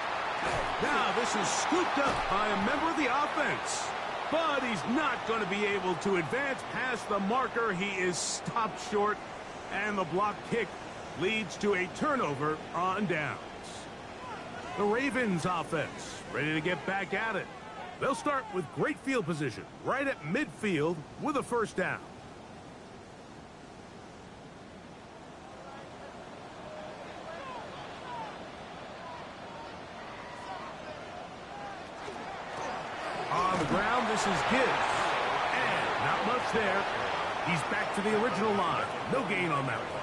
Now this is scooped up by a member of the offense. But he's not going to be able to advance past the marker. He is stopped short. And the block kick leads to a turnover on downs. The Ravens offense ready to get back at it. They'll start with great field position right at midfield with a 1st down. On the ground, this is Gibbs. And not much there. He's back to the original line. No gain on that one.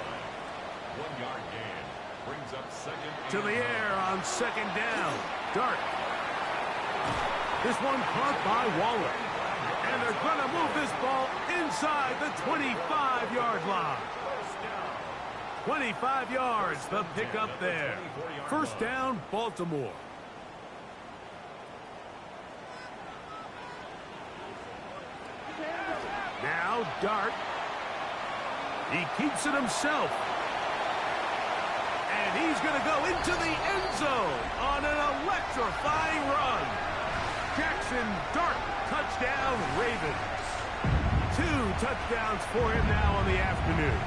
1-yard gain. Brings up 2nd. To the air on 2nd down. Dart. This one caught by Waller. And they're going to move this ball inside the 25-yard line. 25 yards, the pickup there. 1st down, Baltimore. Now Dart. He keeps it himself. And he's going to go into the end zone on an electrifying run. Jackson Dart, touchdown Ravens. 2 touchdowns for him now on the afternoon.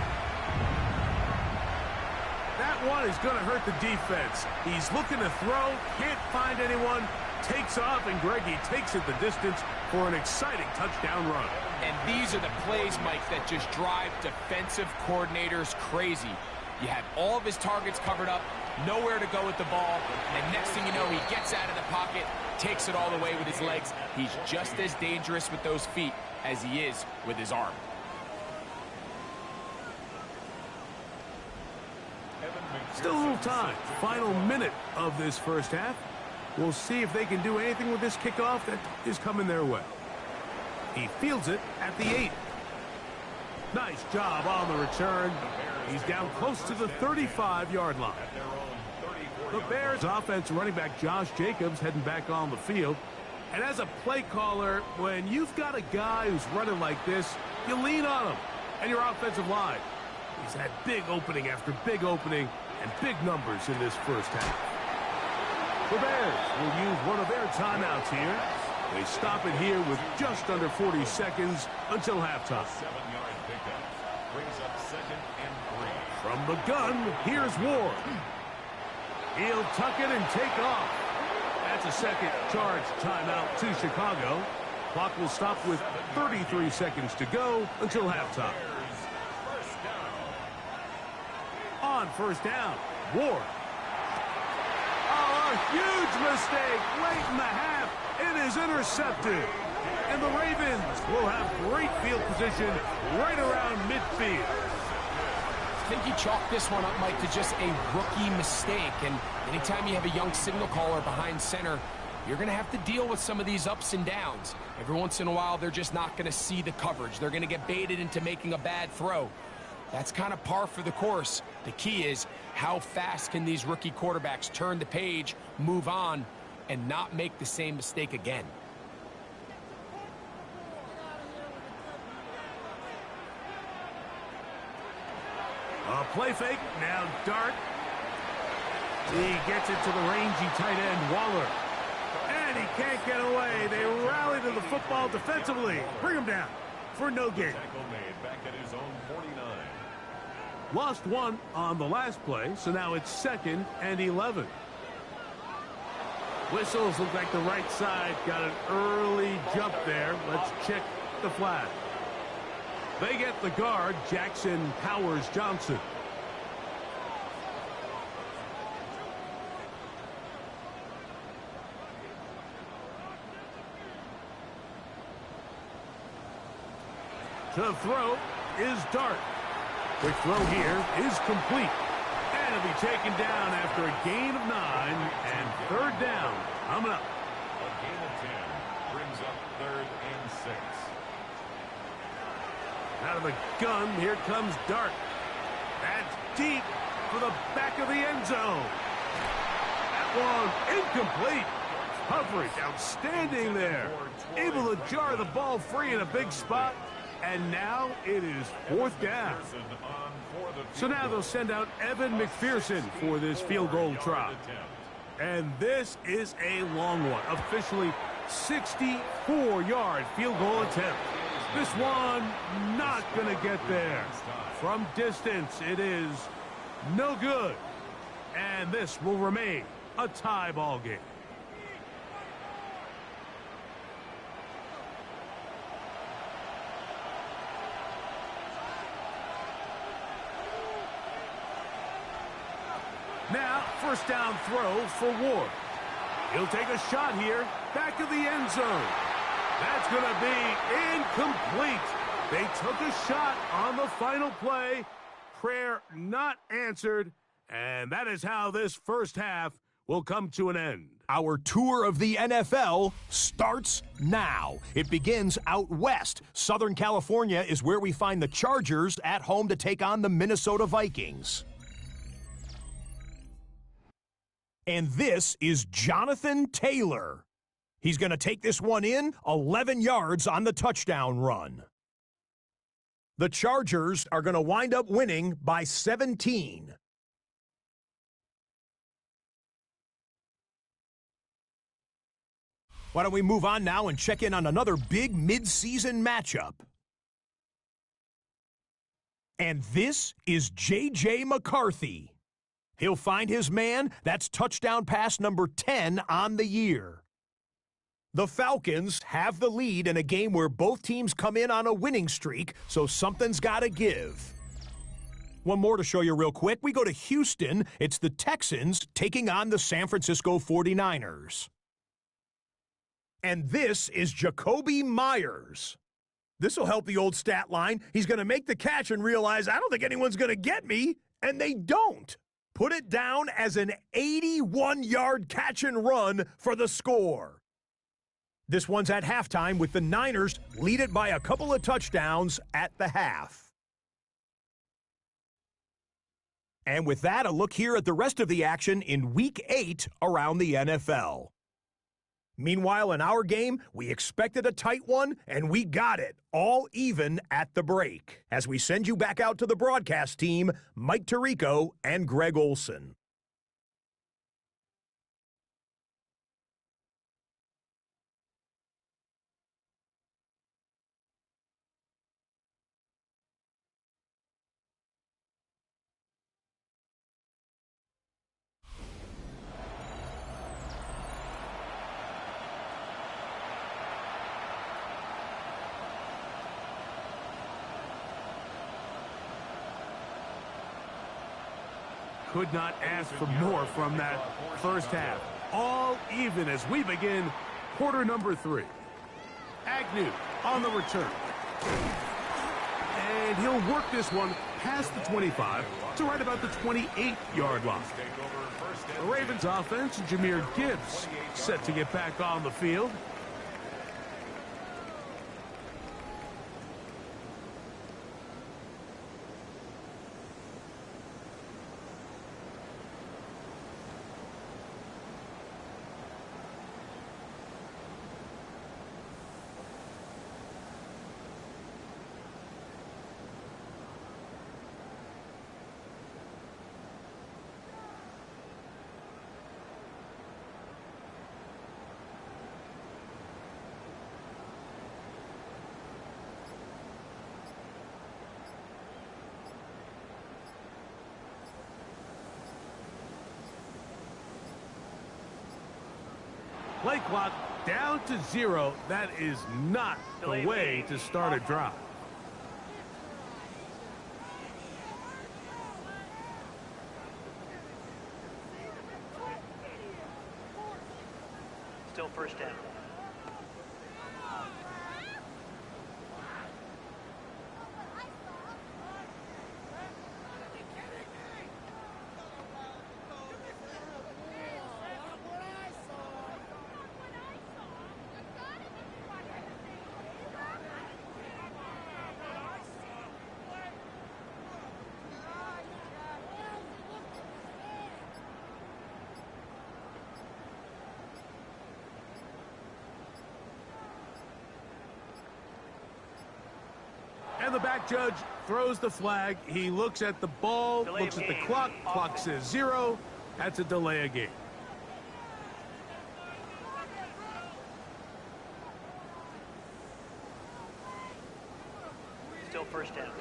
That one is going to hurt the defense. He's looking to throw, can't find anyone, takes off, and Greggy takes it the distance for an exciting touchdown run. And these are the plays, Mike, that just drive defensive coordinators crazy. You have all of his targets covered up, nowhere to go with the ball, and next thing you know, he gets out of the pocket, takes it all the way with his legs. He's just as dangerous with those feet as he is with his arm. Still a little time. Final minute of this 1st half. We'll see if they can do anything with this kickoff that is coming their way. He fields it at the 8. Nice job on the return. He's down close to the 35-yard line. The Bears offense running back Josh Jacobs heading back on the field. And as a play caller, when you've got a guy who's running like this, you lean on him and your offensive line. He's had big opening after big opening and big numbers in this 1st half. The Bears will use one of their timeouts here. They stop it here with just under 40 seconds until halftime. 7-yard pickup. Brings up 2nd and 3. From the gun, here's Ward. He'll tuck it and take off. That's a 2nd charge timeout to Chicago. Clock will stop with 33 seconds to go until halftime. On 1st down, Ward. Oh, a huge mistake late in the half. It is intercepted. And the Ravens will have great field position right around midfield. I think he chalked this one up, Mike, to just a rookie mistake. And anytime you have a young signal caller behind center, you're going to have to deal with some of these ups and downs. Every once in a while, they're just not going to see the coverage. They're going to get baited into making a bad throw. That's kind of par for the course. The key is how fast can these rookie quarterbacks turn the page, move on, and not make the same mistake again. A play fake, now Dart. He gets it to the rangy tight end, Waller. And he can't get away. They rally to the football defensively. Bring him down for no gain. Tackle made back at his own 49. Lost one on the last play, so now it's 2nd and 11. Whistles look like the right side got an early jump there. Let's check the flag. They get the guard, Jackson Powers Johnson. To throw is Dart. Quick throw here is complete. And it'll be taken down after a gain of 9 and 3rd down. Coming up. A gain of 10 brings up 3rd and 6. Out of the gun, here comes Dart. That's deep for the back of the end zone. That one incomplete. Coverage outstanding there. Able to jar the ball free in a big spot. And now it is 4th down. So now they'll send out Evan McPherson for this field goal try. And this is a long one. Officially 64-yard field goal attempt. This one not going to get there. From distance, it is no good. And this will remain a tie ball game. Now, first down throw for Ward. He'll take a shot here, back of the end zone. That's going to be incomplete. They took a shot on the final play. Prayer not answered, and that is how this first half will come to an end. Our tour of the NFL starts now. It begins out west. Southern California is where we find the Chargers at home to take on the Minnesota Vikings. And this is Jonathan Taylor. He's going to take this one in, 11 yards on the touchdown run. The Chargers are going to wind up winning by 17. Why don't we move on now and check in on another big mid-season matchup. And this is J.J. McCarthy. He'll find his man. That's touchdown pass number 10 on the year. The Falcons have the lead in a game where both teams come in on a winning streak, so something's got to give. One more to show you real quick. We go to Houston. It's the Texans taking on the San Francisco 49ers. And this is Jacoby Myers. This will help the old stat line. He's going to make the catch and realize, I don't think anyone's going to get me, and they don't. Put it down as an 81-yard catch and run for the score. This one's at halftime with the Niners lead it by a couple of touchdowns at the half. And with that, a look here at the rest of the action in Week 8 around the NFL. Meanwhile, in our game, we expected a tight one, and we got it, all even at the break. As we send you back out to the broadcast team, Mike Tirico and Greg Olson. Could not ask for more from that first half. All even as we begin quarter number 3. Agnew on the return. And he'll work this one past the 25 to right about the 28-yard line. The Ravens offense, Jahmyr Gibbs, set to get back on the field. Play clock down to 0. That is not the way to start a drive. Still first down. And the back judge throws the flag. He looks at the ball, looks at the clock. Clock says 0. That's a delay of game. Still first down.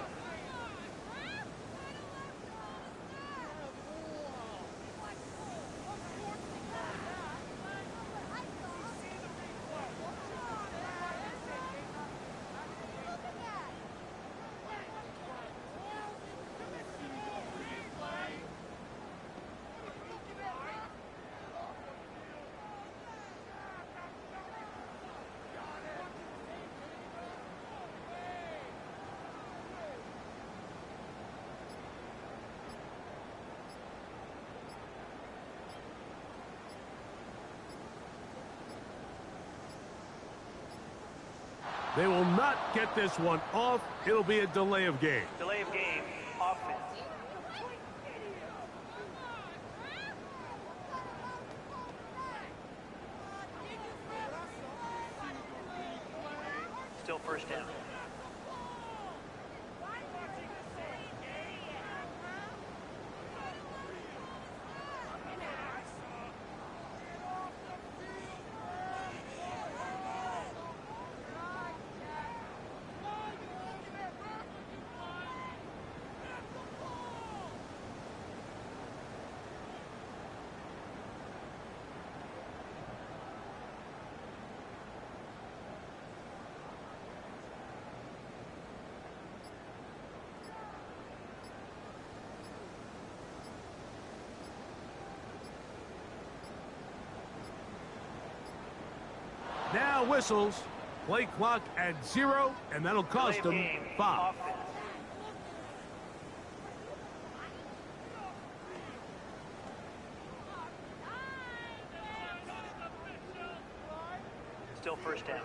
They will not get this one off. It'll be a delay of game. Delay of game. Offense. Still first down. Now whistles. Play clock at 0, and that'll cost them 5. Offense. Still first down.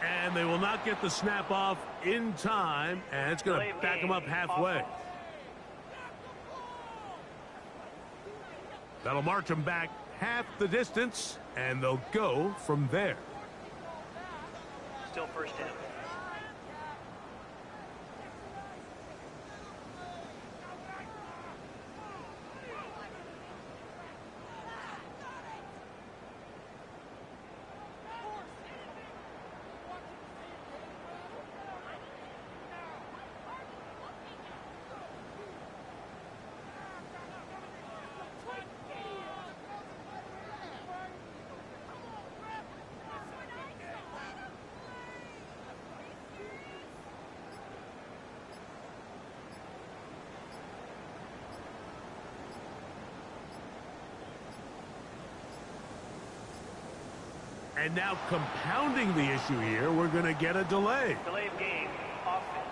And they will not get the snap off in time, and it's going to back them up halfway. That'll march them back half the distance, and they'll go from there. Still first down. And now compounding the issue here, we're going to get a delay. Delay of game. Offense.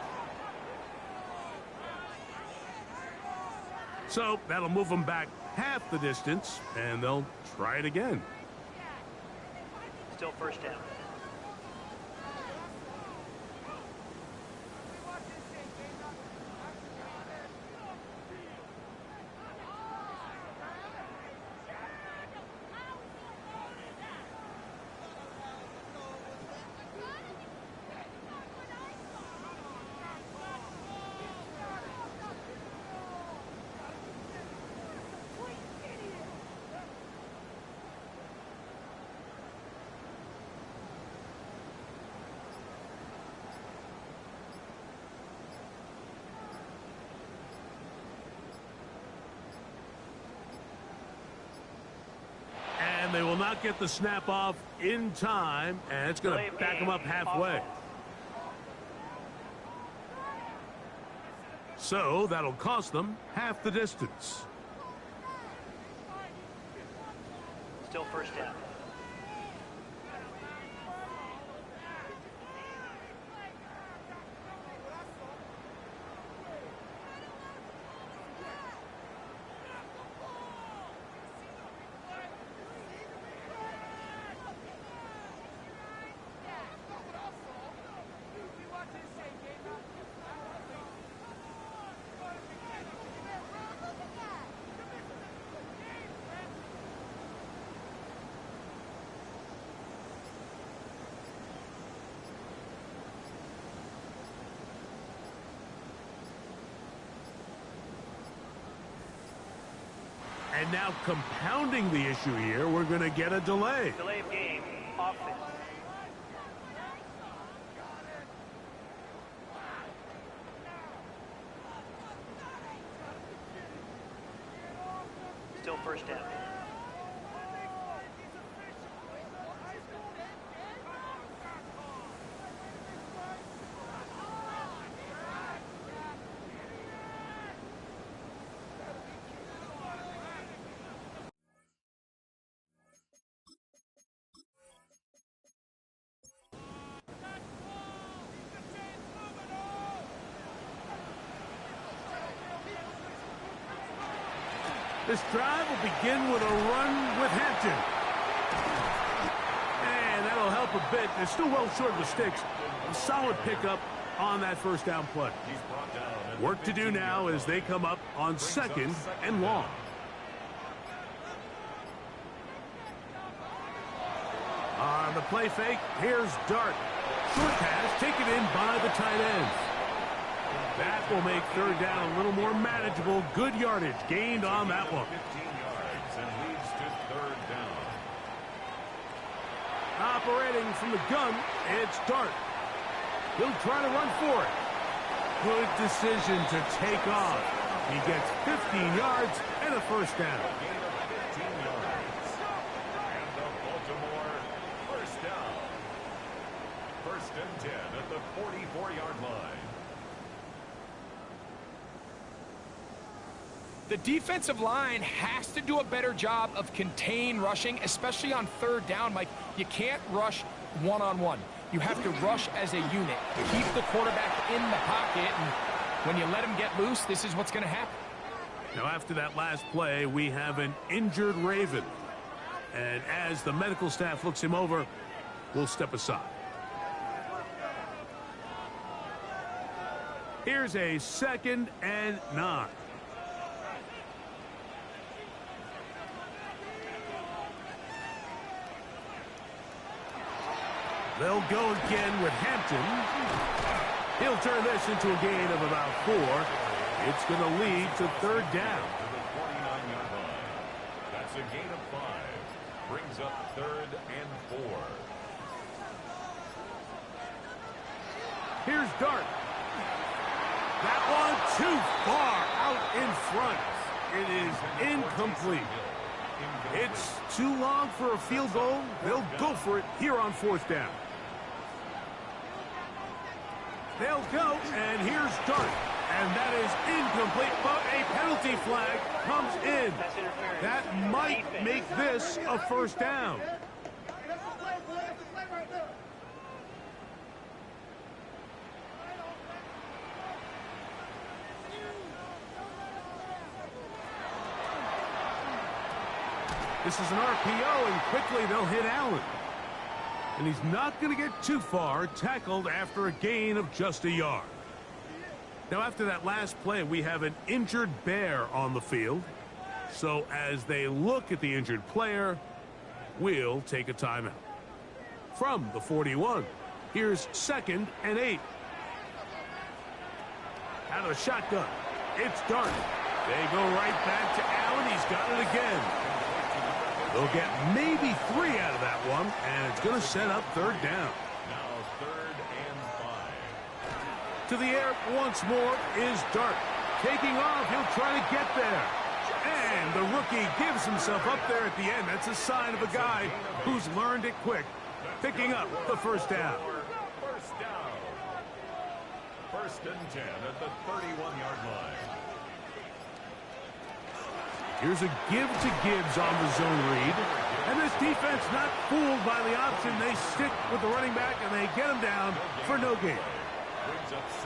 So that'll move them back half the distance, and they'll try it again. Still first down. they will not get the snap off in time, and it's going to back them up halfway. So that'll cost them half the distance. Still first down. And now compounding the issue here, we're going to get a delay. Delay of game. Offense. Still first down. This drive will begin with a run with Hampton. And that'll help a bit. They're still well short of the sticks. A solid pickup on that first down play. Work to do now as they come up on 2nd and long. On the play fake, here's Dart. Short pass taken in by the tight end. That will make 3rd down a little more manageable. Good yardage gained on that one. 15 yards and leads to 3rd down. Operating from the gun, it's Dart. He'll try to run for it. Good decision to take off. He gets 15 yards and a first down. Gain of 15 yards. And the Baltimore first down. 1st and 10 at the 44-yard line. The defensive line has to do a better job of contain rushing, especially on 3rd down, Mike. You can't rush one-on-one. You have to rush as a unit. Keep the quarterback in the pocket, and when you let him get loose, this is what's going to happen. Now, after that last play, we have an injured Raven. And as the medical staff looks him over, we'll step aside. Here's a 2nd and 9. They'll go again with Hampton. He'll turn this into a gain of about 4. It's going to lead to 3rd down. To the 49-yard line. That's a gain of 5. Brings up 3rd and 4. Here's Dart. That one too far out in front. It is incomplete. It's too long for a field goal. They'll go for it here on 4th down. They'll go, and here's Dart. And that is incomplete, but a penalty flag comes in. That might make this a first down. This is an RPO, and quickly they'll hit Allen. And he's not going to get too far, tackled after a gain of just a yard. Now, after that last play, we have an injured Bear on the field. So as they look at the injured player, we'll take a timeout. From the 41, here's 2nd and 8. Out of the shotgun, it's Dart. They go right back to Allen. He's got it again. They'll get maybe 3 out of that one, and it's going to set up 3rd down. Now 3rd and 5. To the air once more is Dart. Taking off, he'll try to get there. And And the rookie gives himself up there at the end. That's a sign of a guy who's learned it quick, picking up the first down. First down. First and 10 at the 31-yard line. Here's a give to Gibbs on the zone read. And this defense not fooled by the option. They stick with the running back, and they get him down for no gain.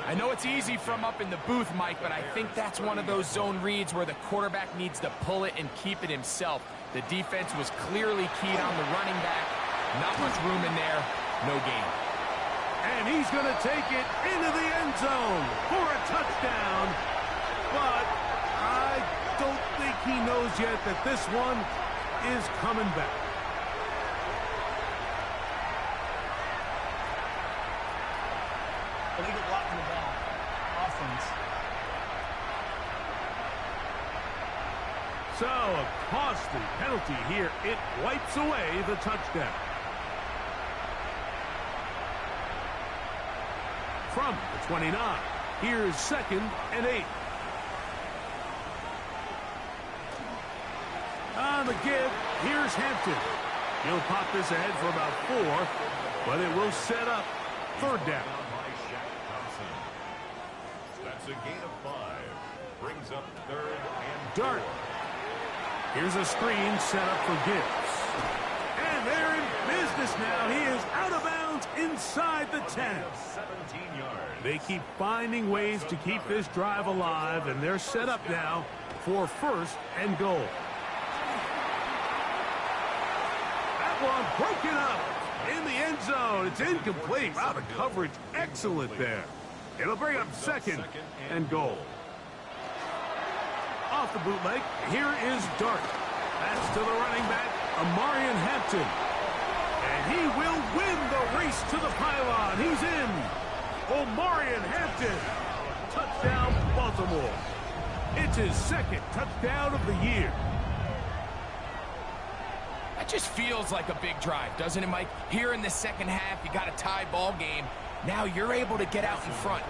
I know it's easy from up in the booth, Mike, but I think that's one of those zone reads where the quarterback needs to pull it and keep it himself. The defense was clearly keyed on the running back. Not much room in there. No gain. And he's going to take it into the end zone for a touchdown. But I don't think he knows yet that this one is coming back. Illegal blocking the ball. Offense. So, a costly penalty here. It wipes away the touchdown. From the 29, here's 2nd and 8. On the give, here's Hampton. He'll pop this ahead for about 4, but it will set up 3rd down. That's a gain of 5. Brings up 3rd and Dart. Here's a screen set up for Gibbs. And they're in business now. He is out of bounds inside the 10. 17 yards. They keep finding ways to keep this drive alive, and they're set up now for 1st and goal. That one broken up in the end zone. It's incomplete. Wow, the coverage excellent there. It'll bring up 2nd and goal. Off the bootleg, here is Dart. That's to the running back, Amarian Hampton. And he will win the race to the pylon. He's in. Omarion Hampton. Touchdown, Baltimore. It's his 2nd touchdown of the year. That just feels like a big drive, doesn't it, Mike? Here in the second half, you got a tie ball game. Now you're able to get out in front.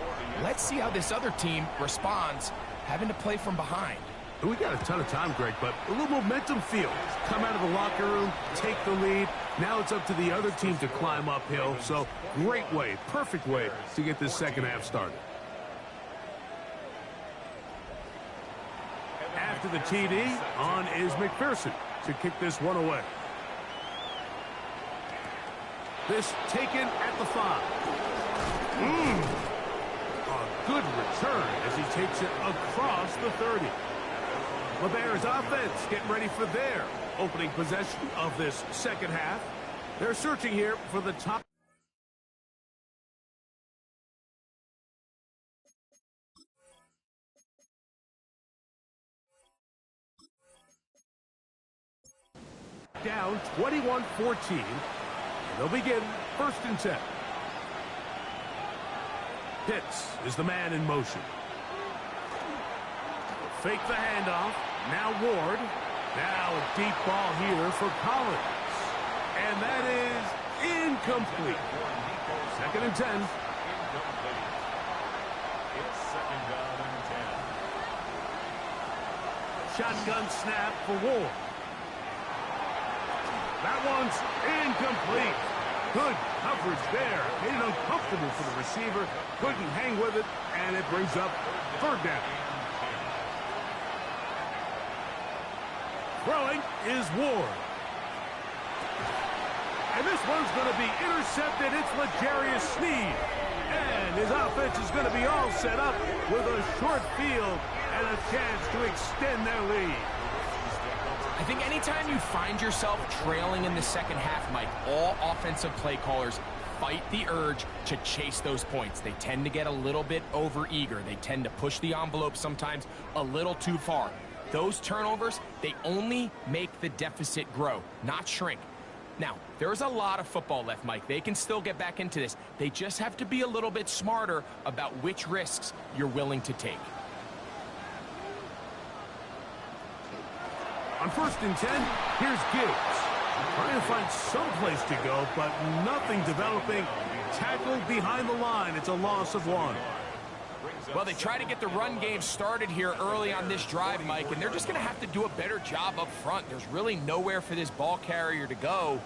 Let's see how this other team responds, having to play from behind. We got a ton of time, Greg, but a little momentum feel. Come out of the locker room, take the lead. Now it's up to the other team to climb uphill. So great way, perfect way to get this second half started. After the TD, on is McPherson to kick this one away. This taken at the 5. A good return as he takes it across the 30. The Bears offense getting ready for their opening possession of this second half. They're searching here for the top. Down 21-14. They'll begin 1st and 10. Pitts is the man in motion. Fake the handoff. Now Ward. Now a deep ball here for Collins. And that is incomplete. 2nd and 10. It's 2nd down and 10. Shotgun snap for Ward. That one's incomplete. Good coverage there. Made it uncomfortable for the receiver. Couldn't hang with it, and it brings up 3rd down. Throwing is Ward. And this one's going to be intercepted. It's L'Jarius Sneed. And his offense is going to be all set up with a short field and a chance to extend their lead. I think anytime you find yourself trailing in the second half, Mike, all offensive play callers fight the urge to chase those points. They tend to get a little bit overeager. They tend to push the envelope sometimes a little too far. Those turnovers, they only make the deficit grow, not shrink. Now, there's a lot of football left, Mike. They can still get back into this. They just have to be a little bit smarter about which risks you're willing to take. On 1st and 10, here's Gibbs. Trying to find some place to go, but nothing developing. Tackled behind the line. It's a loss of 1. Well, they try to get the run game started here early on this drive, Mike, and they're just going to have to do a better job up front. There's really nowhere for this ball carrier to go.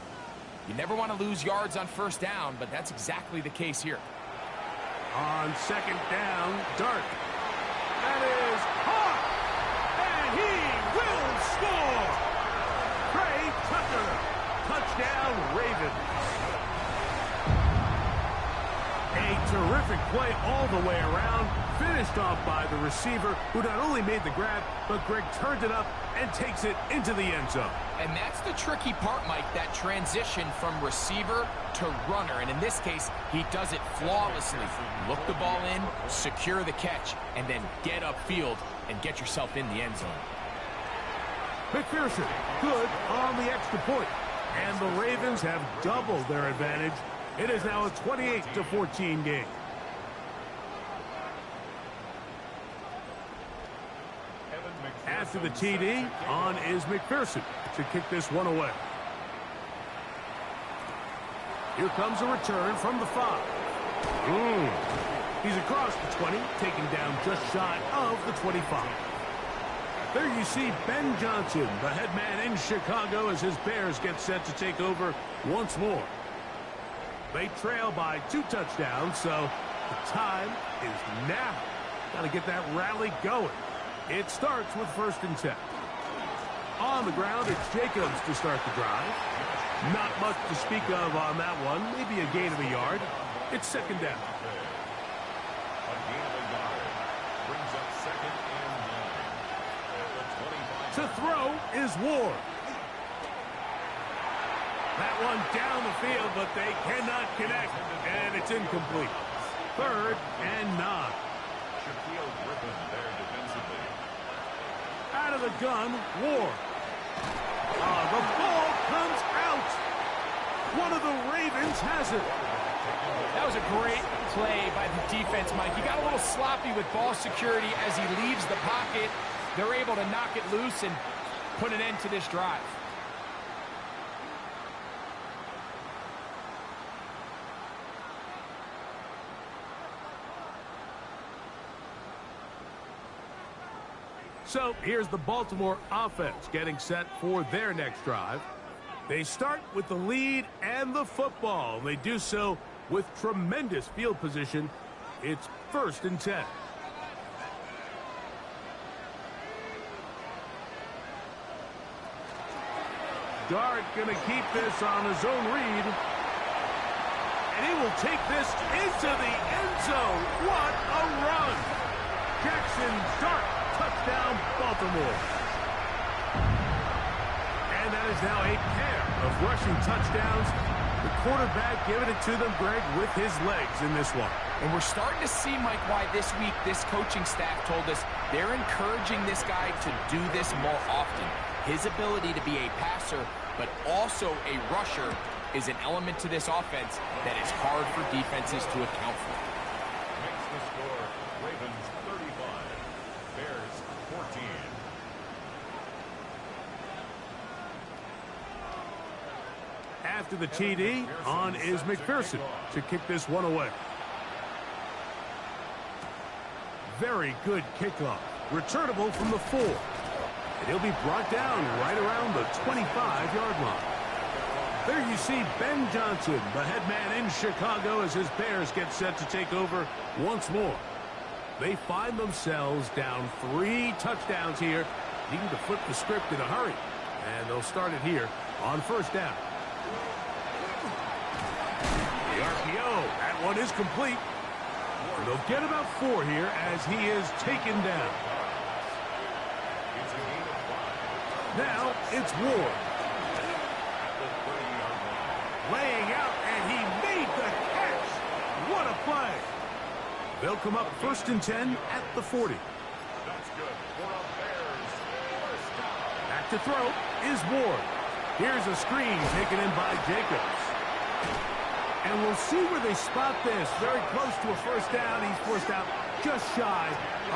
You never want to lose yards on first down, but that's exactly the case here. On second down, Dart. That is hot, and he will score. Trey Tucker, touchdown Ravens. A terrific play all the way around, finished off by the receiver, who not only made the grab, but Greg turned it up and takes it into the end zone. And that's the tricky part, Mike, that transition from receiver to runner. And in this case, he does it flawlessly. Look the ball in, secure the catch, and then get upfield and get yourself in the end zone. McPherson, good on the extra point. And the Ravens have doubled their advantage. It is now a 28-14 game. After the TD, on is McPherson to kick this one away. Here comes a return from the 5. He's across the 20, taken down just shy of the 25. There you see Ben Johnson, the head man in Chicago, as his Bears get set to take over once more. They trail by 2 touchdowns, so the time is now. Got to get that rally going. It starts with 1st and 10. On the ground, it's Jacobs to start the drive. Not much to speak of on that one. Maybe a gain of a yard. It's 2nd down. To throw is Ward. That one down the field, but they cannot connect, and it's incomplete. 3rd and 9. Shaquille Griffin there defensively. Out of the gun, Ward. The ball comes out. One of the Ravens has it. That was a great play by the defense, Mike. He got a little sloppy with ball security as he leaves the pocket. They're able to knock it loose and put an end to this drive. So here's the Baltimore offense getting set for their next drive. They start with the lead and the football. They do so with tremendous field position. It's 1st and 10. Dart going to keep this on his own read. And he will take this into the end zone. What a run! Jackson Dart, touchdown Baltimore. And that is now a pair of rushing touchdowns. The quarterback giving it to them, Greg, with his legs in this one. And we're starting to see, Mike, why this week this coaching staff told us they're encouraging this guy to do this more often. His ability to be a passer, but also a rusher, is an element to this offense that is hard for defenses to account for. Makes the score Ravens 35, Bears 14. After the TD, on is McPherson to kick this one away. Very good kickoff. Returnable from the 4. And he'll be brought down right around the 25-yard line. There you see Ben Johnson, the head man in Chicago, as his Bears get set to take over once more. They find themselves down 3 touchdowns here, needing to flip the script in a hurry. And they'll start it here on 1st down. The RPO, that one is complete. And they'll get about 4 here as he is taken down. Now it's Ward. Laying out, and he made the catch. What a play. They'll come up 1st and 10 at the 40. That's good for a Bears first down. Back to throw is Ward. Here's a screen taken in by Jacobs. And we'll see where they spot this. Very close to a 1st down. He's forced out just shy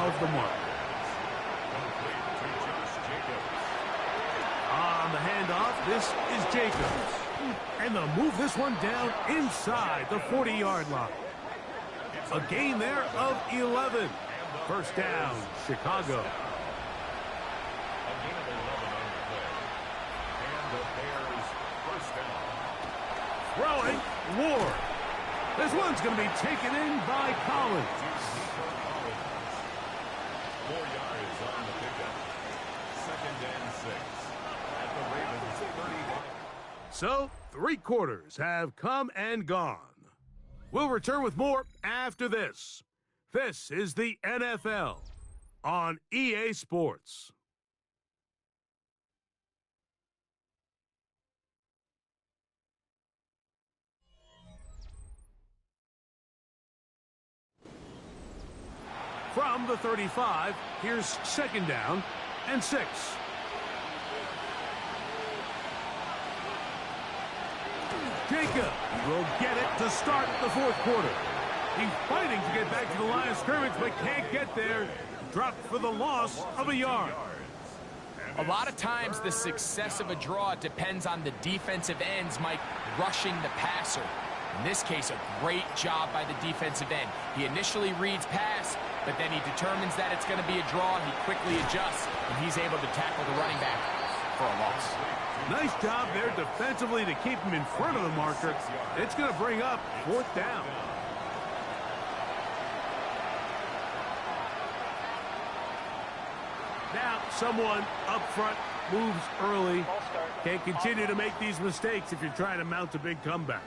of the mark. On the handoff, this is Jacobs. And they'll move this one down inside the 40-yard line. A gain there of 11. First down, Chicago. A gain of 11 on the play. And the Bears first down. Throwing, Ward. This one's going to be taken in by Collins. 4 yards on the pickup. 2nd and 6 at the Ravens 35. So, 3 quarters have come and gone. We'll return with more after this. This is the NFL on EA Sports. From the 35, here's 2nd down and 6. Jacob will get it to start the 4th quarter. He's fighting to get back to the line of scrimmage, but can't get there. Dropped for the loss of a yard. A lot of times the success of a draw depends on the defensive ends, Mike, rushing the passer. In this case, a great job by the defensive end. He initially reads pass, but then he determines that it's going to be a draw. He quickly adjusts, and he's able to tackle the running back for a loss. Nice job there defensively to keep him in front of the marker. It's going to bring up 4th down. Now, someone up front moves early. Can't continue to make these mistakes if you're trying to mount a big comeback.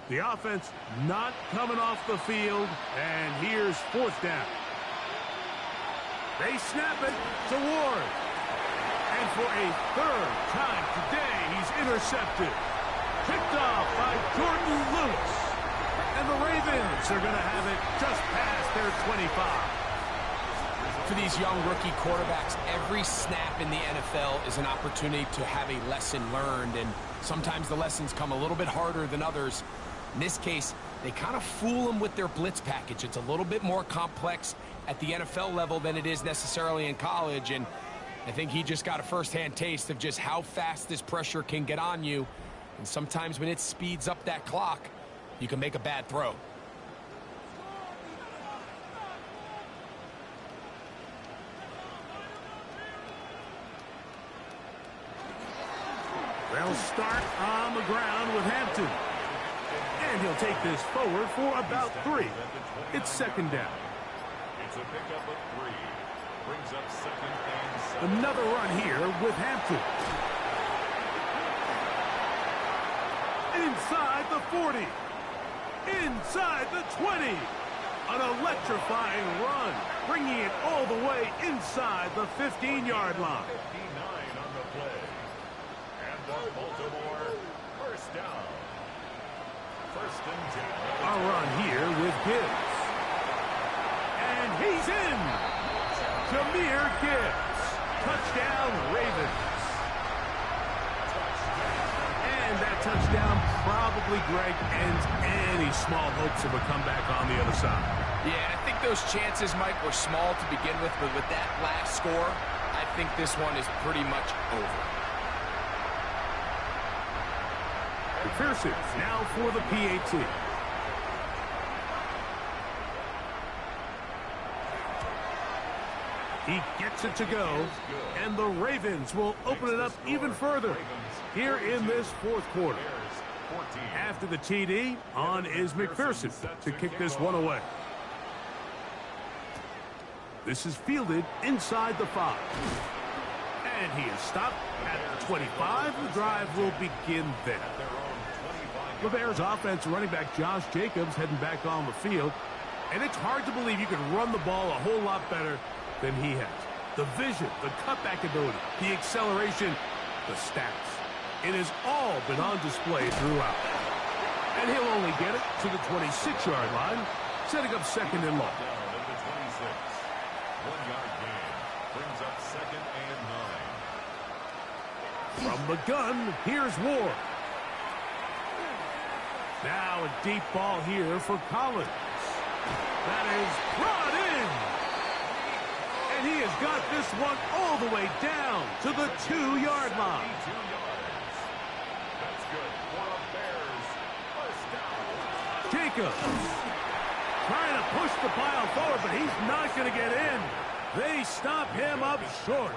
The offense not coming off the field, and here's 4th down. They snap it to Ward. And for a 3rd time today, he's intercepted. Picked off by Jordan Lewis. And the Ravens are going to have it just past their 25. For these young rookie quarterbacks, every snap in the NFL is an opportunity to have a lesson learned, and sometimes the lessons come a little bit harder than others. In this case, they kind of fool them with their blitz package. It's a little bit more complex at the NFL level than it is necessarily in college, and I think he just got a first-hand taste of just how fast this pressure can get on you, and sometimes when it speeds up that clock, you can make a bad throw. They'll start on the ground with Hampton. And he'll take this forward for about 3. It's 2nd down. It's a pickup of 3. Brings up 2nd and 7. Another run here with Hampton. Inside the 40. Inside the 20. An electrifying run, bringing it all the way inside the 15-yard line. 59 on the play. And the Baltimore first down. 1st and 10. A run here with Gibbs. And he's in. Jahmyr Gibbs. Touchdown, Ravens. And that touchdown probably, Greg, ends any small hopes of a comeback on the other side. Yeah, I think those chances, Mike, were small to begin with, but with that last score, I think this one is pretty much over. McPherson now for the PAT. He gets it to go, and the Ravens will open it up even further here in this 4th quarter. After the TD, on is McPherson to kick this one away. This is fielded inside the 5. And he is stopped at the 25. The drive will begin there. The Bears offense running back Josh Jacobs heading back on the field. And it's hard to believe you can run the ball a whole lot better than he has. The vision, the cutback ability, the acceleration, the stats. It has all been on display throughout. And he'll only get it to the 26-yard line, setting up 2nd and long. Down at the 26. 1-yard gain. Brings up 2nd and 9. From the gun, here's Ward. Now a deep ball here for Collins. That is brought in. And he has got this one all the way down to the 2-yard line. 2 yards. That's good for a Bears first down. Jacobs. trying to push the pile forward, but he's not going to get in. They stop him up short.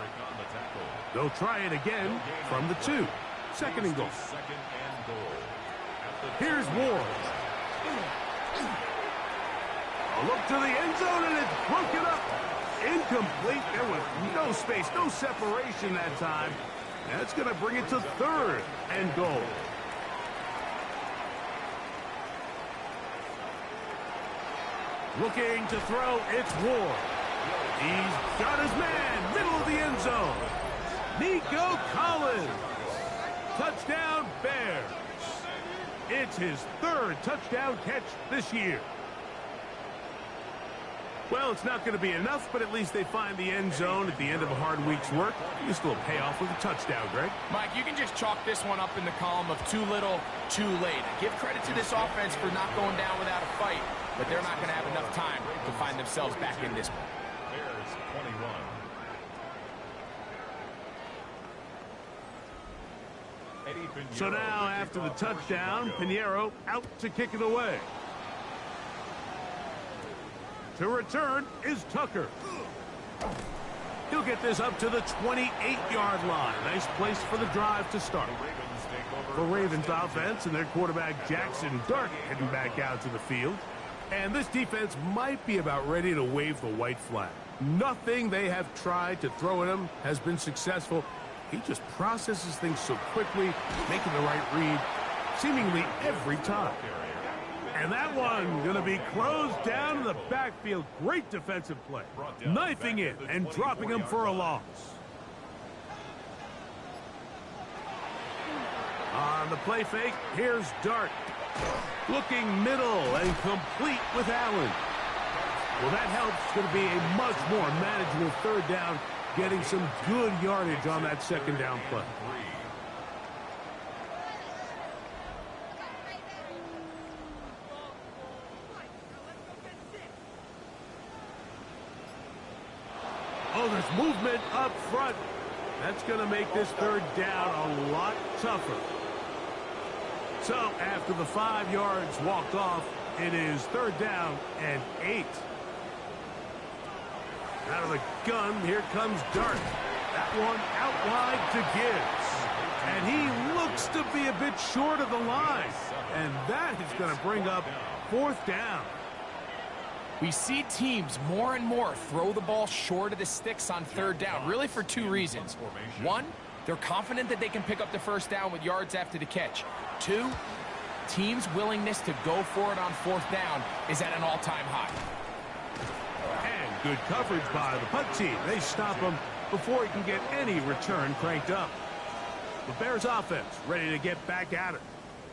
They'll try it again from the 2. Second and goal. Here's Ward. A look to the end zone, and it's broken up. Incomplete. There was no space, no separation that time. That's going to bring it to third and goal. Looking to throw, it's Ward. He's got his man, middle of the end zone. Nico Collins. Touchdown, Bears. It's his 3rd touchdown catch this year. Well, it's not going to be enough, but at least they find the end zone at the end of a hard week's work. Just a little payoff with a touchdown, Greg. Mike, you can just chalk this one up in the column of too little, too late. Give credit to this offense for not going down without a fight, but they're not going to have enough time to find themselves back in this one. Bears 21. So now, after the touchdown, Pinheiro out to kick it away. To return is Tucker. He'll get this up to the 28-yard line. Nice place for the drive to start. For Ravens offense and their quarterback Jackson Dart heading back out to the field. And this defense might be about ready to wave the white flag. Nothing they have tried to throw at him has been successful. He just processes things so quickly, making the right read seemingly every time. And that one going to be closed down in the backfield. Great defensive play. Knifing it and dropping him for a loss. On the play fake, here's Dart. Looking middle and complete with Allen. Well, that helps. It's going to be a much more manageable 3rd down, getting some good yardage on that 2nd down play. Oh, there's movement up front. That's going to make this 3rd down a lot tougher. So, after the 5 yards walked off, it is 3rd down and 8. Out of the gun, here comes Dart. That one out wide to Gibbs. And he looks to be a bit short of the line. And that is going to bring up 4th down. We see teams more and more throw the ball short of the sticks on 3rd down, really for 2 reasons. 1, they're confident that they can pick up the 1st down with yards after the catch. 2, teams' willingness to go for it on 4th down is at an all-time high. And good coverage by the punt team. They stop him before he can get any return cranked up. The Bears offense ready to get back at it.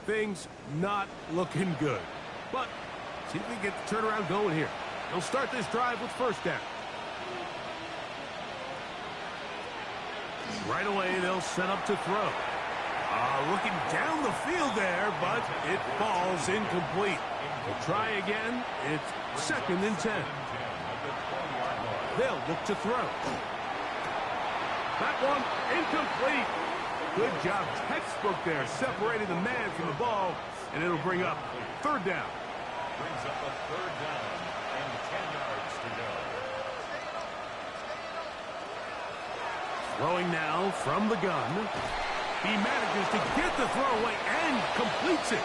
Things not looking good. But see if we can get the turnaround going here. They'll start this drive with 1st down. Right away, they'll set up to throw. Looking down the field there, but it falls incomplete. We'll try again. It's 2nd and 10. They'll look to throw. That one incomplete. Good job, textbook there, separating the man from the ball, and it'll bring up 3rd down. Brings up a 3rd down and 10 yards to go. Throwing now from the gun. He manages to get the throw away and completes it.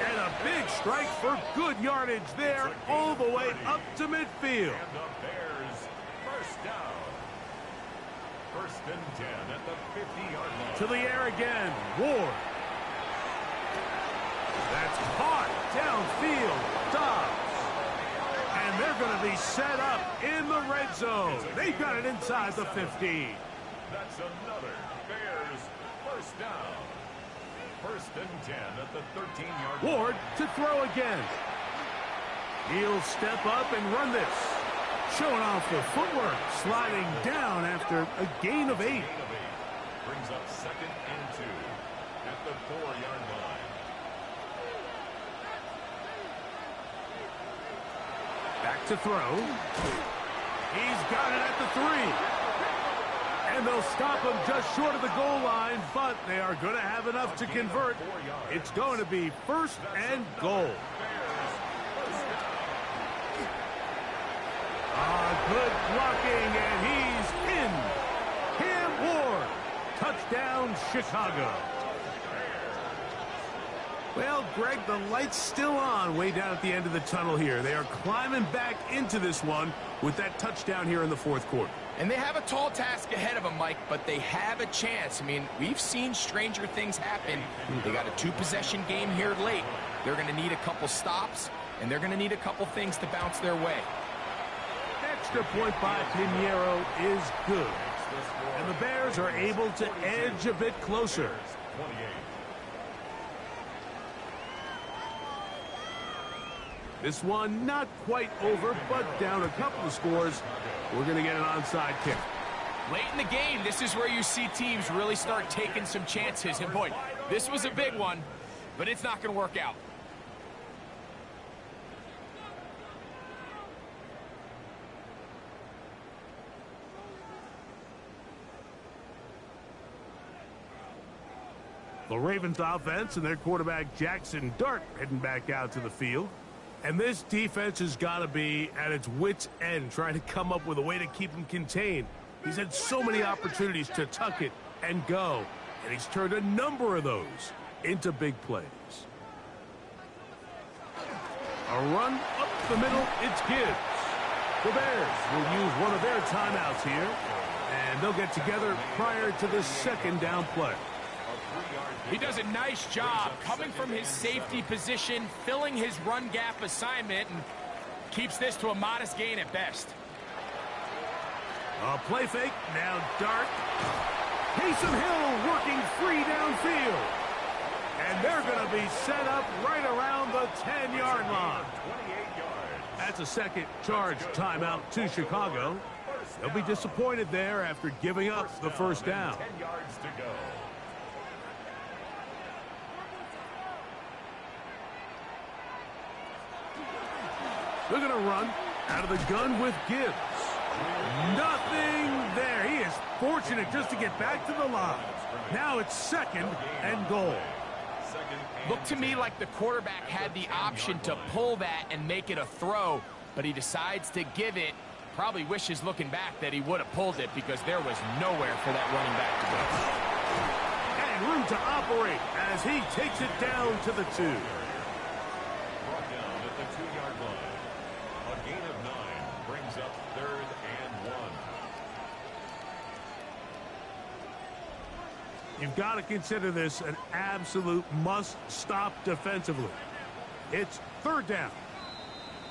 And a big strike for good yardage there all the way up to midfield. And the Bears 1st down. 1st and 10 at the 50-yard line. To the air again, Ward. That's caught downfield. Dobbs. And they're going to be set up in the red zone. They've got it inside the 15. That's another Bears 1st down. 1st and 10 at the 13-yard line. Ward to throw again. He'll step up and run this. Showing off the footwork, sliding down after a gain of 8. Brings up 2nd and 2 at the 4-yard line. Back to throw. He's got it at the 3. And they'll stop him just short of the goal line, but they are going to have enough to convert. It's going to be 1st and goal. Good blocking, and he's in. Cam Ward, touchdown Chicago. Well, Greg, the light's still on way down at the end of the tunnel here. They are climbing back into this one with that touchdown here in the fourth quarter. And they have a tall task ahead of them, Mike, but they have a chance. I mean, we've seen stranger things happen. They got a two-possession game here late. They're going to need a couple stops, and they're going to need a couple things to bounce their way. Extra point by Pinheiro is good. And the Bears are able to edge a bit closer. This one not quite over, but down a couple of scores. We're going to get an onside kick. Late in the game, this is where you see teams really start taking some chances. And boy, this was a big one, but it's not going to work out. The Ravens offense and their quarterback Jackson Dart heading back out to the field. And this defense has got to be at its wits' end, trying to come up with a way to keep him contained. He's had so many opportunities to tuck it and go, and he's turned a number of those into big plays. A run up the middle, it's Gibbs. The Bears will use one of their timeouts here, and they'll get together prior to the second down play. He does a nice job coming from his safety position, filling his run gap assignment, and keeps this to a modest gain at best. A play fake, now Dart. Taysom Hill working free downfield. And they're going to be set up right around the 10-yard line. That's a second charge timeout to Chicago. They'll be disappointed there after giving up the first down. 10 yards to go. They're going to run out of the gun with Gibbs. Nothing there. He is fortunate just to get back to the line. Now it's second and goal. Looked to me like the quarterback had the option to pull that and make it a throw, but he decides to give it. Probably wishes looking back that he would have pulled it because there was nowhere for that running back to go. And room to operate as he takes it down to the 2. Brought down at the 2-yard line. A gain of 9 brings up 3rd and 1. You've got to consider this an absolute must-stop defensively. It's 3rd down.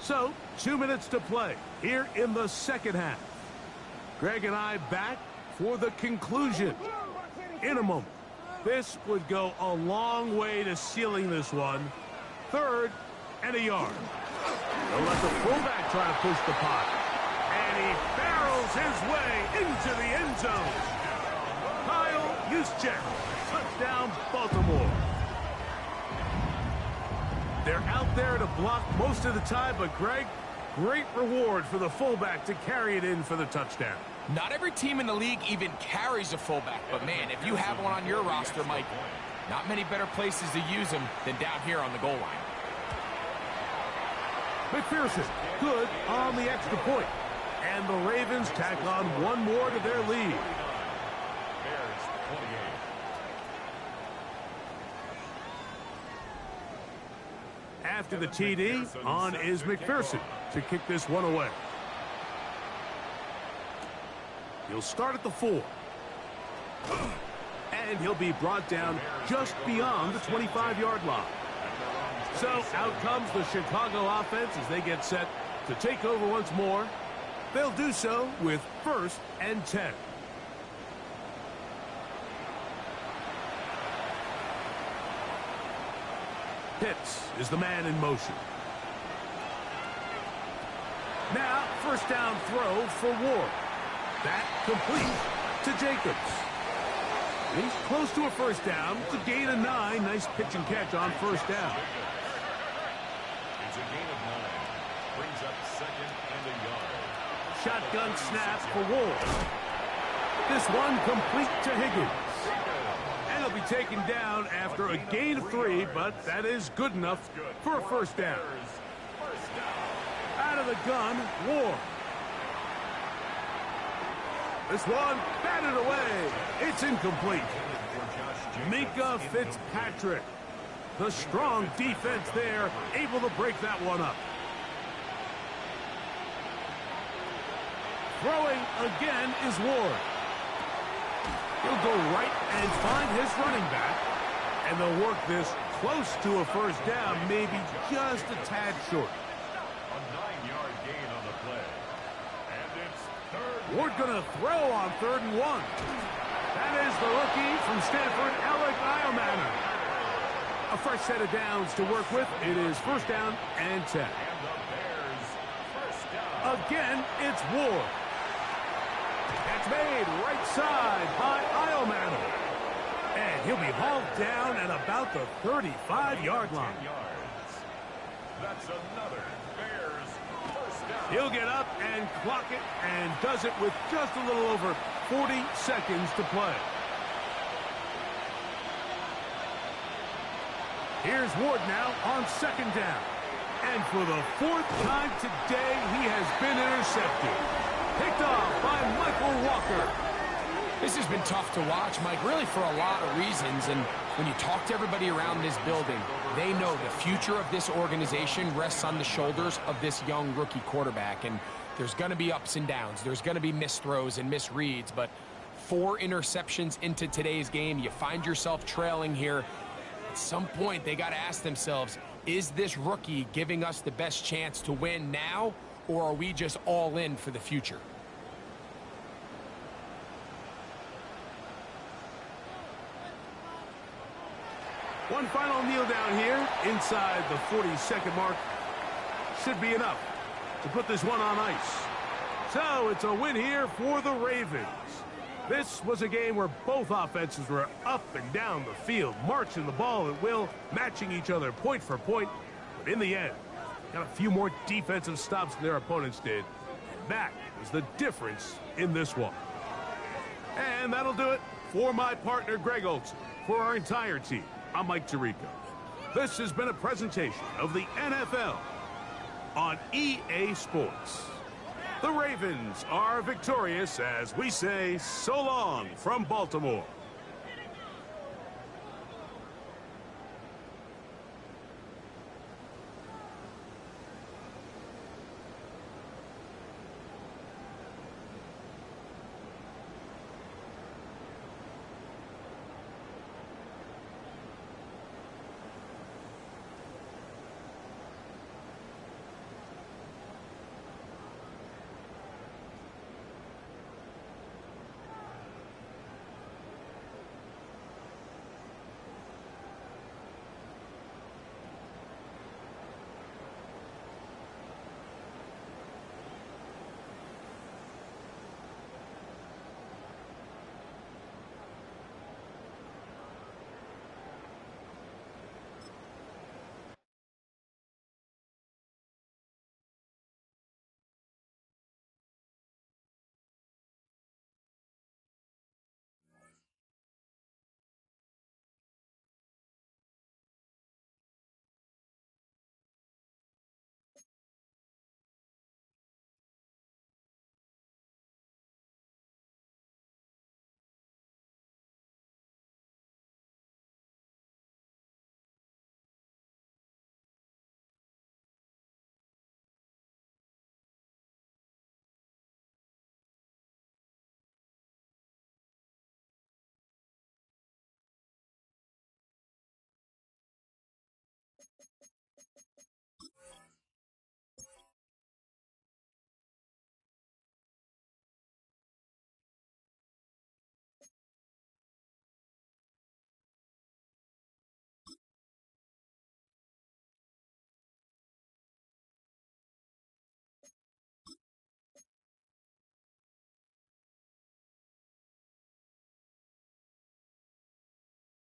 So, 2 minutes to play here in the second half. Greg and I back for the conclusion in a moment. This would go a long way to sealing this one. 3rd and a yard. They'll let the fullback try to push the pot. And he barrels his way into the end zone. Kyle Juszczyk, touchdown Baltimore. They're out there to block most of the time, but Greg, great reward for the fullback to carry it in for the touchdown. Not every team in the league even carries a fullback, but man, if you have one on your roster, Mike, not many better places to use him than down here on the goal line. McPherson, good on the extra point. And the Ravens tack on one more to their lead. Bears 28. After the TD, on is McPherson to kick this one away. He'll start at the 4. And he'll be brought down just beyond the 25-yard line. So out comes the Chicago offense as they get set to take over once more. They'll do so with 1st and 10. Pitts is the man in motion. Now, 1st down throw for Ward. That complete to Jacobs. He's close to a 1st down. It's a gain of 9. Nice pitch and catch on 1st down. It's a gain of 9. Brings up 2nd and a yard. Shotgun snap for Ward. This one complete to Higgins. And he'll be taken down after a gain of 3, but that is good enough for a 1st down. Out of the gun, Ward. This one batted away. It's incomplete. Minka Fitzpatrick. The strong defense there, able to break that one up. Throwing again is Ward. He'll go right and find his running back. And they'll work this close to a first down, maybe just a tad short. A 9-yard gain on the play. And it's third. Ward going to throw on 3rd and 1. That is the rookie from Stanford, Alec Iomanner. A fresh set of downs to work with. It is first down and 10. And the Bears first down. Again, it's Ward. That's made right side by Iomanner. And he'll be hauled down at about the 35-yard line. 10 yards. That's another Bears first down. He'll get up and clock it and does it with just a little over 40 seconds to play. Here's Ward now on 2nd down. And for the 4th time today, he has been intercepted. Picked off by Michael Walker. This has been tough to watch, Mike, really for a lot of reasons. And when you talk to everybody around this building, they know the future of this organization rests on the shoulders of this young rookie quarterback. And there's going to be ups and downs. There's going to be missed throws and misreads. But 4 interceptions into today's game, you find yourself trailing here. At some point, they got to ask themselves, is this rookie giving us the best chance to win now, or are we just all in for the future? One final kneel down here inside the 40-second mark. Should be enough to put this one on ice. So it's a win here for the Ravens. This was a game where both offenses were up and down the field, marching the ball at will, matching each other point for point. But in the end, got a few more defensive stops than their opponents did. And that was the difference in this one. And that'll do it for my partner, Greg Olson. For our entire team, I'm Mike Tirico. This has been a presentation of the NFL on EA Sports. The Ravens are victorious as we say so long from Baltimore.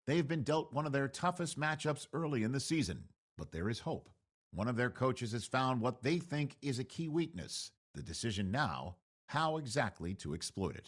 They've been dealt one of their toughest matchups early in the season, but there is hope. One of their coaches has found what they think is a key weakness. The decision now, how exactly to exploit it.